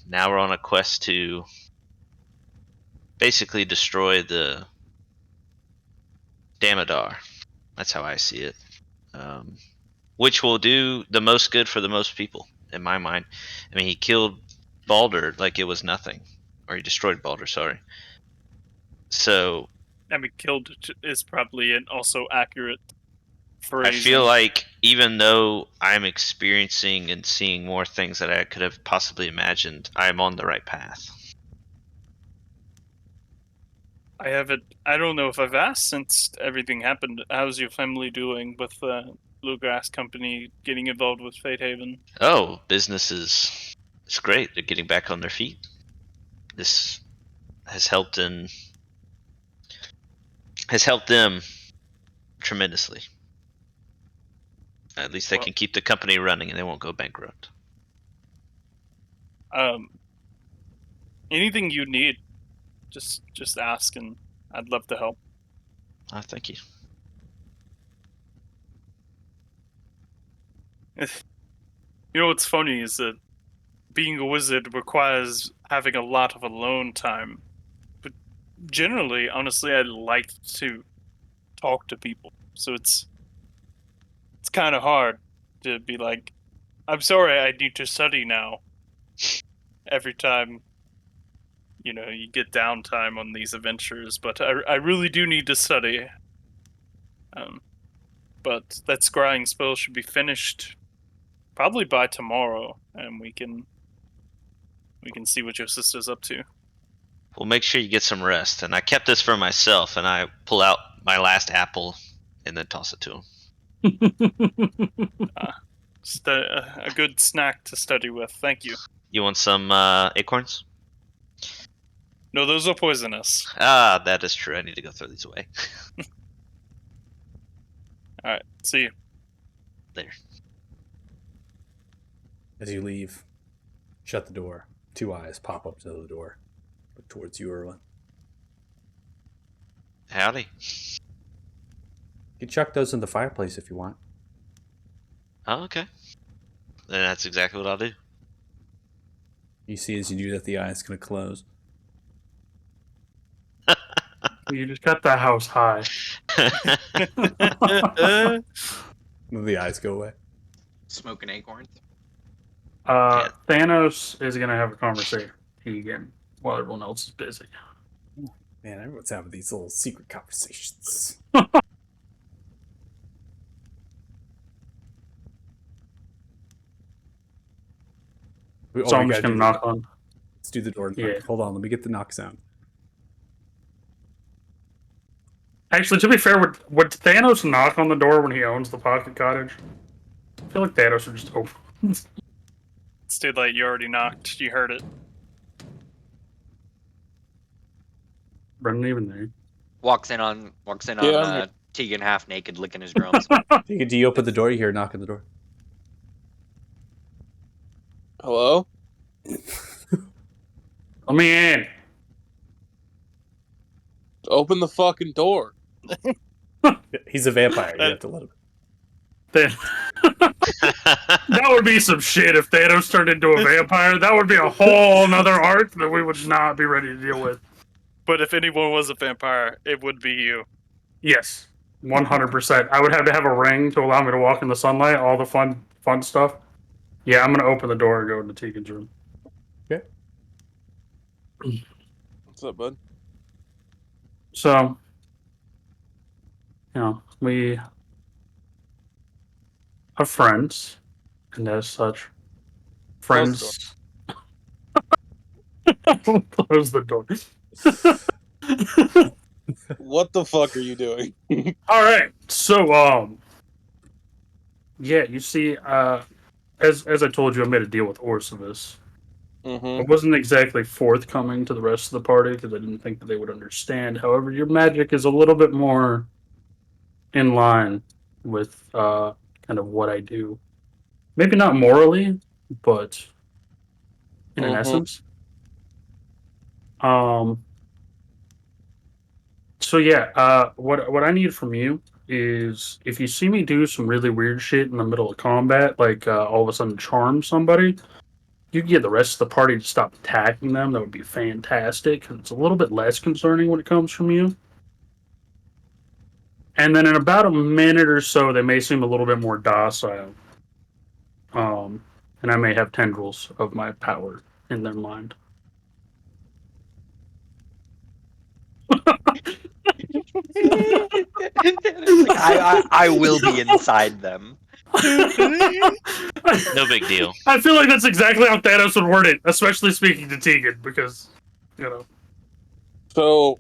now we're on a quest to basically destroy the Damodar. That's how I see it. Which will do the most good for the most people, in my mind. I mean, he killed Baldur like it was nothing. Or he destroyed Baldur, sorry. So... I mean, killed is probably an also accurate phrase. I feel like even though I'm experiencing and seeing more things that I could have possibly imagined, I'm on the right path. I don't know if I've asked since everything happened. How's your family doing with Bluegrass Company getting involved with Fate Haven? Oh, business is great. They're getting back on their feet. This has helped them tremendously. At least they can keep the company running and they won't go bankrupt. Anything you need, just ask and I'd love to help. Thank you. What's funny is that being a wizard requires having a lot of alone time. But generally, honestly, I like to talk to people. So it's kind of hard to be like, I'm sorry, I need to study now. Every time, you get downtime on these adventures, but I really do need to study. But that scrying spell should be finished probably by tomorrow, and we can see what your sister's up to. Well, make sure you get some rest. And I kept this for myself, and I pull out my last apple and then toss it to him. A good snack to study with. Thank you. You want some acorns? No, those are poisonous. Ah, that is true. I need to go throw these away. All right, see you. There. As you leave, shut the door. Two eyes pop up to the door. Look towards you, Erwin. Howdy. You can chuck those in the fireplace if you want. Oh, okay. Then that's exactly what I'll do. You see as you do that, the eye's going to close. You just got that house high. And then the eyes go away. Smoking acorns. Thanos is gonna have a conversation again while everyone else is busy. Man, everyone's having these little secret conversations. So I'm just gonna knock on. Let's do the door. Yeah. Hold on, let me get the knock sound. Actually, to be fair, would Thanos knock on the door when he owns the pocket cottage? I feel like Thanos would just open. It's too late. You already knocked. You heard it. Brendan even there. Walks in on Tegan half naked licking his drums. Do you open the door? You hear a knock on the door. Hello? Let me in. Open the fucking door. He's a vampire. You have to let him. That would be some shit if Thanos turned into a vampire. That would be a whole nother arc that we would not be ready to deal with. But if anyone was a vampire, it would be you. Yes, 100%. I would have to have a ring to allow me to walk in the sunlight, all the fun stuff. Yeah, I'm gonna open the door and go into Tegan's room. Okay. What's up, bud? So, we are friends, and as such, friends. Close the door. What the fuck are you doing? All right, so yeah, you see, as I told you, I made a deal with Orcivis. Mm-hmm. I wasn't exactly forthcoming to the rest of the party because I didn't think that they would understand. However, your magic is a little bit more in line with kind of what I do. Maybe not morally, but in an essence. So yeah, what I need from you is if you see me do some really weird shit in the middle of combat, like all of a sudden charm somebody, you can get the rest of the party to stop attacking them. That would be fantastic. It's a little bit less concerning when it comes from you. And then in about a minute or so, they may seem a little bit more docile. And I may have tendrils of my power in their mind. I will be inside them. No big deal. I feel like that's exactly how Thanos would word it, especially speaking to Tegan, because, So,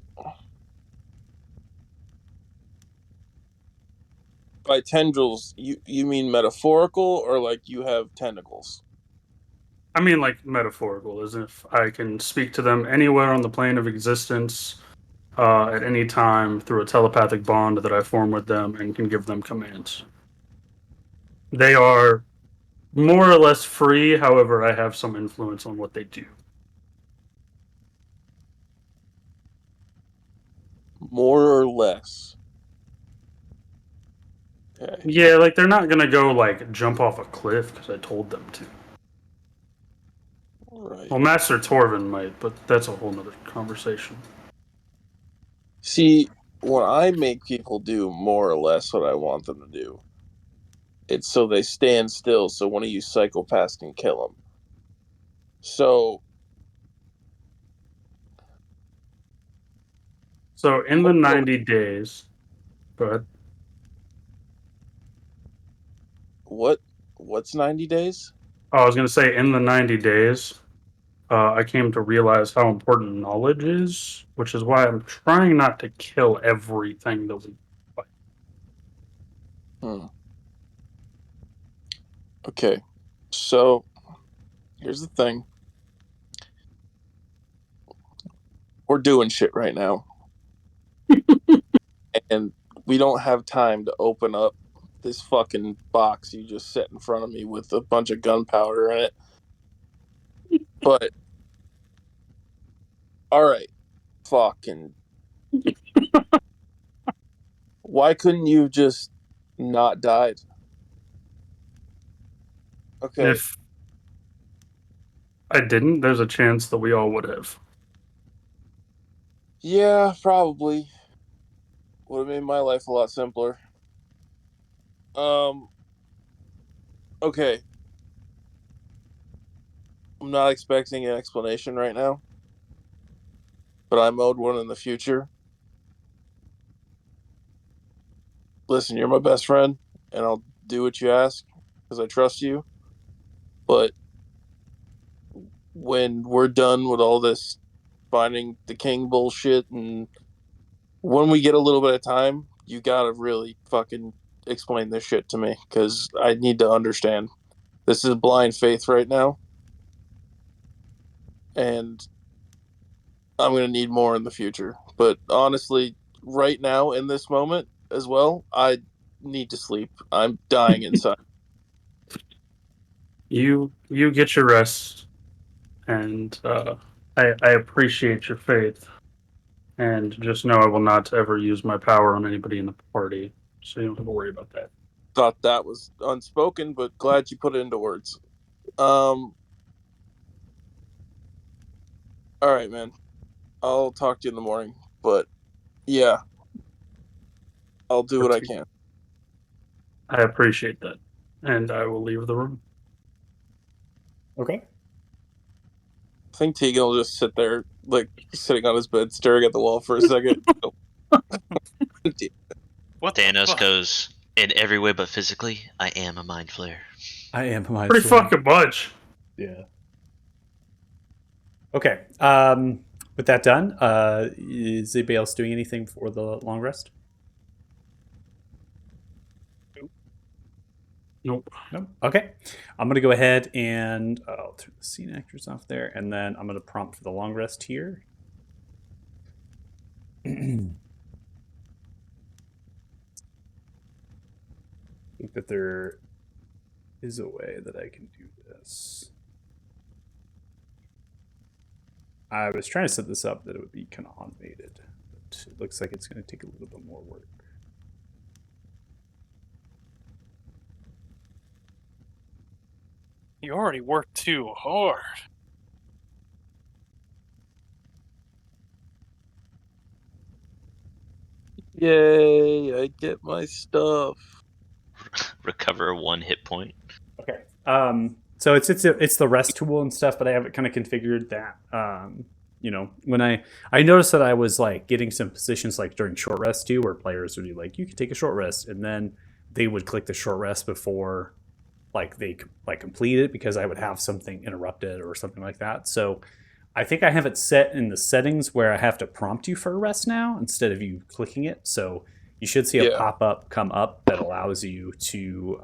by tendrils, you mean metaphorical or like you have tentacles? I mean, like, metaphorical, as if I can speak to them anywhere on the plane of existence at any time through a telepathic bond that I form with them and can give them commands. They are more or less free, however, I have some influence on what they do. More or less. Okay. Yeah, like, they're not gonna go, like, jump off a cliff because I told them to. Right. Well, Master Torvin might, but that's a whole nother conversation. See, when I make people do more or less what I want them to do, it's so they stand still so one of you psychopaths can kill them. So, So in the 90 days, go ahead. What's 90 days? Oh, I was going to say in the 90 days, I came to realize how important knowledge is, which is why I'm trying not to kill everything that we fight. Hmm. Okay, so here's the thing. We're doing shit right now. And we don't have time to open up this fucking box you just set in front of me with a bunch of gunpowder in it. But alright, fucking why couldn't you just not died? Okay. If I didn't, there's a chance that we all would have. Yeah, probably. Would have made my life a lot simpler. Okay. I'm not expecting an explanation right now, but I'm owed one in the future. Listen, you're my best friend, and I'll do what you ask because I trust you. But when we're done with all this finding the king bullshit, and when we get a little bit of time, you gotta really fucking explain this shit to me because I need to understand. This is blind faith right now, and I'm gonna need more in the future. But honestly, right now in this moment as well, I need to sleep. I'm dying inside. You get your rest, and I appreciate your faith. And just know I will not ever use my power on anybody in the party, so you don't have to worry about that. Thought that was unspoken, but glad you put it into words. All right, man. I'll talk to you in the morning. But yeah, I'll do what I can. I appreciate that, and I will leave the room. Okay. I think Tegan will just sit there, like sitting on his bed, staring at the wall for a second. What the Thanos fuck? goes, in every way but physically, I am a mind flayer. I am a mind Pretty flayer. fucking much. Yeah. Okay. With that done, is anybody else doing anything for the long rest? Nope. No. Okay. I'm gonna go ahead and I'll turn the scene actors off there, and then I'm gonna prompt for the long rest here. I think that there is a way that I can do this. I was trying to set this up that it would be kind of automated, but it looks like it's going to take a little bit more work. You already worked too hard. Yay, I get my stuff. Recover 1 hit point. Okay. So it's the rest tool and stuff, but I have it kind of configured that when I noticed that I was like getting some positions like during short rest too, where players would be like, you can take a short rest, and then they would click the short rest before like they like complete it because I would have something interrupted or something like that. So I think I have it set in the settings where I have to prompt you for a rest now instead of you clicking it. So you should see a pop-up come up that allows you to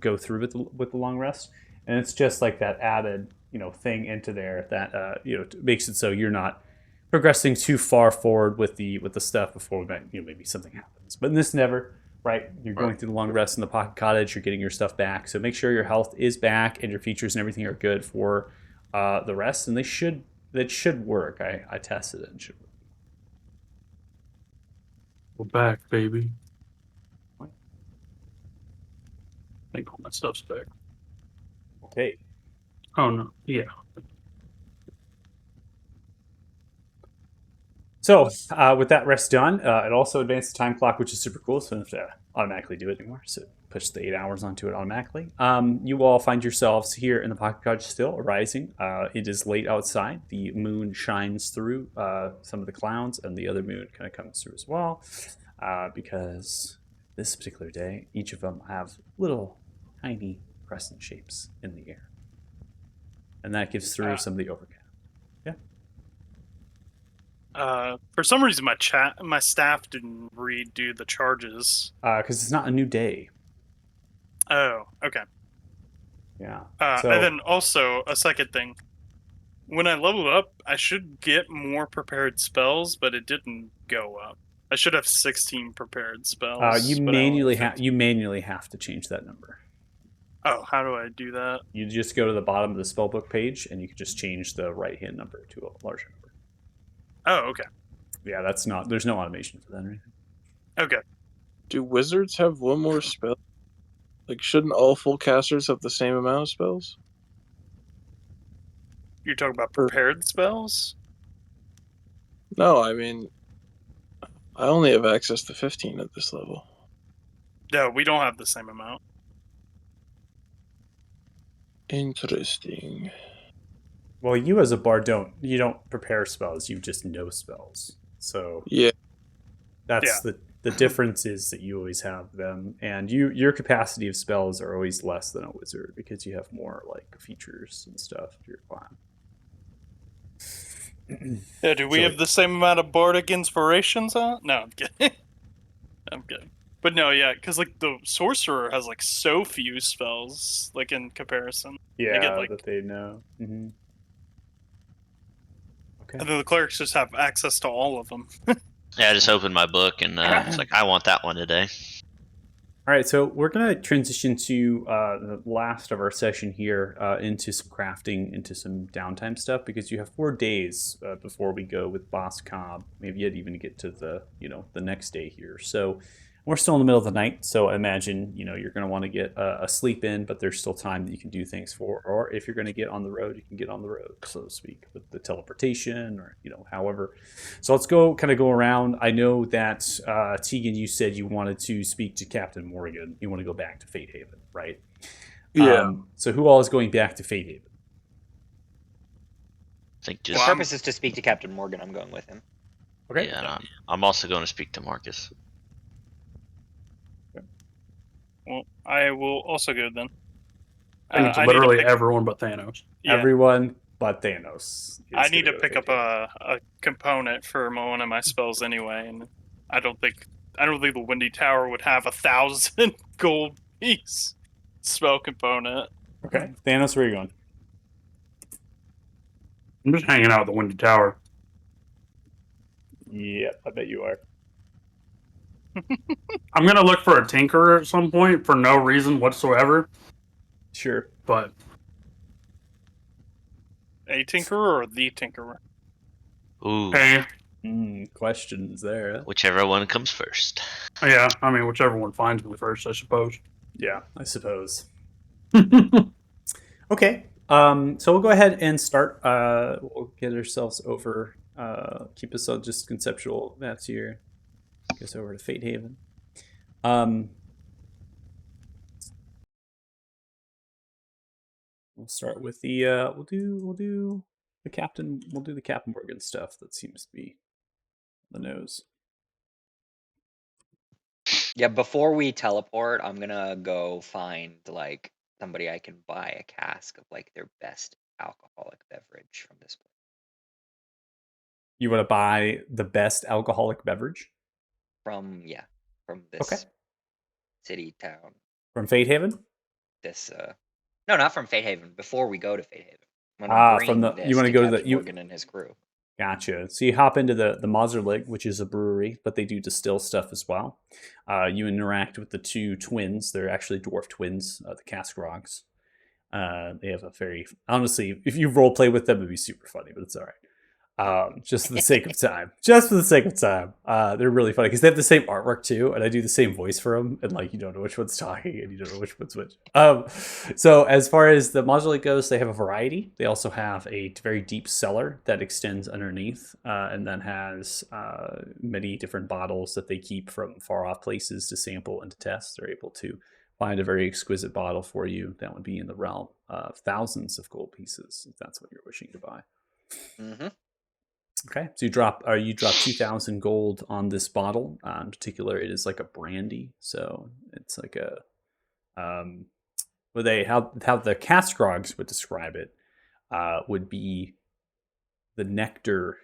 go through with the long rest, and it's just like that added thing into there that makes it so you're not progressing too far forward with the stuff before maybe something happens. But in this never, right? You're going through the long rest in the pocket cottage. You're getting your stuff back, so make sure your health is back and your features and everything are good for the rest, and that should work. I tested it and should work. We're back, baby. I think all my stuff's back. Okay. Oh no, yeah. So with that rest done, it also advanced the time clock, which is super cool. So I don't have to automatically do it anymore. So push the 8 hours onto it automatically. You all find yourselves here in the Pocket Cottage still, arising. It is late outside. The moon shines through some of the clouds, and the other moon kind of comes through as well, because this particular day, each of them have little tiny crescent shapes in the air. And that gives through some of the overcast. For some reason, my staff didn't redo the charges. Because it's not a new day. Oh, okay. Yeah. And then also a second thing, when I leveled up, I should get more prepared spells, but it didn't go up. I should have 16 prepared spells. You but I only manually have 15. you manually have to change that number. Oh, how do I do that? You just go to the bottom of the spellbook page, and you can just change the right-hand number to a larger number. Oh, okay. Yeah, that's not. There's no automation for that or anything. Okay. Do wizards have one more spell? Like, shouldn't all full casters have the same amount of spells? You're talking about prepared spells? No, I mean, I only have access to 15 at this level. No, we don't have the same amount. Interesting. Well, you as a bard you don't prepare spells. You just know spells. So Yeah. that's the difference is that you always have them, and your capacity of spells are always less than a wizard because you have more like features and stuff to your clan. Yeah, do we So- have the same amount of bardic inspirations on? No, I'm kidding. I'm kidding. But no, yeah, because like the sorcerer has like so few spells, like in comparison. Yeah, get, like- that they know. Mm-hmm. Okay. And then the clerics just have access to all of them. Yeah, I just opened my book and it's like, I want that one today. All right, so we're going to transition to the last of our session here into some crafting, into some downtime stuff, because you have 4 days before we go with Boss Cobb. Maybe yet even to get to the the next day here. So we're still in the middle of the night, so I imagine you're going to want to get a sleep in, but there's still time that you can do things for. Or if you're going to get on the road, you can get on the road, so to speak, with the teleportation or however. So let's go around. I know that Tegan, you said you wanted to speak to Captain Morgan. You want to go back to Fate Haven, right? Yeah. So who all is going back to Fate Haven? I think The just purpose is to speak to Captain Morgan. I'm going with him. Okay. yeah, and I'm also going to speak to Marcus. Well, I will also go then. I think it's I need to literally pick- everyone but Thanos. Yeah, Everyone but Thanos. is I need to gonna go pick Fate up Haven. a component for one of my spells anyway, and I don't think the Windy Tower would have 1,000 gold piece spell component. Okay, Thanos, where are you going? I'm just hanging out at the Windy Tower. Yeah, I bet you are. I'm gonna look for a tinkerer at some point for no reason whatsoever. Sure. But A Tinkerer or the Tinkerer? Ooh, hey, Questions there. whichever one comes first. yeah, I mean whichever one finds me first, I suppose. Yeah, I suppose. Okay. So we'll go ahead and start. We'll get ourselves over. Keep us on just conceptual maps here. Get us over to Fate Haven. We'll start with the. We'll do the Captain. We'll do the Captain Morgan stuff. That seems to be on the nose. Yeah, before we teleport, I'm gonna go find like somebody I can buy a cask of like their best alcoholic beverage from this place. You want to buy the best alcoholic beverage From this Okay. city town. from Fate Haven? This no, not from Fate Haven. Before we go to Fate Haven. I'm gonna Ah, bring from the- this you wanna go to the- Captain you- Morgan and his crew. Gotcha. So you hop into the Mauserlig, which is a brewery, but they do distill stuff as well. You interact with the two twins. They're actually dwarf twins, the Casgrogs. They have a very honestly, if you role play with them, it'd be super funny, but it's all right. Just for the sake of time. Just for the sake of time. They're really funny because they have the same artwork too, and I do the same voice for them, and like you don't know which one's talking and you don't know which one's which. So as far as the Mauserlig goes, they have a variety. They also have a very deep cellar that extends underneath, and then has many different bottles that they keep from far off places to sample and to test. They're able to find a very exquisite bottle for you that would be in the realm of thousands of gold pieces, if that's what you're wishing to buy. Mm-hmm. Okay, so you drop 2,000 gold on this bottle. In particular, it is like a brandy, so it's like a how the Castrogs would describe it would be the nectar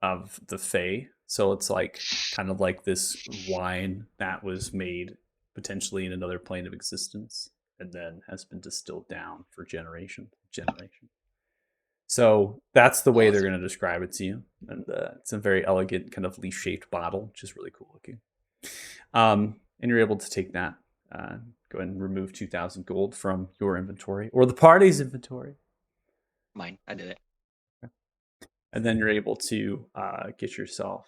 of the Fae. So it's like kind of like this wine that was made potentially in another plane of existence and then has been distilled down for generation. So that's the way they're Awesome. going to describe it to you. And it's a very elegant kind of leaf-shaped bottle, which is really cool looking. And you're able to take that. Go ahead and remove 2,000 gold from your inventory or the party's inventory. Mine. I did it. And then you're able to get yourself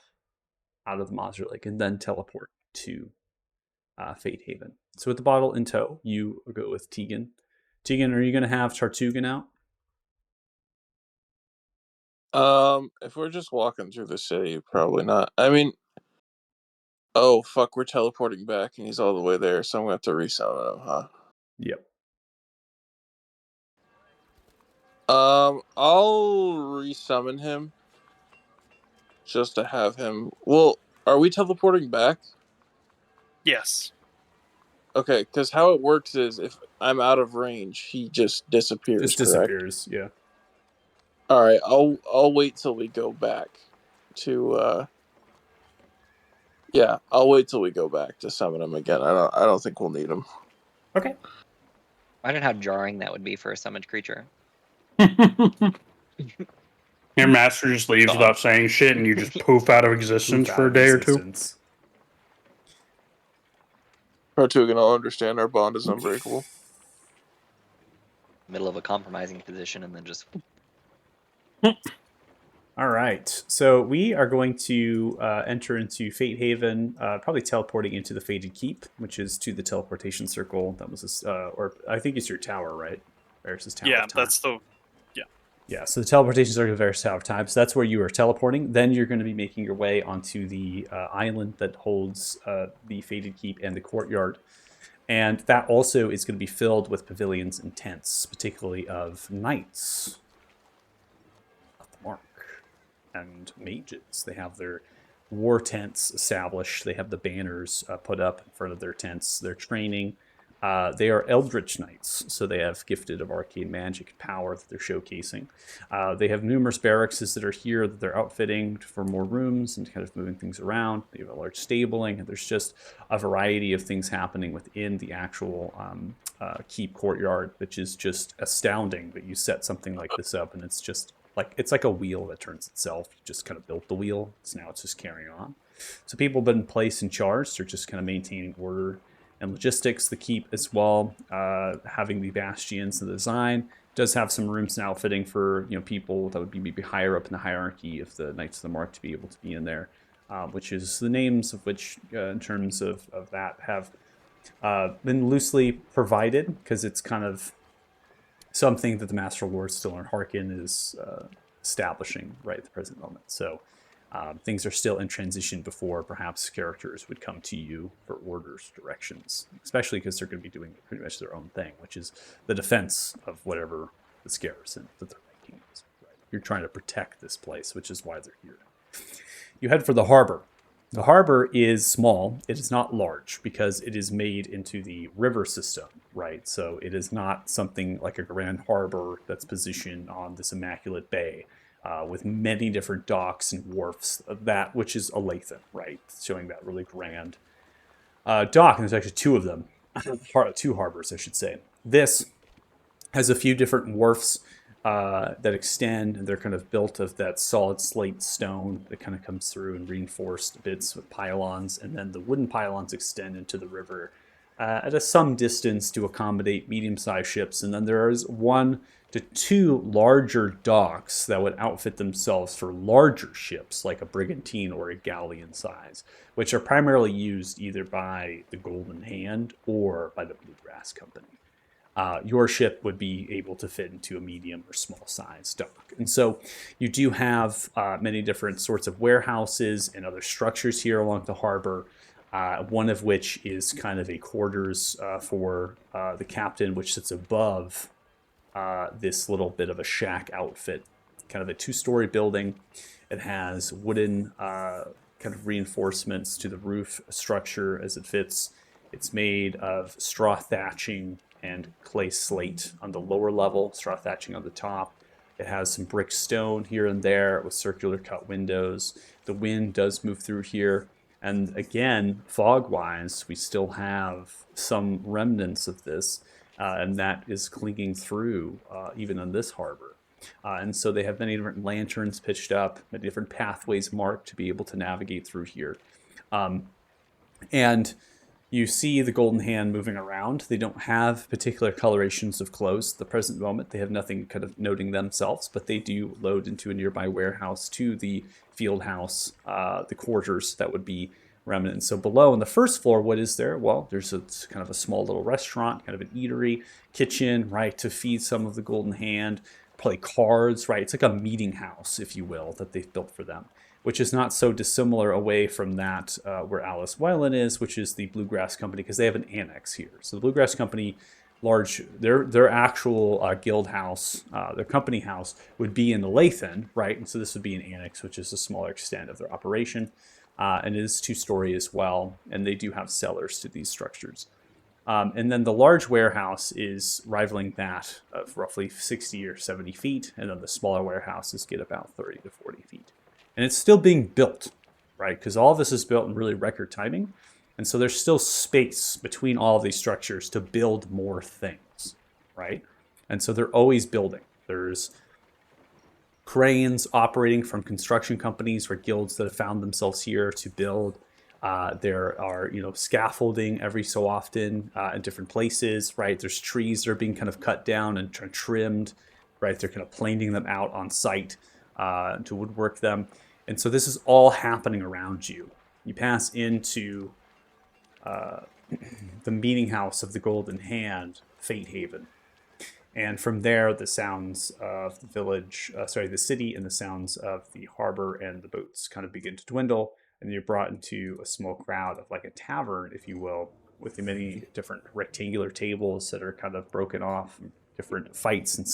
out of the monster lake and then teleport to Fate Haven. So with the bottle in tow, you go with Tegan. Tegan, are you going to have Tartugan out? If we're just walking through the city, probably not. I mean, oh fuck, we're teleporting back and he's all the way there, so I'm gonna have to resummon him, huh? Yep. I'll resummon him just to have him. Well, are we teleporting back? Yes. Okay, because how it works is if I'm out of range, he just disappears. Just correct? disappears, yeah. All right, I'll wait till we go back to. Yeah, I'll wait till we go back to summon him again. I don't think we'll need him. Okay. Imagine how jarring that would be for a summoned creature. Your master just leaves without saying shit, and you just poof out of existence Poof for out a of day or two. existence. Tartugan, I'll understand our bond is unbreakable. Middle of a compromising position, and then just All right. So we are going to enter into Fate Haven, probably teleporting into the Fated Keep, which is to the teleportation circle. That was, or I think it's your tower, right? Varys' tower. Yeah, of time. that's the. Yeah, so the teleportation circle of Varys Tower of Time. So that's where you are teleporting. Then you're going to be making your way onto the island that holds the Fated Keep and the courtyard. And that also is going to be filled with pavilions and tents, particularly of knights of the Mark and mages. They have their war tents established. They have the banners put up in front of their tents. They're training. They are Eldritch Knights, so they have gifted of arcane magic and power that they're showcasing. They have numerous barracks that are here that they're outfitting for more rooms and kind of moving things around. They have a large stabling, and there's just a variety of things happening within the actual keep courtyard, which is just astounding that you set something like this up, and it's just it's like a wheel that turns itself. You just kind of built the wheel, so now it's just carrying on. So people have been placed in charge. They're just kind of maintaining order and logistics. The keep as well, having the bastions, the design does have some rooms and outfitting for people that would be maybe higher up in the hierarchy of the Knights of the Mark to be able to be in there, which is the names of which, in terms of that, have been loosely provided because it's kind of something that the Master Lord Stellan Harkin is establishing right at the present moment. So things are still in transition before perhaps characters would come to you for orders, directions, especially because they're going to be doing pretty much their own thing, which is the defense of whatever this garrison that they're making is. Right? You're trying to protect this place, which is why they're here. You head for the harbor. The harbor is small. It is not large because it is made into the river system, right? So it is not something like a grand harbor that's positioned on this immaculate bay. With many different docks and wharfs, that which is a Lathan, right? Showing that really grand dock, and there's actually two of them, two harbors, I should say. This has a few different wharfs that extend, and they're kind of built of that solid slate stone that kind of comes through and reinforced bits with pylons, and then the wooden pylons extend into the river at some distance to accommodate medium-sized ships, and then there is 1 to 2 larger docks that would outfit themselves for larger ships like a brigantine or a galleon size, which are primarily used either by the Golden Hand or by the Bluegrass Company. Your ship would be able to fit into a medium or small size dock. And so you do have many different sorts of warehouses and other structures here along the harbor. one of which is kind of a quarters for the captain, which sits above this little bit of a shack outfit, kind of a 2-story building. It has wooden kind of reinforcements to the roof structure as it fits. It's made of straw thatching and clay slate on the lower level, straw thatching on the top. It has some brick stone here and there with circular cut windows. The wind does move through here. And again, fog-wise, we still have some remnants of this, and that is clinging through even on this harbor. And so they have many different lanterns pitched up, many different pathways marked to be able to navigate through here. And you see the Golden Hand moving around. They don't have particular colorations of clothes at the present moment. They have nothing kind of noting themselves, but they do load into a nearby warehouse to the field house, the quarters that would be remnant. So below on the first floor, what is there? Well, there's kind of a small little restaurant, kind of an eatery, kitchen, right, to feed some of the Golden Hand, play cards, right? It's like a meeting house, if you will, that they've built for them, which is not so dissimilar away from that where Alice Wylan is, which is the Bluegrass Company, because they have an annex here. So the Bluegrass Company, their actual guild house, their company house would be in the Lathan, right? And so this would be an annex, which is a smaller extent of their operation. And it is 2-story as well, and they do have cellars to these structures. And then the large warehouse is rivaling that of roughly 60 or 70 feet, and then the smaller warehouses get about 30 to 40 feet. And it's still being built, right? Because all of this is built in really record timing. And so there's still space between all of these structures to build more things, right? And so they're always building. There's cranes operating from construction companies or guilds that have found themselves here to build. There are, scaffolding every so often in different places, right? There's trees that are being kind of cut down and trimmed, right? They're kind of planing them out on site to woodwork them. And so this is all happening around you. You pass into the meeting house of the Golden Hand, Fate Haven. And from there, the sounds of the the city and the sounds of the harbor and the boats kind of begin to dwindle. And you're brought into a small crowd of like a tavern, if you will, with the many different rectangular tables that are kind of broken off, different fights and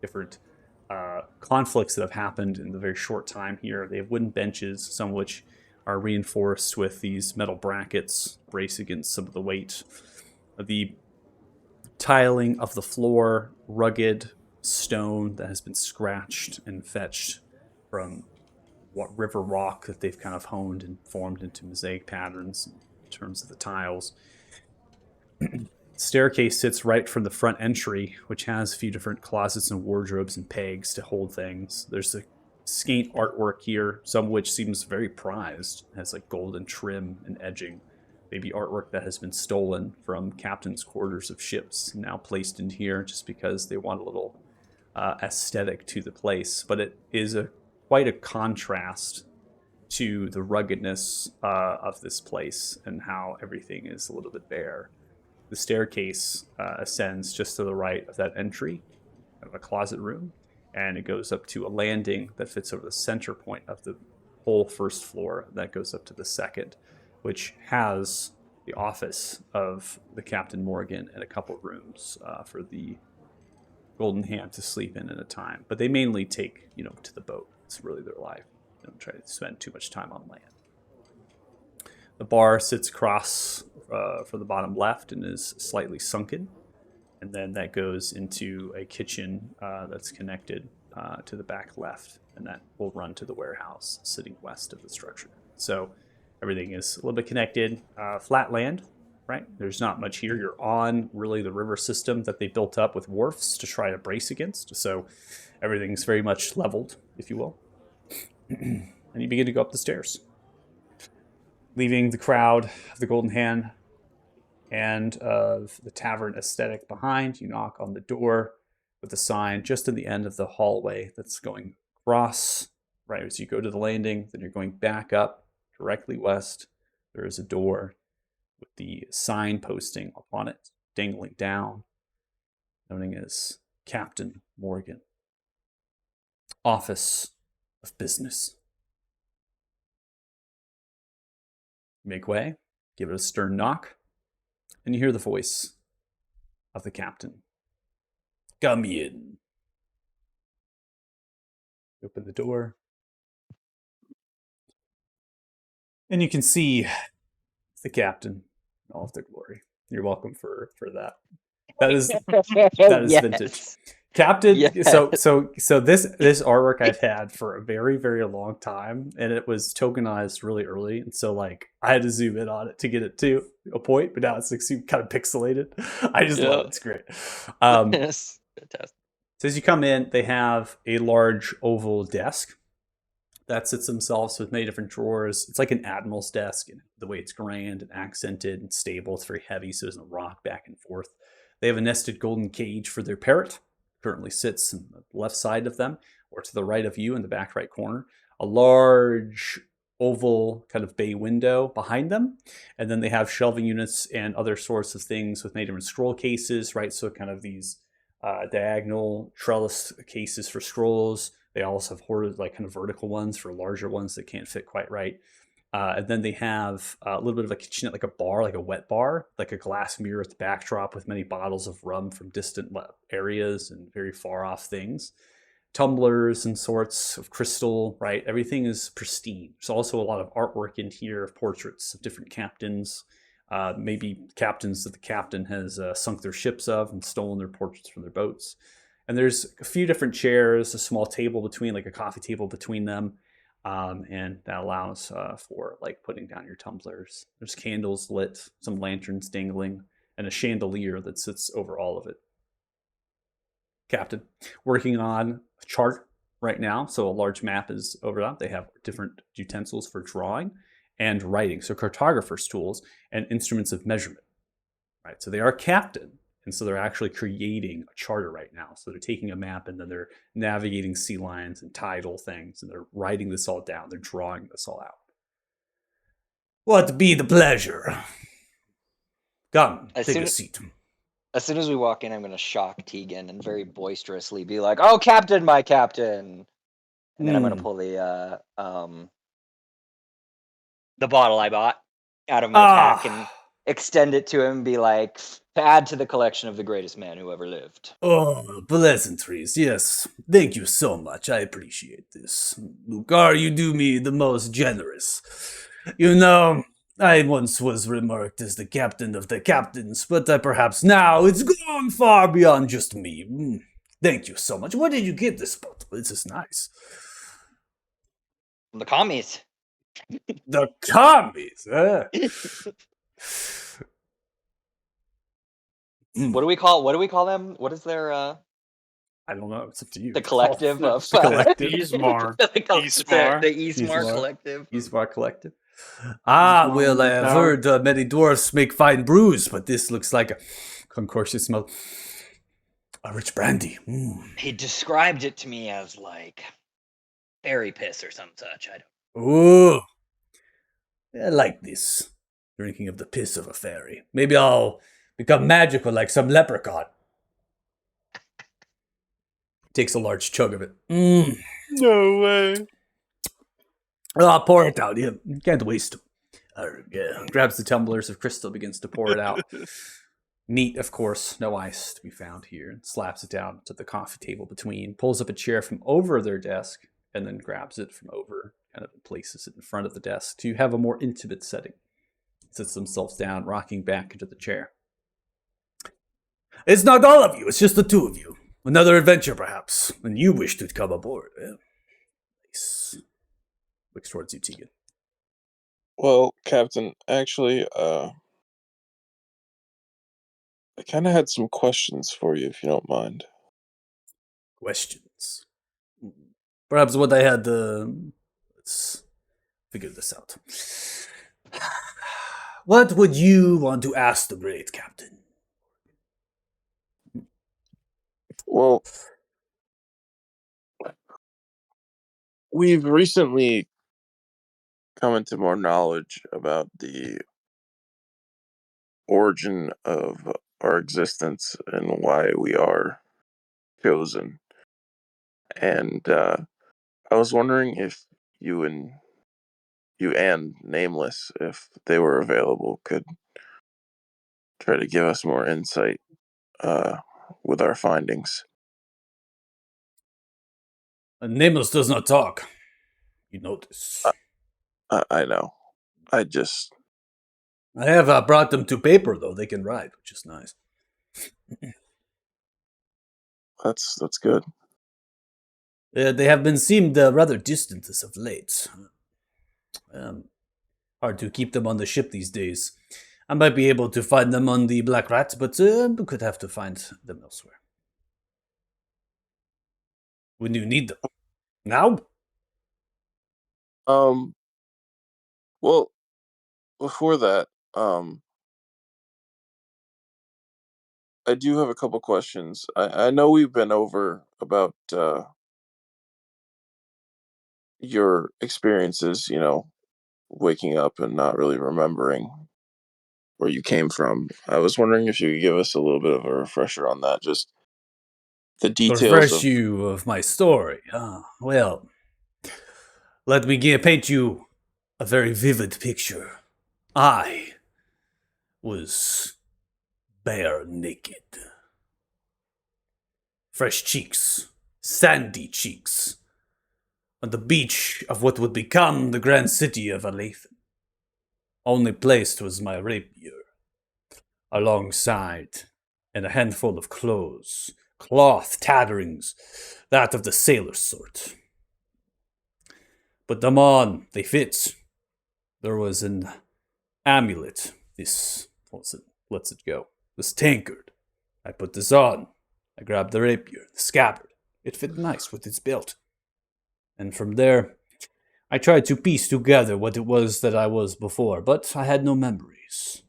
different conflicts that have happened in the very short time here. They have wooden benches, some of which are reinforced with these metal brackets, brace against some of the weight. The tiling of the floor, rugged stone that has been scratched and fetched from river rock that they've kind of honed and formed into mosaic patterns in terms of the tiles. Staircase sits right from the front entry, which has a few different closets and wardrobes and pegs to hold things. There's a scant artwork here, some of which seems very prized. It has like golden trim and edging. Maybe artwork that has been stolen from captain's quarters of ships, now placed in here just because they want a little aesthetic to the place. But it is quite a contrast to the ruggedness of this place and how everything is a little bit bare. The staircase ascends just to the right of that entry of a closet room, and it goes up to a landing that fits over the center point of the whole first floor. That goes up to the second, which has the office of the Captain Morgan and a couple of rooms for the Golden Hand to sleep in at a time. But they mainly take, to the boat. It's really their life. They don't try to spend too much time on land. The bar sits across for the bottom left and is slightly sunken. And then that goes into a kitchen that's connected to the back left. And that will run to the warehouse sitting west of the structure. So everything is a little bit connected. Flat land, right? There's not much here. You're on really the river system that they built up with wharfs to try to brace against. So everything's very much leveled, if you will. And you begin to go up the stairs, leaving the crowd of the Golden Hand and of the tavern aesthetic behind. You knock on the door with a sign just in the end of the hallway that's going across, right as you go to the landing. Then you're going back up directly west. There is a door with the sign posting upon it, dangling down, noting as Captain Morgan, Office of Business. Make way, give it a stern knock, and you hear the voice of the captain. Come in. Open the door. And you can see the captain in all of their glory. You're welcome for that. That is vintage. Yes. Captain, Yes. so this artwork I've had for a very, very long time, and it was tokenized really early, and so like I had to zoom in on it to get it to a point, but now it's like kind of pixelated. I just love it. It's great. Yes. Fantastic. So as you come in, they have a large oval desk that sits themselves with many different drawers. It's like an admiral's desk, and the way it's grand and accented and stable, it's very heavy, so it doesn't rock back and forth. They have a nested golden cage for their parrot. Currently sits on the left side of them, or to the right of you in the back right corner. A large oval kind of bay window behind them, and then they have shelving units and other sorts of things with many different scroll cases, right? So kind of these diagonal trellis cases for scrolls. They also have like kind of vertical ones for larger ones that can't fit quite right. And then they have a little bit of a kitchenette, like a bar, like a wet bar, like a glass mirror at the backdrop with many bottles of rum from distant areas and very far off things. Tumblers and sorts of crystal, right? Everything is pristine. There's also a lot of artwork in here of portraits of different captains, maybe captains that the captain has sunk their ships of and stolen their portraits from their boats. And there's a few different chairs, a small table between, like a coffee table between them. And that allows for like putting down your tumblers. There's candles lit, some lanterns dangling, and a chandelier that sits over all of it. Captain, working on a chart right now. So a large map is over that. They have different utensils for drawing and writing. So cartographer's tools and instruments of measurement. Right. So they are captain. And so they're actually creating a charter right now. So they're taking a map and then they're navigating sea lines and tidal things. And they're writing this all down. They're drawing this all out. What be the pleasure? Come, take a seat. As soon as we walk in, I'm going to shock Tegan and very boisterously be like, "Oh, Captain, my Captain!" And then I'm going to pull the bottle I bought out of my pack and extend it to him and be like, "To add to the collection of the greatest man who ever lived." Oh, pleasantries. Yes. Thank you so much. I appreciate this. Lucar, you do me the most generous. You know, I once was remarked as the captain of the captains, but perhaps now it's gone far beyond just me. Thank you so much. Where did you get this bottle? This is nice. The commies. The commies, What do we call them? What is their I don't know. It's up to you. the collective of the collective. Ismar. the Ismar. Ismar collective. Ismar collective. Well, I have heard many dwarfs make fine brews, but this looks like a concoction smell. A rich brandy. He described it to me as like fairy piss or some such. I don't. Ooh, I like this. Drinking of the piss of a fairy. Maybe I'll become magical like some leprechaun. Takes a large chug of it. No way. Pour it out. You can't waste them. Grabs the tumblers of crystal, begins to pour it out. Neat, of course. No ice to be found here. And slaps it down to the coffee table between. Pulls up a chair from over their desk and then grabs it from over, kind of places it in front of the desk to have a more intimate setting. Sits themselves down, rocking back into the chair. It's not all of you. It's just the two of you. Another adventure, perhaps. And you wish to come aboard. Nice. Looks towards you, Tegan. Well, Captain, actually, I kind of had some questions for you, if you don't mind. Questions. Perhaps what I had. Let's figure this out. What would you want to ask the great captain? Well, we've recently come into more knowledge about the origin of our existence and why we are chosen. And I was wondering if you and you and Nameless, if they were available, could try to give us more insight with our findings. Nameless does not talk. You notice. I know. I just I have brought them to paper, though. They can write, which is nice. that's good. They have been seemed rather distant as of late. Hard to keep them on the ship these days. I might be able to find them on the Black Rat, but we could have to find them elsewhere. When you need them. Now? Well, before that, I do have a couple questions. I know we've been over about your experiences, waking up and not really remembering where you came from. I was wondering if you could give us a little bit of a refresher on that, just the details Refresh of you of my story. Well, let me paint you a very vivid picture. I was bare naked. Fresh cheeks, sandy cheeks, on the beach of what would become the grand city of Alathan. Only placed was my rapier, alongside, and a handful of clothes, cloth tatterings, that of the sailor sort. Put them on, they fit. There was an amulet, this lets it go, this tankard. I put this on. I grabbed the rapier, the scabbard. It fit nice with its belt. And from there, I tried to piece together what it was that I was before, but I had no memories.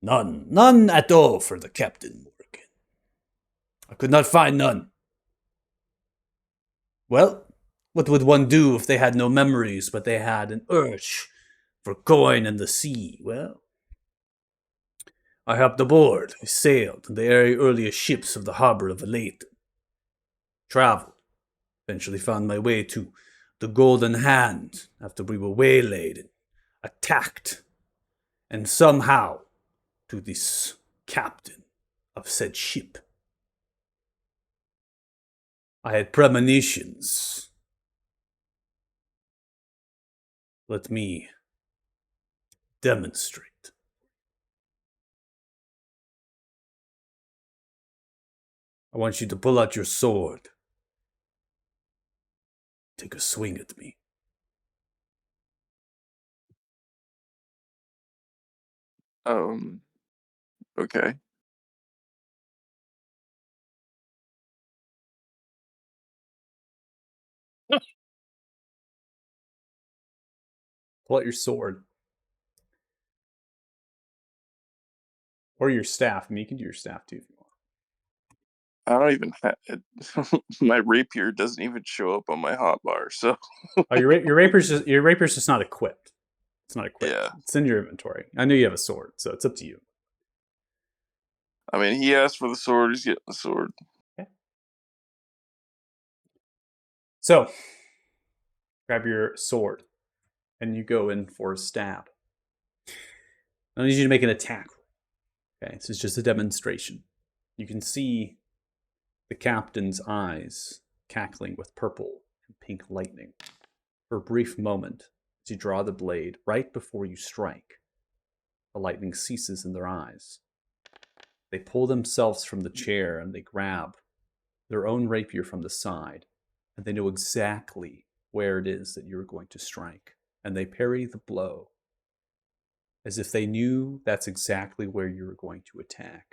None at all for the Captain Morgan. I could not find none. Well, what would one do if they had no memories, but they had an urge for coin in the sea? Well, I hopped aboard. I sailed in the very earliest ships of the harbor of Alathan. Traveled. Eventually found my way to the Golden Hand after we were waylaid and attacked. And somehow to this captain of said ship. I had premonitions. Let me demonstrate. I want you to pull out your sword. Take a swing at me. Okay. Pull out your sword. Or your staff. I mean, you can do your staff too if you want. I don't even have it. My rapier doesn't even show up on my hotbar, so Oh, your rapier's just not equipped. It's not equipped. yeah. It's in your inventory. I know you have a sword, so it's up to you. I mean, he asked for the sword. He's getting the sword. Okay. So, grab your sword, and you go in for a stab. I need you to make an attack. Okay, this is just a demonstration. You can see the captain's eyes cackling with purple and pink lightning. For a brief moment, as you draw the blade, right before you strike, the lightning ceases in their eyes. They pull themselves from the chair and they grab their own rapier from the side, and they know exactly where it is that you're going to strike, and they parry the blow as if they knew that's exactly where you were going to attack.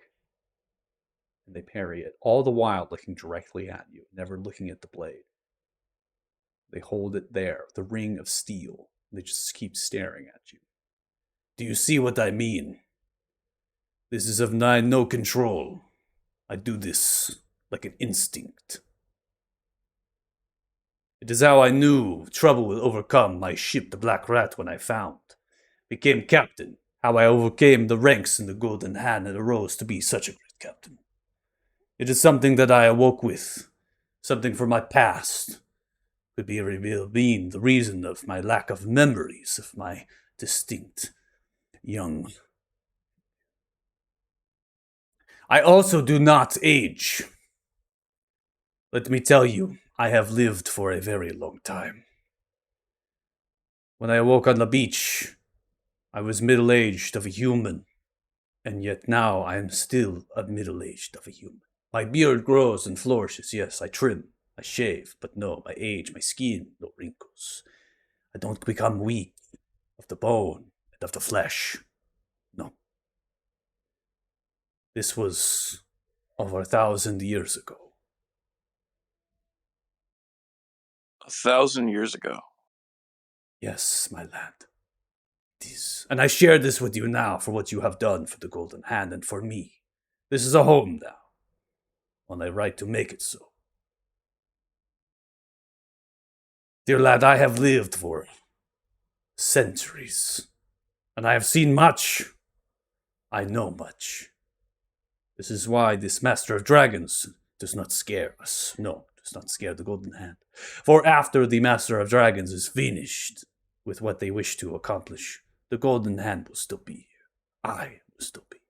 And they parry it, all the while looking directly at you, never looking at the blade. They hold it there, the ring of steel. They just keep staring at you. Do you see what I mean? This is of no control. I do this like an instinct. It is how I knew trouble would overcome my ship, the Black Rat, when I became captain. How I overcame the ranks in the Golden Hand and arose to be such a great captain. It is something that I awoke with, something from my past, could be been the reason of my lack of memories of my distinct young. I also do not age. Let me tell you, I have lived for a very long time. When I awoke on the beach, I was middle-aged of a human, and yet now I am still a middle-aged of a human. My beard grows and flourishes, yes, I trim, I shave, but no, my age, my skin, no wrinkles. I don't become weak of the bone and of the flesh. No. This was over 1,000 years ago. 1,000 years ago. Yes, my lad. It is. And I share this with you now for what you have done for the Golden Hand and for me. This is a home now, and I right to make it so. Dear lad, I have lived for centuries, and I have seen much. I know much. This is why this Master of Dragons does not scare us. No, does not scare the Golden Hand. For after the Master of Dragons is finished with what they wish to accomplish, the Golden Hand will still be here. I will still be here.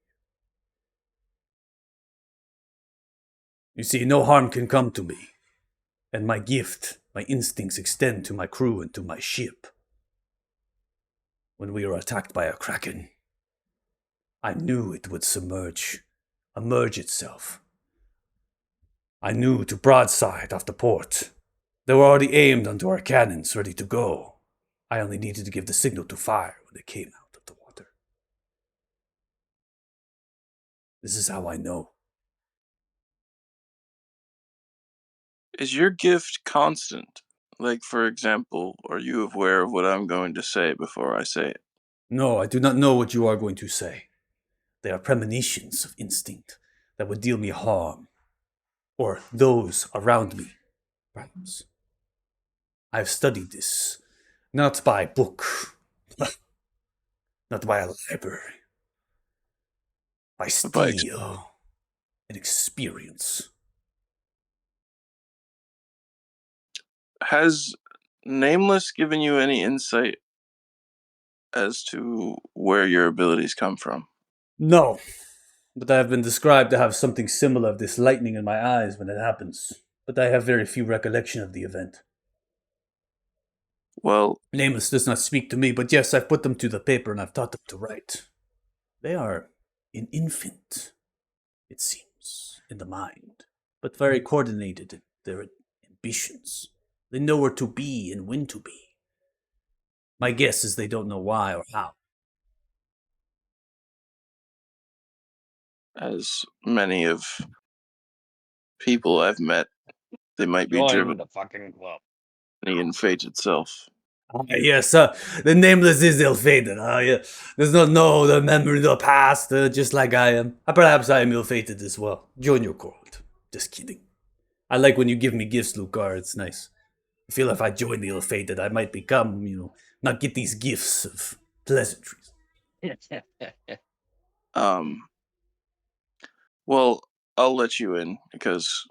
You see, no harm can come to me, and my gift, my instincts extend to my crew and to my ship. When we were attacked by a kraken, I knew it would emerge itself. I knew to broadside off the port. They were already aimed onto our cannons, ready to go. I only needed to give the signal to fire when they came out of the water. This is how I know. Is your gift constant? Like, for example, are you aware of what I'm going to say before I say it? No, I do not know what you are going to say. They are premonitions of instinct that would deal me harm, or those around me, perhaps. I have studied this, not by book, not by a library, by steel and experience. Has Nameless given you any insight as to where your abilities come from? No, but I have been described to have something similar of this lightning in my eyes when it happens, but I have very few recollection of the event. Well, Nameless does not speak to me, but yes, I've put them to the paper and I've taught them to write. They are an infant, it seems, in the mind, but very coordinated in their ambitions. They know where to be and when to be. My guess is they don't know why or how. as many of people I've met, they might be driven Join the fucking club. in fate itself. Yes, the Nameless is ill-fated. Yeah. Does not know the memory of the past, just like I am. Perhaps I am ill-fated as well. Join your court. Just kidding. I like when you give me gifts, Lucar. It's nice. I feel if I join the ill-fated, I might become, not get these gifts of pleasantries. Well, I'll let you in because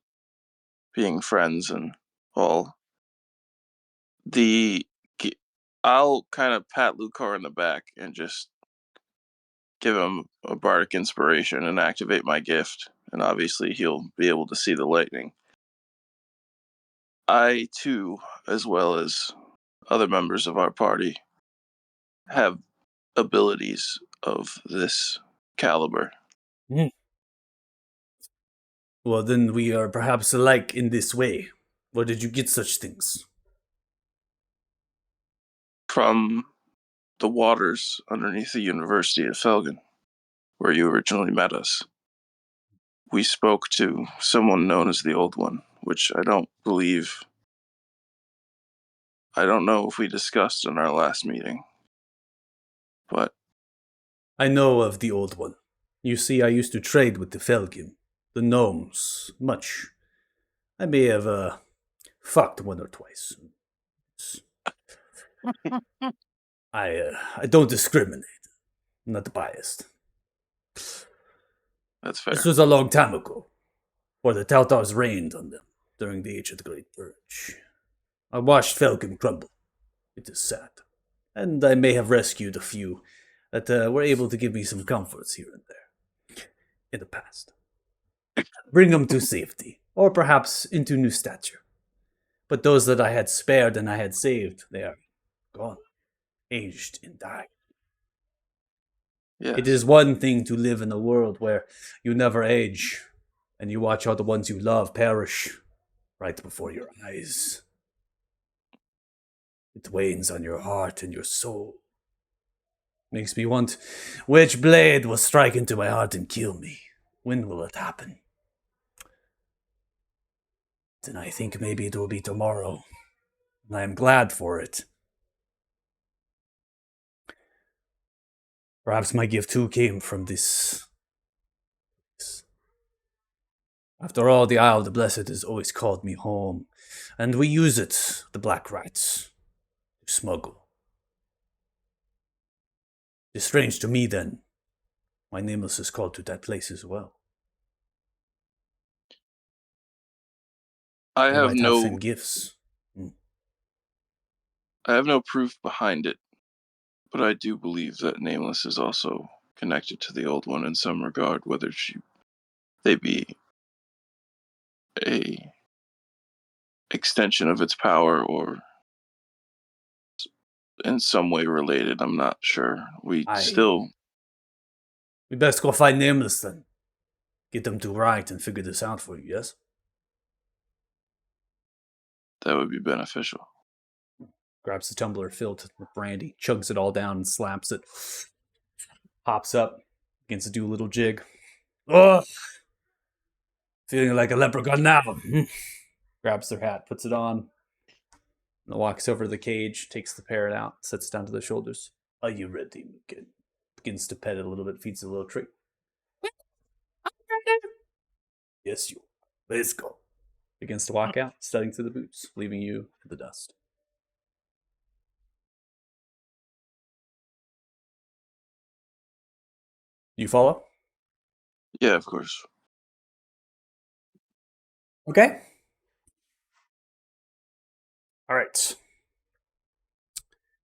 being friends and all. I'll kind of pat Lucar in the back and just give him a bardic inspiration and activate my gift, and obviously he'll be able to see the lightning. I too, as well as other members of our party, have abilities of this caliber. Well, then we are perhaps alike in this way. Where did you get such things? From the waters underneath the University of Felgen, where you originally met us. We spoke to someone known as the Old One, which I don't know if we discussed in our last meeting, but I know of the Old One. You see, I used to trade with the Felgen, the gnomes, much. I may have, fucked one or twice. I don't discriminate. I'm not biased. that's fair. This was a long time ago, where the Tautars reigned on them during the Age of the Great Purge. I watched Falcon crumble. It is sad. And I may have rescued a few that were able to give me some comforts here and there in the past. Bring them to safety, or perhaps into new stature. But those that I had spared and I had saved, they are gone, aged and died. Yes. It is one thing to live in a world where you never age, and you watch all the ones you love perish right before your eyes. It weighs on your heart and your soul. Makes me want which blade will strike into my heart and kill me. When will it happen? Then I think maybe it will be tomorrow. And I am glad for it. Perhaps my gift too came from this. After all, the Isle of the Blessed has always called me home, and we use it, the Black Rats, to smuggle. It's strange to me, then. My nameless is called to that place as well. I We have might no same gifts. I have no proof behind it, but I do believe that Nameless is also connected to the Old One in some regard, whether they be a extension of its power or in some way related. I'm not sure. We best go find Nameless then. Get them to write and figure this out for you, yes? that would be beneficial. Grabs the tumbler filled with brandy, chugs it all down and slaps it. Pops up, begins to do a little jig. Oh, feeling like a leprechaun now. Grabs their hat, puts it on, and walks over to the cage, takes the parrot out, sets it down to the shoulders. Are you ready, Mugen? Begins to pet it a little bit, feeds it a little treat. Yes, you are. Let's go. Begins to walk out, studying through the boots, leaving you in the dust. You follow? Yeah, of course. Okay. All right.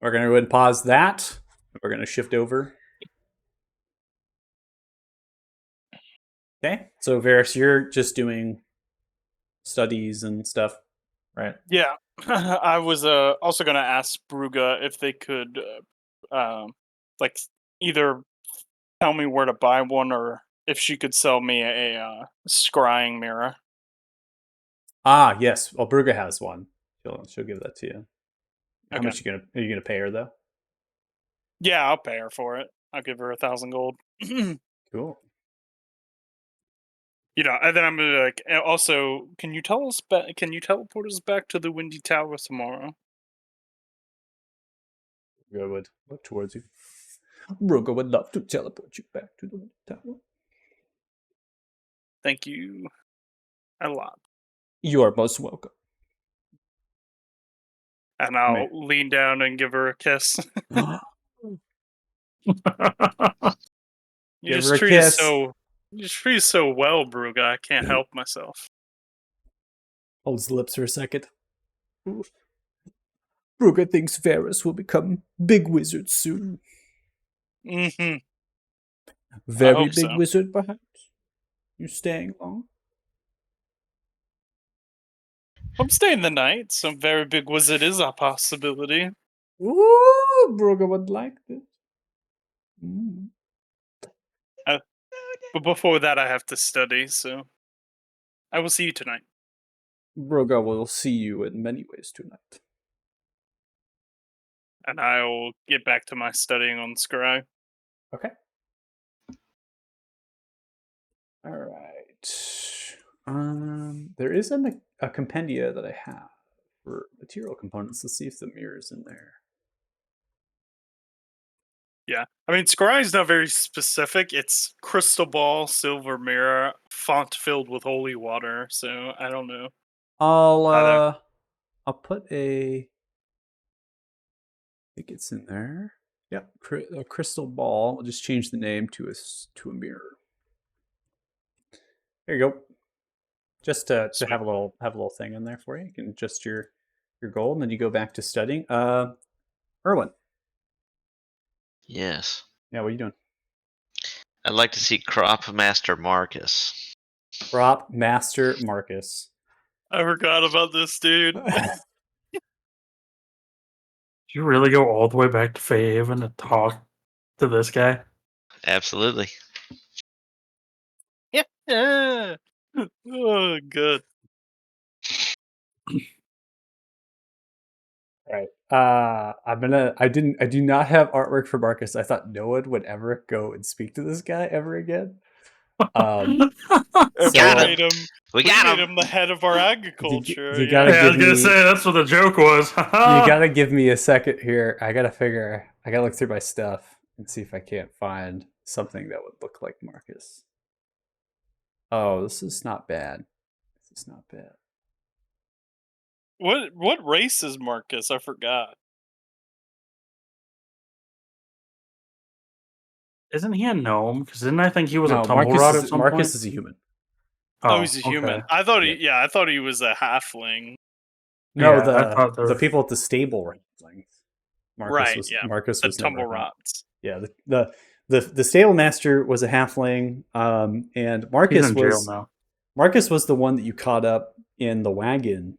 We're going to go ahead and pause that. We're going to shift over. Okay. So, Varys, you're just doing studies and stuff, right? Yeah, I was also gonna ask Bruga if they could, like, either tell me where to buy one or if she could sell me a scrying mirror. Ah, yes. Well, Bruga has one. She'll give that to you. How Okay. much are you gonna pay her though? Yeah, I'll pay her for it. I'll give her 1,000 gold. Cool. And then I'm gonna be like, also, can you teleport us back to the Windy Tower tomorrow? Bruga would look towards you. Bruga would love to teleport you back to the tower. Thank you a lot. You are most welcome. And I'll lean down and give her a kiss. You Give just her a treat kiss. us so well, Bruga. I can't help myself. Holds the lips for a second. Bruga thinks Varys will become big wizard soon. Mm-hmm. Very hope big so. wizard, perhaps. You staying long? I'm staying the night. Some very big wizard is a possibility. Ooh, Bruga would like this. Mm. But before that, I have to study, so I will see you tonight. Bruga will see you in many ways tonight. And I will get back to my studying on Scry. Okay. All right. There is a compendia that I have for material components. Let's see if the mirror's in there. Yeah. I mean, Scry is not very specific. It's crystal ball, silver mirror, font filled with holy water. So I don't know. I'll put I think it's in there. Yep, a crystal ball. I'll just change the name to a mirror. There you go. Just to have a little thing in there for you. You can adjust your your goal, and then you go back to studying. Erwin, Yes. yeah, what are you doing? I'd like to see Crop Master Marcus. Crop Master Marcus. I forgot about this, dude. Did you really go all the way back to Fayehaven to talk to this guy? Absolutely. Yeah. Oh, good. Right. I do not have artwork for Marcus. I thought no one would ever go and speak to this guy ever again. And So- Got him. we We got made him. him the head of our agriculture. you yeah. gotta Yeah, I was give gonna me- say that's what the joke was. You gotta give me a second here. I gotta look through my stuff and see if I can't find something that would look like Marcus. Oh, this is not bad. This is not bad. What race is Marcus? I forgot. Isn't he a gnome? Because didn't I think he was No, a tumble rod at some Marcus point? is a human. Oh, he's a okay. human. I thought I thought he was a halfling. No, Yeah, I thought there the were- people at the stable were halflings. Marcus Right, was yeah. Marcus The was never tumble a half- rots. Yeah, the stable master was a halfling, and He's Marcus in jail was now. Marcus was the one that you caught up in the wagon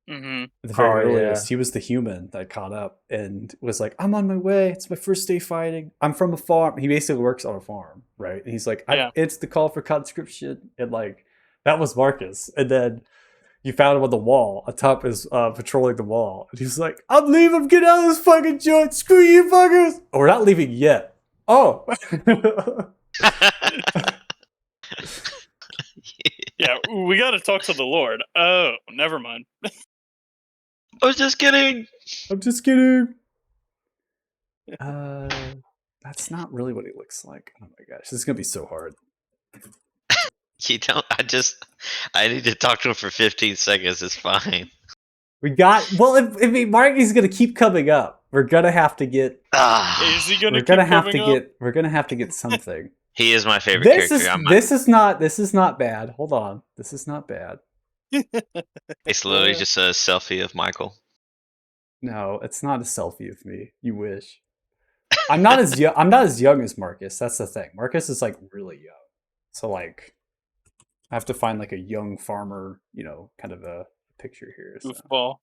Mm-hmm. at the very Oh, yeah. earliest. He was the human that caught up and was like, "I'm on my way. It's my first day fighting. I'm from a farm." He basically works on a farm, right? And he's like, Yeah. "It's the call for conscription," and like that was Marcus. And then you found him on the wall. Atop is patrolling the wall, and he's like, "I'm leaving. Get out of this fucking joint. Screw you, fuckers." Oh, we're not leaving yet. Oh. Yeah, we got to talk to the Lord. Oh, never mind. I was just kidding. I'm just kidding. That's not really what he looks like. Oh my gosh, this is gonna be so hard. You don't. I need to talk to him for 15 seconds. It's fine. If Marky's gonna keep coming up, we're gonna have to get. Ah, Is he gonna? We're keep gonna have to coming up? get. We're gonna have to get something. he is my favorite This character. is not bad. Hold on, this is not bad. It's literally just a selfie of Michael. No, it's not a selfie of me. You wish. I'm not as young. I'm not as young as Marcus. That's the thing. Marcus is like really young. So like, I have to find like a young farmer, kind of a picture here. So. Goofball.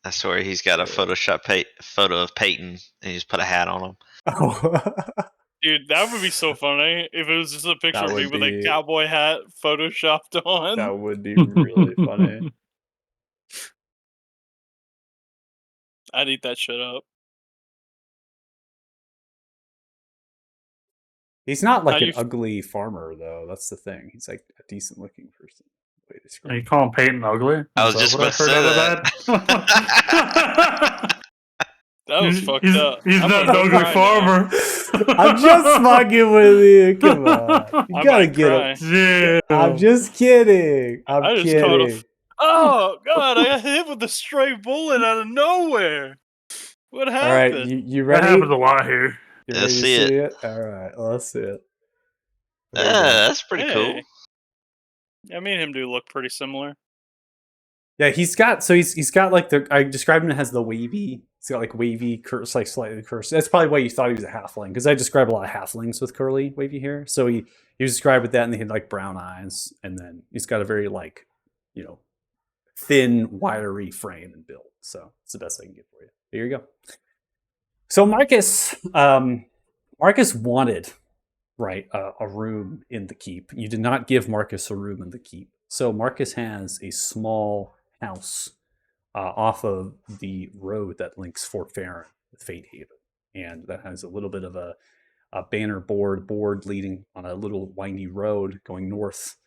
I swear he's got a Photoshop photo of Peyton and he just put a hat on him. Oh. Dude, that would be so funny if it was just a picture That of me would with be- a cowboy hat photoshopped on. That would be really funny. I'd eat that shit up. He's not like How an you f- ugly farmer though. That's the thing. He's like a decent looking person. Way to Are describe you it. calling Peyton ugly? I was Is just what about to I say heard out of that? That was fucked he's, up. He's I'm not gonna an go ugly cry now. farmer. I'm just fucking with you. Come on. You I gotta might get cry. it. Yeah. I'm just kidding. I'm I just caught kidding. Oh god, I got hit with a stray bullet out of nowhere. What All happened? right, you That ready? happens a lot here. You Let's ready to see it. see it? All right, let's see it. There you go. That's pretty Hey. cool. Yeah, me and him do look pretty similar. Yeah, he's got like I described him as the wavy. He's got like wavy curse, like slightly cursed. That's probably why you thought he was a halfling, because I describe a lot of halflings with curly wavy hair. So he was described with that, and they had like brown eyes, and then he's got a very like, thin, wiry frame and build. So it's the best I can get for you. Here you go. So Marcus wanted a room in the keep. You did not give Marcus a room in the keep. So Marcus has a small house off of the road that links Fort Farron with Fate Haven, and that has a little bit of a banner board leading on a little windy road going north,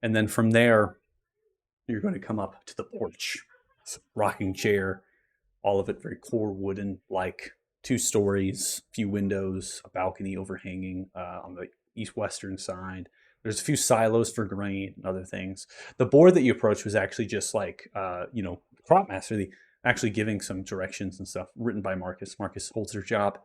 and then from there you're going to come up to the porch. It's a rocking chair, all of it very core wooden, like 2 stories, few windows, a balcony overhanging on the east-western side. There's a few silos for grain and other things. The board that you approached was actually just like, Crop Master, actually giving some directions and stuff written by Marcus. Marcus holds their job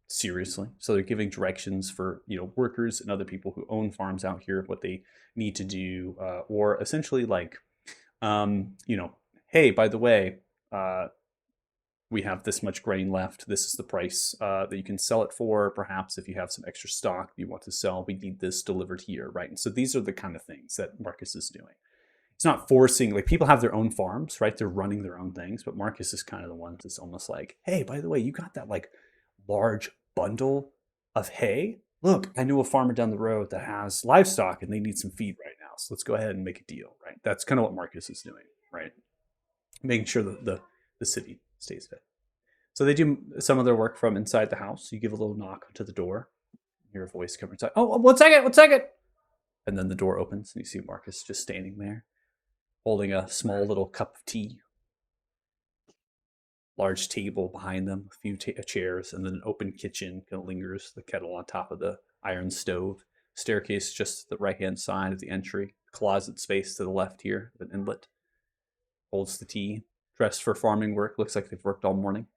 seriously. So they're giving directions for, workers and other people who own farms out here, what they need to do, or essentially like, hey, by the way, we have this much grain left. This is the price that you can sell it for. Perhaps if you have some extra stock you want to sell, we need this delivered here, right? And so these are the kind of things that Marcus is doing. It's not forcing, like people have their own farms, right? They're running their own things, but Marcus is kind of the one that's almost like, hey, by the way, you got that like large bundle of hay? Look, I know a farmer down the road that has livestock and they need some feed right now. So let's go ahead and make a deal, right? That's kind of what Marcus is doing, right? Making sure that the city stays fed. So they do some of their work from inside the house. You give a little knock to the door. You hear a voice come inside. Oh, 1 second, 1 second. And then the door opens and you see Marcus just standing there, holding a small little cup of tea. Large table behind them, a few chairs, and then an open kitchen kind of lingers, the kettle on top of the iron stove. Staircase just the right-hand side of the entry. Closet space to the left here, an inlet. Holds the tea. Dressed for farming work. Looks like they've worked all morning.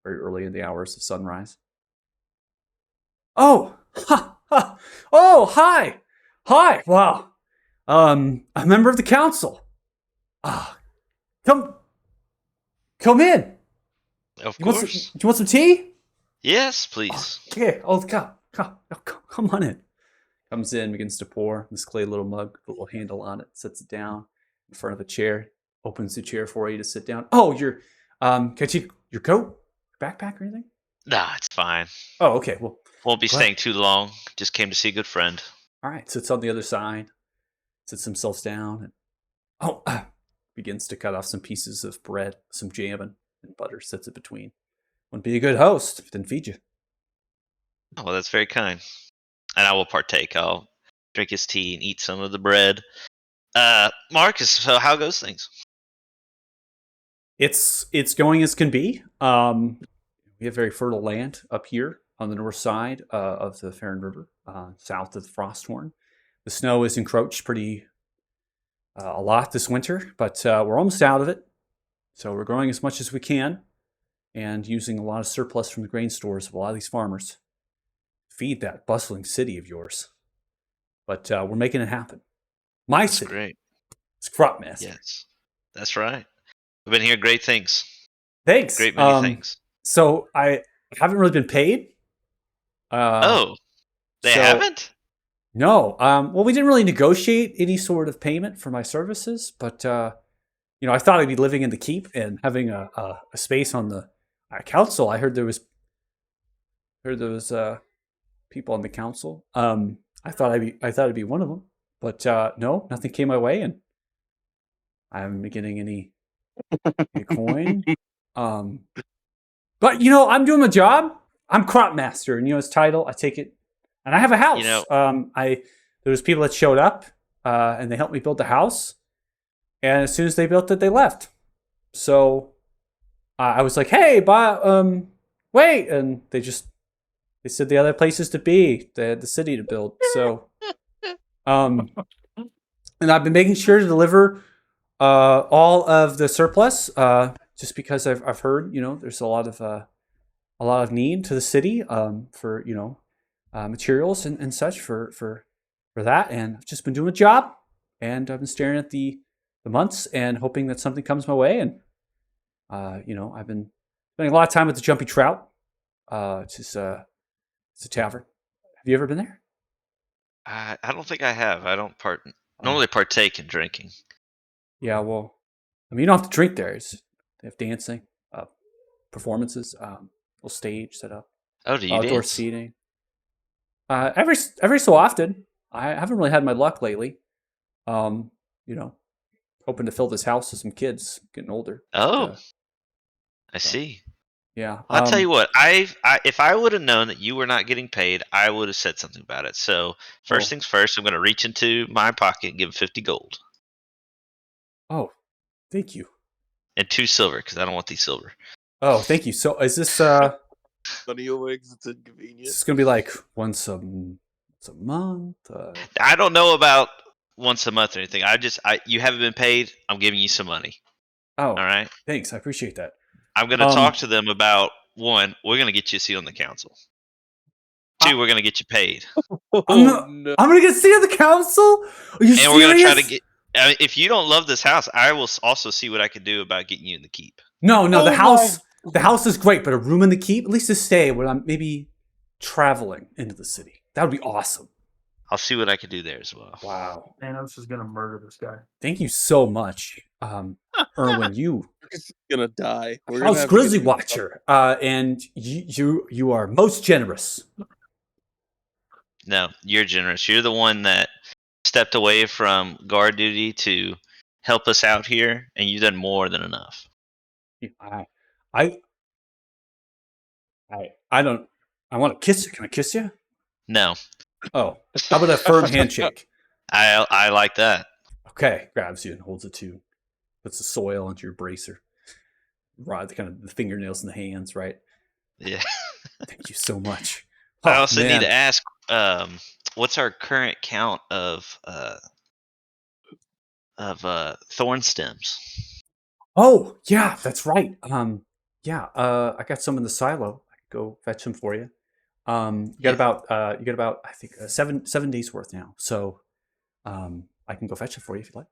Very early in the hours of sunrise. Oh! Ha! Ha! Oh, hi! Hi! Wow. A member of the council. Come in. Of Do course. you want some tea? Yes, please. Okay. Oh, come on in. Comes in, begins to pour this clay little mug with a little handle on it. Sets it down in front of a chair. Opens the chair for you to sit down. Oh, can I take your coat, your backpack, or anything? Nah, it's fine. Oh, okay. Well, Won't be What? staying too long. Just came to see a good friend. all right. Sits on the other side. Sits himself down and begins to cut off some pieces of bread, some jam and butter. Sets it between. Wouldn't be a good host if it didn't feed you. Oh, well, that's very kind. And I will partake. I'll drink his tea and eat some of the bread. Marcus, so how goes things? It's going as can be. We have very fertile land up here on the north side of the Farron River, south of the Frosthorn. The snow has encroached pretty a lot this winter, but we're almost out of it. So we're growing as much as we can and using a lot of surplus from the grain stores of a lot of these farmers. Feed that bustling city of yours. But we're making it happen. My That's city. great. It's crop master. Yes, that's right. We've been hearing great things. Thanks. Great many things. So I haven't really been paid. They so- haven't? No. Well, we didn't really negotiate any sort of payment for my services, but I thought I'd be living in the keep and having a space on the council. I heard there was people on the council. I thought I'd be one of them, but no, nothing came my way, and I haven't been getting any coin. But I'm doing my job. I'm crop master, and his title. I take it, and I have a house. There was people that showed up, and they helped me build the house. And as soon as they built it, they left. So I was like, "Hey, wait!" And they said the other places to be. They had the city to build. So, and I've been making sure to deliver all of the surplus, just because I've heard there's a lot of need to the city for materials and such for that, and I've just been doing a job, and I've been staring at the months and hoping that something comes my way, and I've been spending a lot of time at the Jumpy Trout. It's a tavern. Have you ever been there? I don't think I have. I don't normally partake in drinking. Yeah, well, you don't have to drink there. They have dancing, performances, little stage set up, Oh, do you outdoor dance? seating. Every so often. I haven't really had my luck lately. Hoping to fill this house with some kids getting older. Oh, Uh, I see. Yeah. I'll tell you what. If I would have known that you were not getting paid, I would have said something about it. So first Cool. things first, I'm going to reach into my pocket and give him 50 gold Oh, thank you. and 2 silver because I don't want these silver. Oh, thank you. So is this None of your wigs, it's inconvenient. is this gonna be like once a month? I don't know about once a month or anything. You haven't been paid. I'm giving you some money. Oh, All right. thanks. I appreciate that. I'm going to Um, talk to them about 1. We're going to get you a seat on the council. 2. We're going to get you paid, I'm not- no. I'm gonna get seated on the council. Are you and serious? we're going to try to get. I mean, if you don't love this house, I will also see what I can do about getting you in the keep. No, the Oh house. The house is great, but a room in the keep, at least to stay when I'm maybe traveling into the city. That would be awesome. I'll see what I can do there as well. Wow. Thanos is gonna murder this guy. Thank you so much, Erwin. You Marcus is gonna die. We're gonna House have to get Grizzly him- Watcher, and you are most generous. No, you're generous. You're the one that stepped away from guard duty to help us out here, and you've done more than enough. I don't. I want to kiss you. Can I kiss you? No, Oh, how about a firm handshake? I like that. Okay, grabs you and holds it to, puts the soil onto your bracer. Right, kind of the fingernails in the hands, right? Yeah. Thank you so much. I Oh, also man. need to ask, what's our current count of thorn stems? Oh, yeah, that's right. I got some in the silo. I can go fetch them for you. You got about I think 7 days worth now. So, I can go fetch it for you if you like.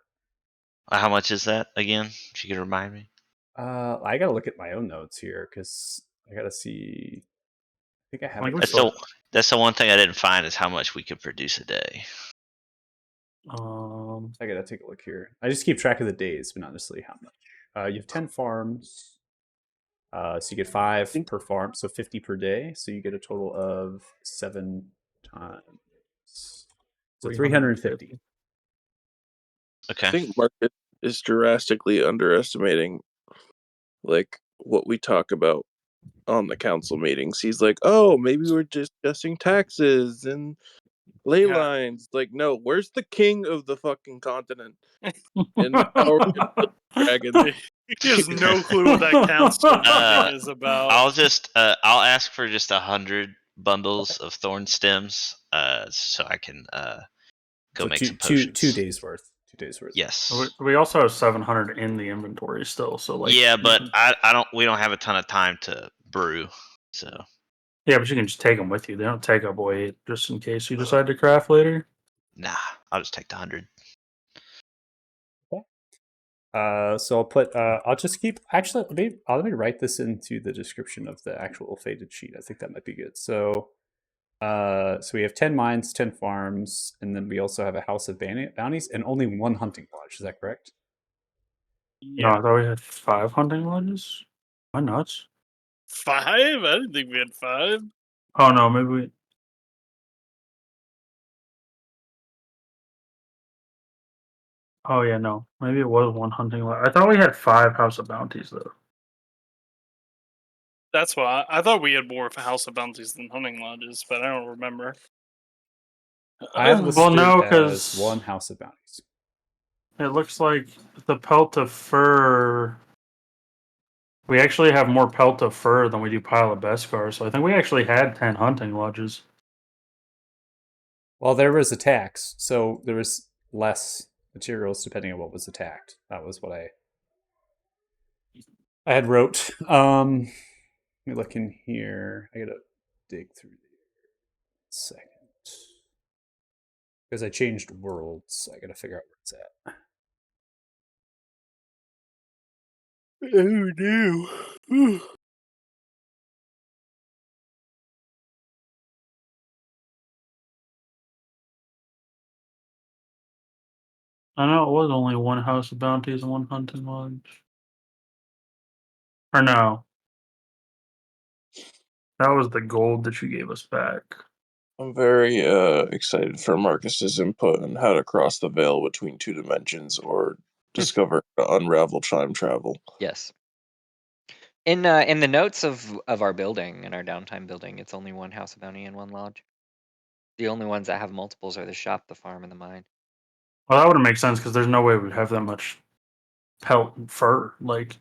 How much is that again? If you could remind me. I gotta look at my own notes here because I gotta see. I think I have. Like, it. we still- That's the one thing I didn't find is how much we could produce a day. I gotta take a look here. I just keep track of the days, but not necessarily how much. You have 10 farms, so you get 5 per farm, so 50 per day. So you get a total of 7 times, so 350. Okay. I think Marcus is drastically underestimating like what we talk about on the council meetings. He's like, "Oh, maybe we're just discussing taxes and ley Yeah. lines." Like, no, where's the king of the fucking continent? And how are we gonna build dragons? He has no clue what that council meeting is about. I'll just I'll ask for just 100 bundles of thorn stems, so I can go So make two, some potions. 2 days worth. 2 days worth. Yes. we also have 700 in the inventory still. So like, yeah, you but can- I don't. We don't have a ton of time to brew, so yeah, but you can just take them with you. They don't take up weight, just in case you decide to craft later. nah. I'll just take the 100. So I'll put. I'll just keep. Actually, let me write this into the description of the actual faded sheet. I think that might be good. So, so we have 10 mines, 10 farms, and then we also have a house of bounties and only 1 hunting lodge. Is that correct? No, I thought we had 5 hunting lodges. Am I nuts? 5? I didn't think we had 5. Oh no, maybe we. Oh yeah, no, maybe it was 1 hunting lodge. I thought we had 5 House of Bounties though. That's why I thought we had more of House of Bounties than hunting lodges, but I don't remember. I have Well, listed no, as 'cause- 1 house of bounties. It looks like the pelt of fur. We actually have more pelt of fur than we do pile of Beskar, so I think we actually had 10 hunting lodges. Well, there was a tax, so there was less materials depending on what was attacked. That was what I had wrote. Let me look in here. I gotta dig through there. Second. Because I changed worlds, I gotta figure out where it's at. Oh no. I know it was only 1 House of Bounties and 1 hunting lodge. Or no. That was the gold that you gave us back. I'm very excited for Marcus's input on how to cross the veil between 2 dimensions or discover unravel time travel. Yes. In the notes of our building, in our downtime building, it's only 1 House of Bounty and 1 lodge. The only ones that have multiples are the shop, the farm, and the mine. Well, that wouldn't make sense because there's no way we'd have that much pelt and fur. Like,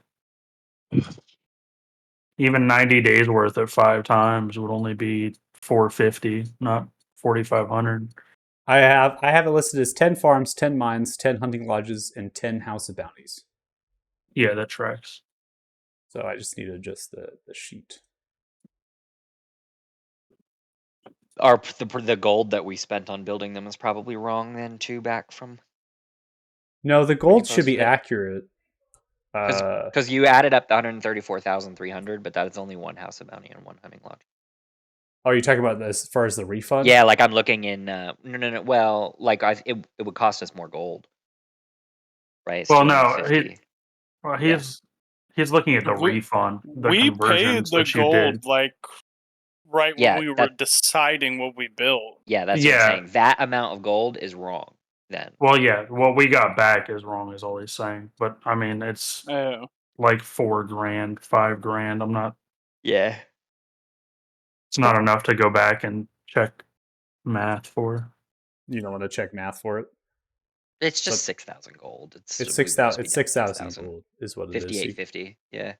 even 90 days worth at 5 times would only be 450, not 4,500. I have it listed as 10 farms, 10 mines, 10 hunting lodges, and 10 house of bounties. Yeah, that tracks. So I just need to adjust the sheet. The gold that we spent on building them is probably wrong then too, back from. No, the gold you should be posted it? accurate. Because you added up the 134,300, but that is only one House of Bounty and one Hunting Lodge. Oh, are you talking about this as far as the refund? Yeah, like I'm looking in. No. Well, like it would cost us more gold, right? It's Well, no, 250. he's looking at the We- refund, the we paid conversions the that you gold did. like right Yeah, when we were that- deciding what we built. Yeah, that's what Yeah. I'm saying. That amount of gold is wrong. Then. Well, yeah, what we got back is wrong, is all he's saying. But I mean, it's Oh. like $4,000, $5,000. I'm not. Yeah. It's not enough to go back and check math for. You don't want to check math for it. It's just But- 6,000 gold. It's we would 6,000. just It's be done 6,000 gold is what it is. So 5850. Yeah.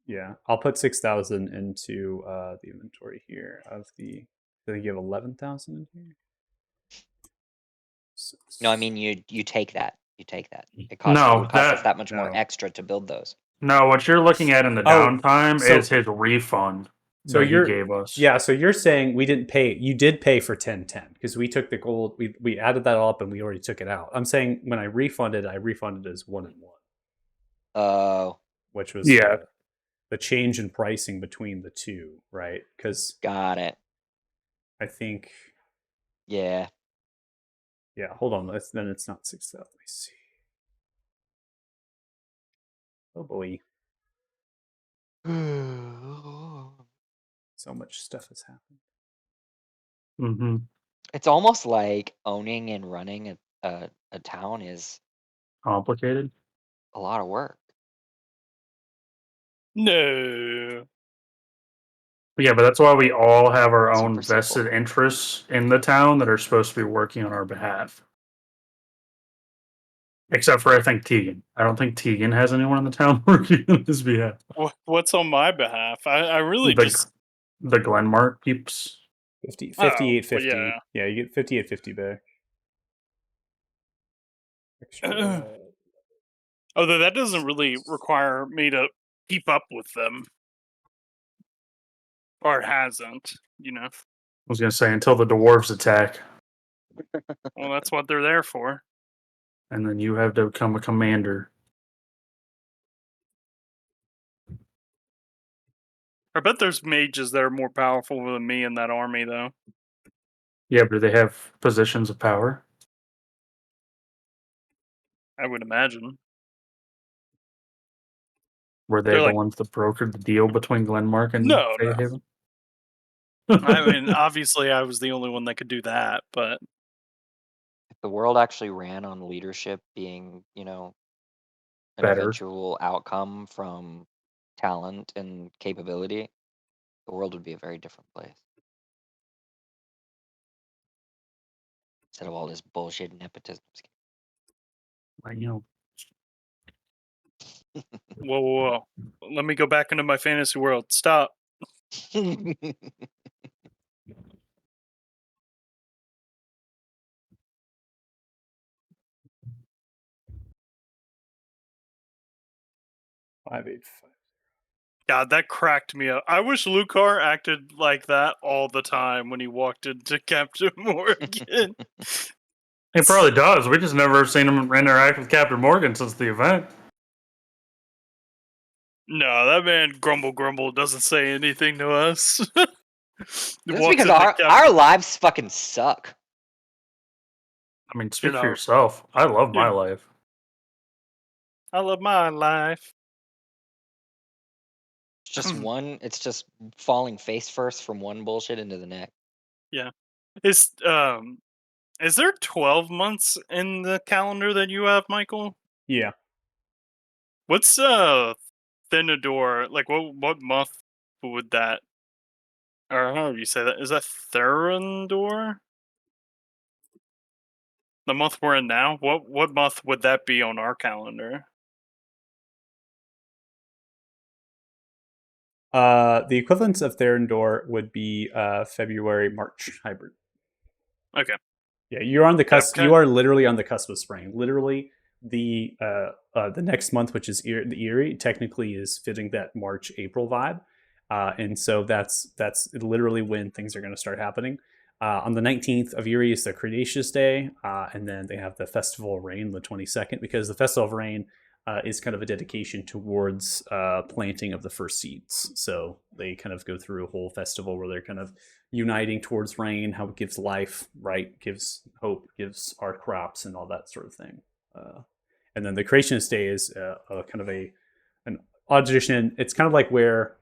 yeah, I'll put 6,000 into the inventory here of the. I think you have 11,000 in here. No, I mean you take that. You take that. It costs No, it would cost us that- that much more no. extra to build those. No, what you're looking at in the Oh, downtime so- is his refund So that he you're- gave us. Yeah, so you're saying we didn't pay. You did pay for 1010 because we took the gold. We added that all up and we already took it out. I'm saying when I refunded as 1 and 1, Oh, which was Yeah. the change in pricing between the two, right? Because got it. I think Yeah. yeah. Hold on, then it's not 6,000. Let me see. Oh boy, so much stuff has happened. Mm-hmm. It's almost like owning and running a town is Complicated. a lot of work. No. Yeah, but that's why we all have our own Super vested simple. interests in the town that are supposed to be working on our behalf. Except for, I think, Tegan. I don't think Tegan has anyone in the town working on his behalf. What's on my behalf? I really The, just the Glenmark peeps. 5850. yeah. Yeah, you get 5850 back. Extra, although that doesn't really require me to keep up with them. Or it hasn't, you know. I was going to say, until the dwarves attack. Well, that's what they're there for. And then you have to become a commander. I bet there's mages that are more powerful than me in that army, though. Yeah, but do they have positions of power? I would imagine. Were they They're the like- ones that brokered the deal between Glenmark and No, no. Fairhaven? I mean, obviously, I was the only one that could do that, but If the world actually ran on leadership being, an Better. eventual outcome from talent and capability, the world would be a very different place. Instead of all this bullshit nepotism. Like, you know, whoa. Let me go back into my fantasy world. Stop. $585. God, that cracked me up. I wish Lucar acted like that all the time when he walked into Captain Morgan. he probably does. We just never seen him interact with Captain Morgan since the event. No, that man grumble doesn't say anything to us. That's because our lives fucking suck. I mean, speak know, for yourself. I love my dude. life. I love my life. It's just it's just falling face first from one bullshit into the next. Is there 12 months in the calendar that you have, Michael? Yeah. What's Thenador? Like what month would that, or how do you say that? Is that Therendor? The month we're in now? What month would that be on our calendar? The equivalence of Therendor would be February, March hybrid. Okay. Yeah, you're on the cusp. Okay. You are literally on the cusp of spring. Literally, the next month, which is the Erie, technically is fitting that March April vibe, and so that's literally when things are going to start happening. On the 19th of Erie is the Cretaceous Day, and then they have the Festival of Rain the 22nd, because the Festival of Rain is kind of a dedication towards planting of the first seeds. So they kind of go through a whole festival where they're kind of uniting towards rain, how it gives life, right? Gives hope, gives our crops, and all that sort of thing. And then the Creationist Day is a kind of an odd tradition. It's kind of like where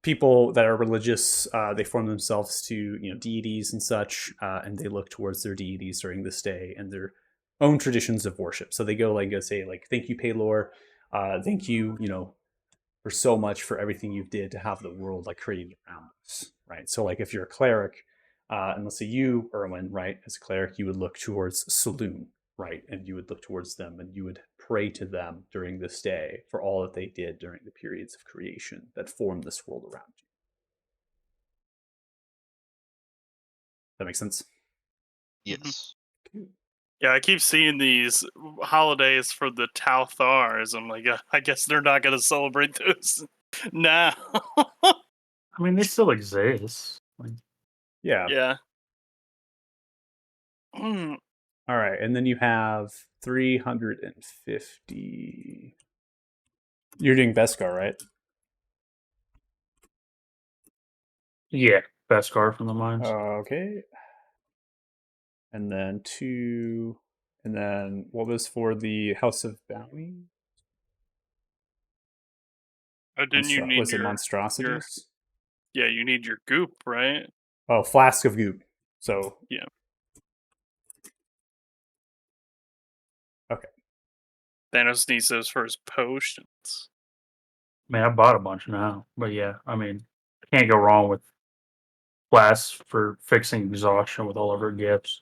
people that are religious, they form themselves to deities and such, and they look towards their deities during this day and their own traditions of worship. So they go say thank you, Pelor, thank you, for so much for everything you did to have the world created around us, right? So if you're a cleric, and let's say you, Erwin, right, as a cleric, you would look towards Saloon, right, and you would look towards them and you would pray to them during this day for all that they did during the periods of creation that formed this world around you. That makes sense? Yes. Yeah, I keep seeing these holidays for the Talthars. I'm like, I guess they're not going to celebrate those now. I mean, they still exist. Yeah. Yeah. All right, and then you have 350. You're doing Beskar, right? Yeah, Beskar from the mines. Okay. And then 2, and then what was for the House of Bounty? Oh, didn't you need was it monstrosities? Yeah, you need your goop, right? Oh, flask of goop. So yeah. Okay. Thanos needs those for his potions. Man, I bought a bunch now, but yeah, I mean, can't go wrong with flasks for fixing exhaustion with all of her gifts.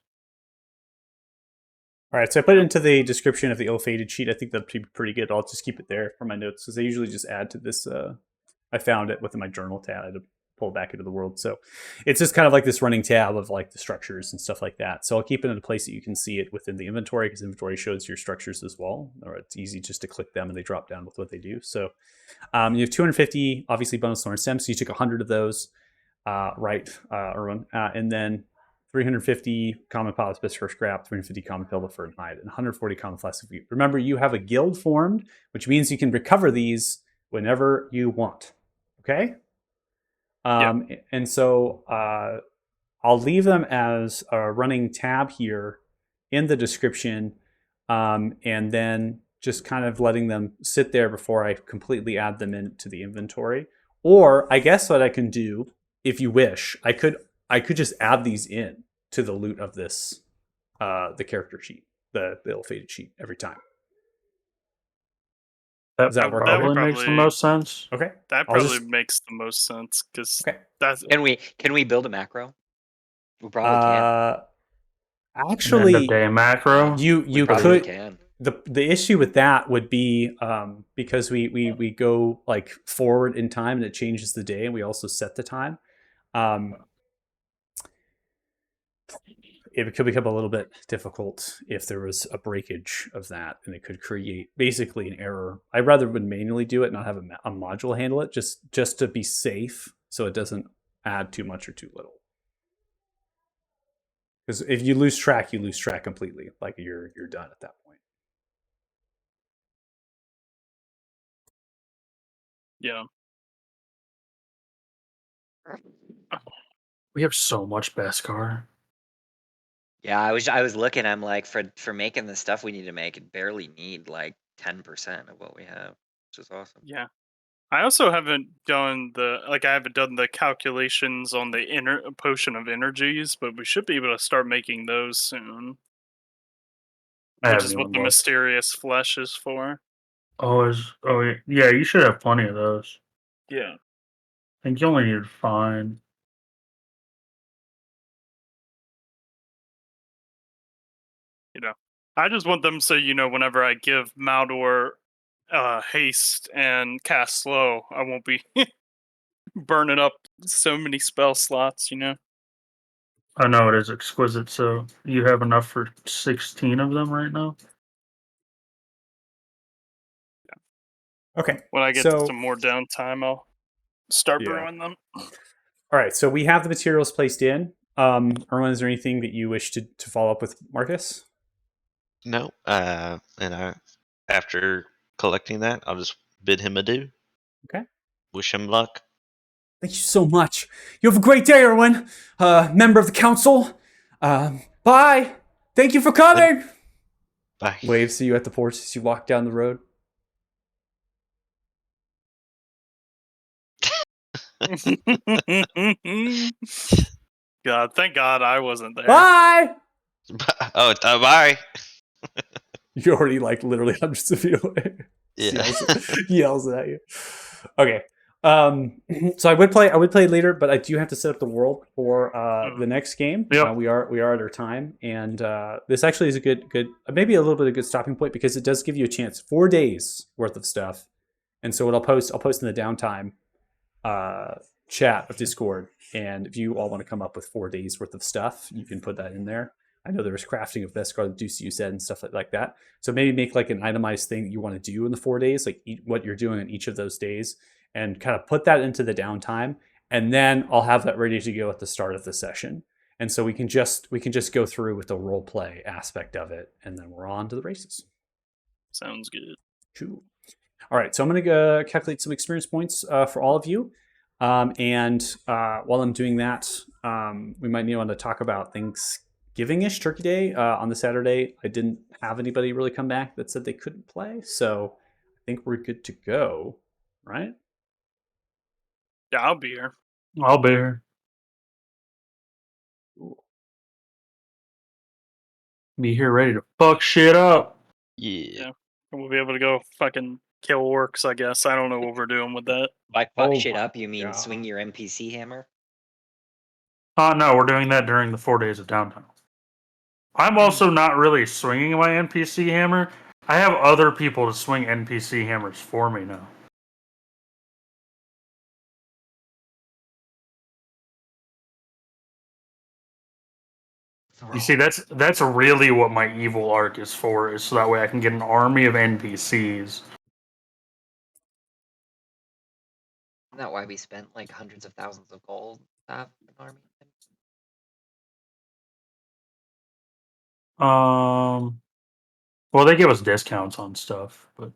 All right, so I put it into the description of the ill-fated sheet. I think that'd be pretty good. I'll just keep it there for my notes because I usually just add to this. I found it within my journal tab. I had to pull it back into the world. So it's just kind of like this running tab of the structures and stuff like that. So I'll keep it in a place that you can see it within the inventory because inventory shows your structures as well. Or it's easy just to click them and they drop down with what they do. So you have 250, obviously bonus thorn stems. So you took 100 of those, right, Erwin? And then 350 common palace best for scrap, 350 common pillar for and hide, and 140 common flask of goop. Remember, you have a guild formed, which means you can recover these whenever you want. Okay? And so I'll leave them as a running tab here in the description, and then just kind of letting them sit there before I completely add them into the inventory. Or I guess what I can do, if you wish, I could just add these in to the loot of this, the character sheet, the ill-fated sheet every time. That that work? probably makes the most sense. Okay. That probably makes the most sense because that's. Can we build a macro? We probably can. Actually, End of day macro. You probably could. can. The issue with that would be because we go forward in time and it changes the day and we also set the time. It could become a little bit difficult if there was a breakage of that, and it could create basically an error. I'd rather would manually do it, not have a module handle it, just to be safe, so it doesn't add too much or too little. Because if you lose track, you lose track completely. You're done at that point. Yeah. We have so much Beskar. Yeah, I was looking. I'm like, for making the stuff we need to make, it barely need 10% of what we have, which is awesome. Yeah. I also haven't done I haven't done the calculations on the potion of energies, but we should be able to start making those soon. Which is what the mysterious flesh is for. Yeah, you should have plenty of those. Yeah. I think you only need to find. I just want them so whenever I give Maldor haste and cast slow, I won't be burning up so many spell slots, I know it is exquisite, so you have enough for 16 of them right now? Yeah. Okay. When I get some more downtime, I'll start brewing them. All right, so we have the materials placed in. Erwin, is there anything that you wish to follow up with Marcus? No, and after collecting that, I'll just bid him adieu. Okay. Wish him luck. Thank you so much. You have a great day, Erwin. Member of the council. Bye. Thank you for coming. Bye. Waves to you at the porch as you walk down the road. God, thank God I wasn't there. Bye. Oh, bye. You're already like literally hundreds of feet away. Yeah. Yells at you. Okay. So I would play later, but I do have to set up the world for the next game. Yep. We are at our time, and this actually is a good maybe a little bit of a good stopping point because it does give you a chance 4 days worth of stuff. And so what I'll post in the downtime chat of Discord, and if you all want to come up with 4 days worth of stuff, you can put that in there. I know there's crafting of Beskar, the Deuce you said, and stuff like that. So maybe make like an itemized thing that you want to do in the 4 days, like what you're doing on each of those days, and kind of put that into the downtime. And then I'll have that ready to go at the start of the session. And so we can just go through with the role play aspect of it, and then we're on to the races. Sounds good. Cool. All right, so I'm going to calculate some experience points for all of you. And while I'm doing that, we might want to talk about Thanksgiving-ish, Turkey Day on the Saturday. I didn't have anybody really come back that said they couldn't play, so I think we're good to go, right? Yeah, I'll be here. I'll be here. Be here ready to fuck shit up. Yeah. We'll be able to go fucking kill orcs, I guess. I don't know what we're doing with that. By fuck Oh shit my up, you mean God. swing your NPC hammer? No, we're doing that during the 4 days of downtime. I'm also not really swinging my NPC hammer. I have other people to swing NPC hammers for me now. You see, that's really what my evil arc is for, is so that way I can get an army of NPCs. Isn't that why we spent like hundreds of thousands of gold to have an army? Well, they give us discounts on stuff, but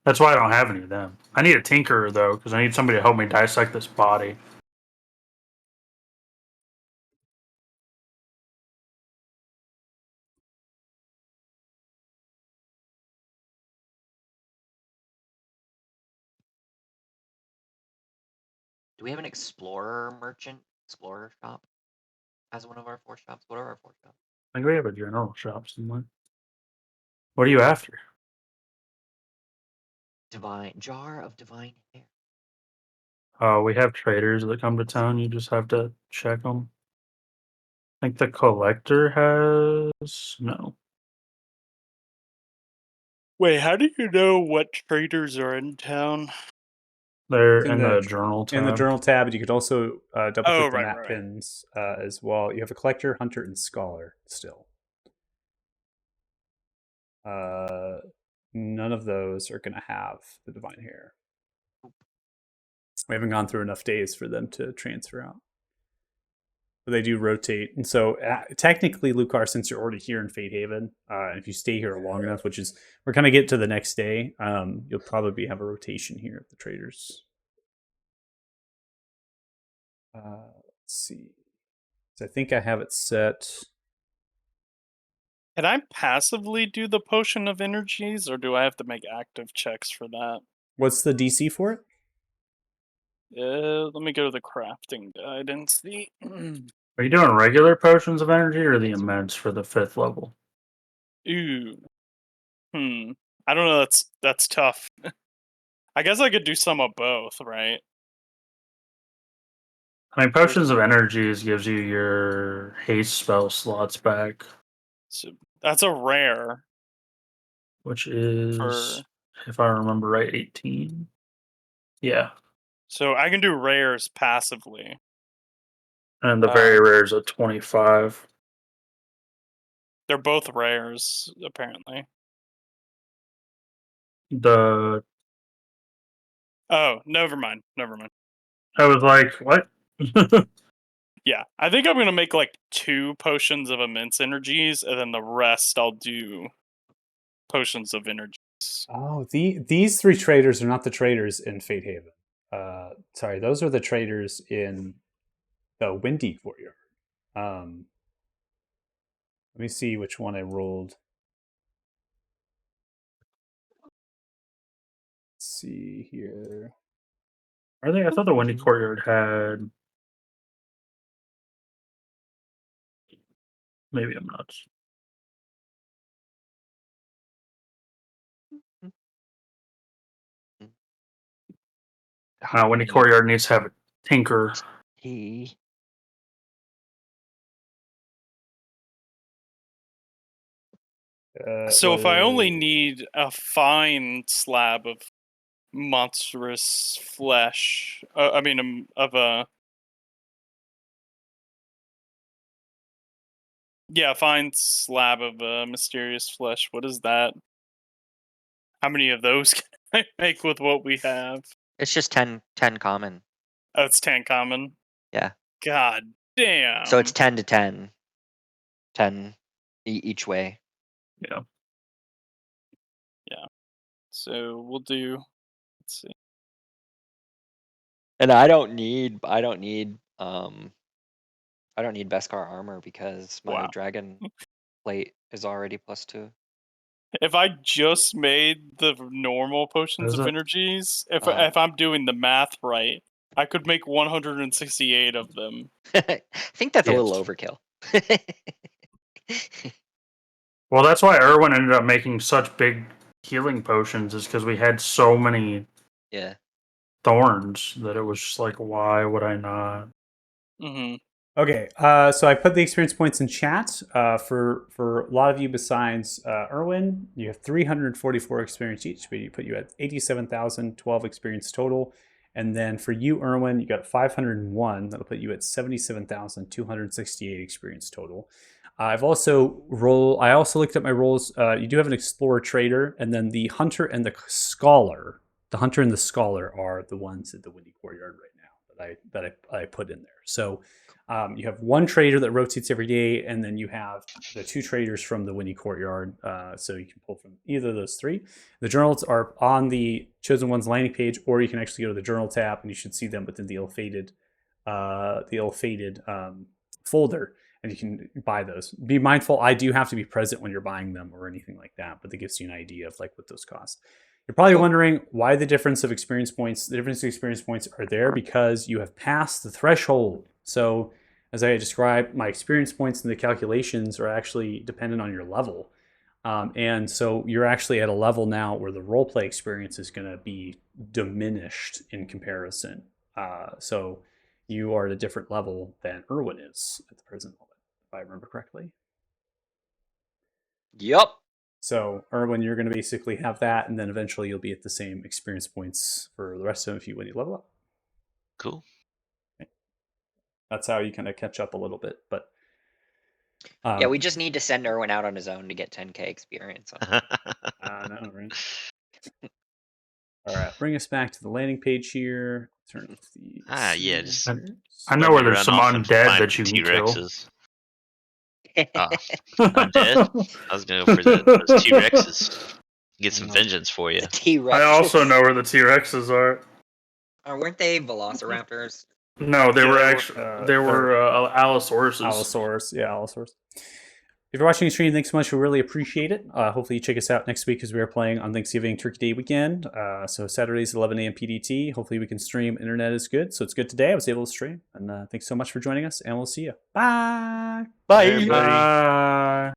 that's why I don't have any of them. I need a tinkerer though, because I need somebody to help me dissect this body. Do we have an explorer shop as one of our 4 shops? What are our 4 shops? I think we have a general shop somewhere. What are you after? Jar of divine hair. We have traders that come to town. You just have to check them. I think the collector has no. Wait, how do you know what traders are in town? They're It's in the journal tab. In the journal tab, and you could also double click Oh, the right, map right. pins as well. You have a collector, hunter, and scholar still. None of those are going to have the divine hair. We haven't gone through enough days for them to transfer out. But they do rotate. And so technically, Lucar, since you're already here in Fate Haven, if you stay here long enough, which is, we're going to get to the next day, you'll probably have a rotation here of the traders. Let's see. So I think I have it set. Can I passively do the potion of energies, or do I have to make active checks for that? What's the DC for it? Let me go to the crafting guide and see. Are you doing regular potions of energy or the immense for the 5th level? Ooh. I don't know. That's tough. I guess I could do some of both, right? I mean, potions of energies gives you your haste spell slots back, So that's a rare. which is, For- if I remember right, 18. Yeah. So I can do rares passively. And the very rare is a 25. They're both rares, apparently. The Oh, never mind. I was like, what? Yeah, I think I'm gonna make like 2 potions of immense energies, and then the rest I'll do potions of energy. these. Oh, these 3 traders are not the traders in Fate Haven. Sorry, those are the traders in the Windy Courtyard. Let me see which one I rolled. Let's see here. Are they? I thought the Windy Courtyard had. Maybe I'm nuts. Windy Courtyard needs to have a tinker. He. So if I only need a fine slab of monstrous flesh, of a fine slab of mysterious flesh. What is that? How many of those can I make with what we have? It's just 10 common. Oh, it's 10 common. Yeah. God damn. So it's 10 to 10. 10 each way. Yeah. So we'll do. Let's see. And I don't need Beskar armor because my Wow. dragon plate is already +2. If I just made the normal potions Is of it? energies, if I'm doing the math right, I could make 168 of them. I think that's a Yes. little overkill. Well, that's why Erwin ended up making such big healing potions, is because we had so many Yeah. thorns that it was just like, why would I not? Mm-hmm. Okay, so I put the experience points in chat. For a lot of you besides Erwin, you have 344 experience each, but you put you at 87,012 experience total. And then for you, Erwin, you got 501. That'll put you at 77,268 experience total. I also looked at my rolls. You do have an explorer trader, and then the hunter and the scholar. The hunter and the scholar are the ones at the Windy Courtyard right now that I put in there. So you have one trader that rotates every day, and then you have the 2 traders from the Windy Courtyard. So you can pull from either of those 3. The journals are on the Chosen Ones landing page, or you can actually go to the journal tab, and you should see them within the ill-fated folder, and you can buy those. Be mindful, I do have to be present when you're buying them or anything like that, but that gives you an idea of like what those cost. You're probably wondering why the difference of experience points. The difference of experience points are there because you have passed the threshold. So as I described, my experience points and the calculations are actually dependent on your level. And so you're actually at a level now where the roleplay experience is going to be diminished in comparison. So you are at a different level than Erwin is at the present moment, if I remember correctly. Yup. So, Erwin, you're going to basically have that, and then eventually you'll be at the same experience points for the rest of them when you level up. Cool. Okay. That's how you kind of catch up a little bit. But Yeah, we just need to send Erwin out on his own to get 10k experience. no, right? All right, bring us back to the landing page here. Turn off the. Yeah, just I know where there's some undead that you can kill. T-Rexes. Undead? I was gonna go for those T-Rexes. Get some vengeance for you. The T-Rex. I also know where the T-Rexes are. Weren't they velociraptors? No, they Yeah, were they actually were, they were Allosauruses. Allosaurus, yeah, Allosaurus. If you're watching the stream, thanks so much. We really appreciate it. Hopefully you check us out next week because we are playing on Thanksgiving Turkey Day weekend. So Saturdays, 11 a.m. PDT. Hopefully we can stream. Internet is good. So it's good today. I was able to stream. And thanks so much for joining us. And we'll see you. Bye. Bye. Hey, bye.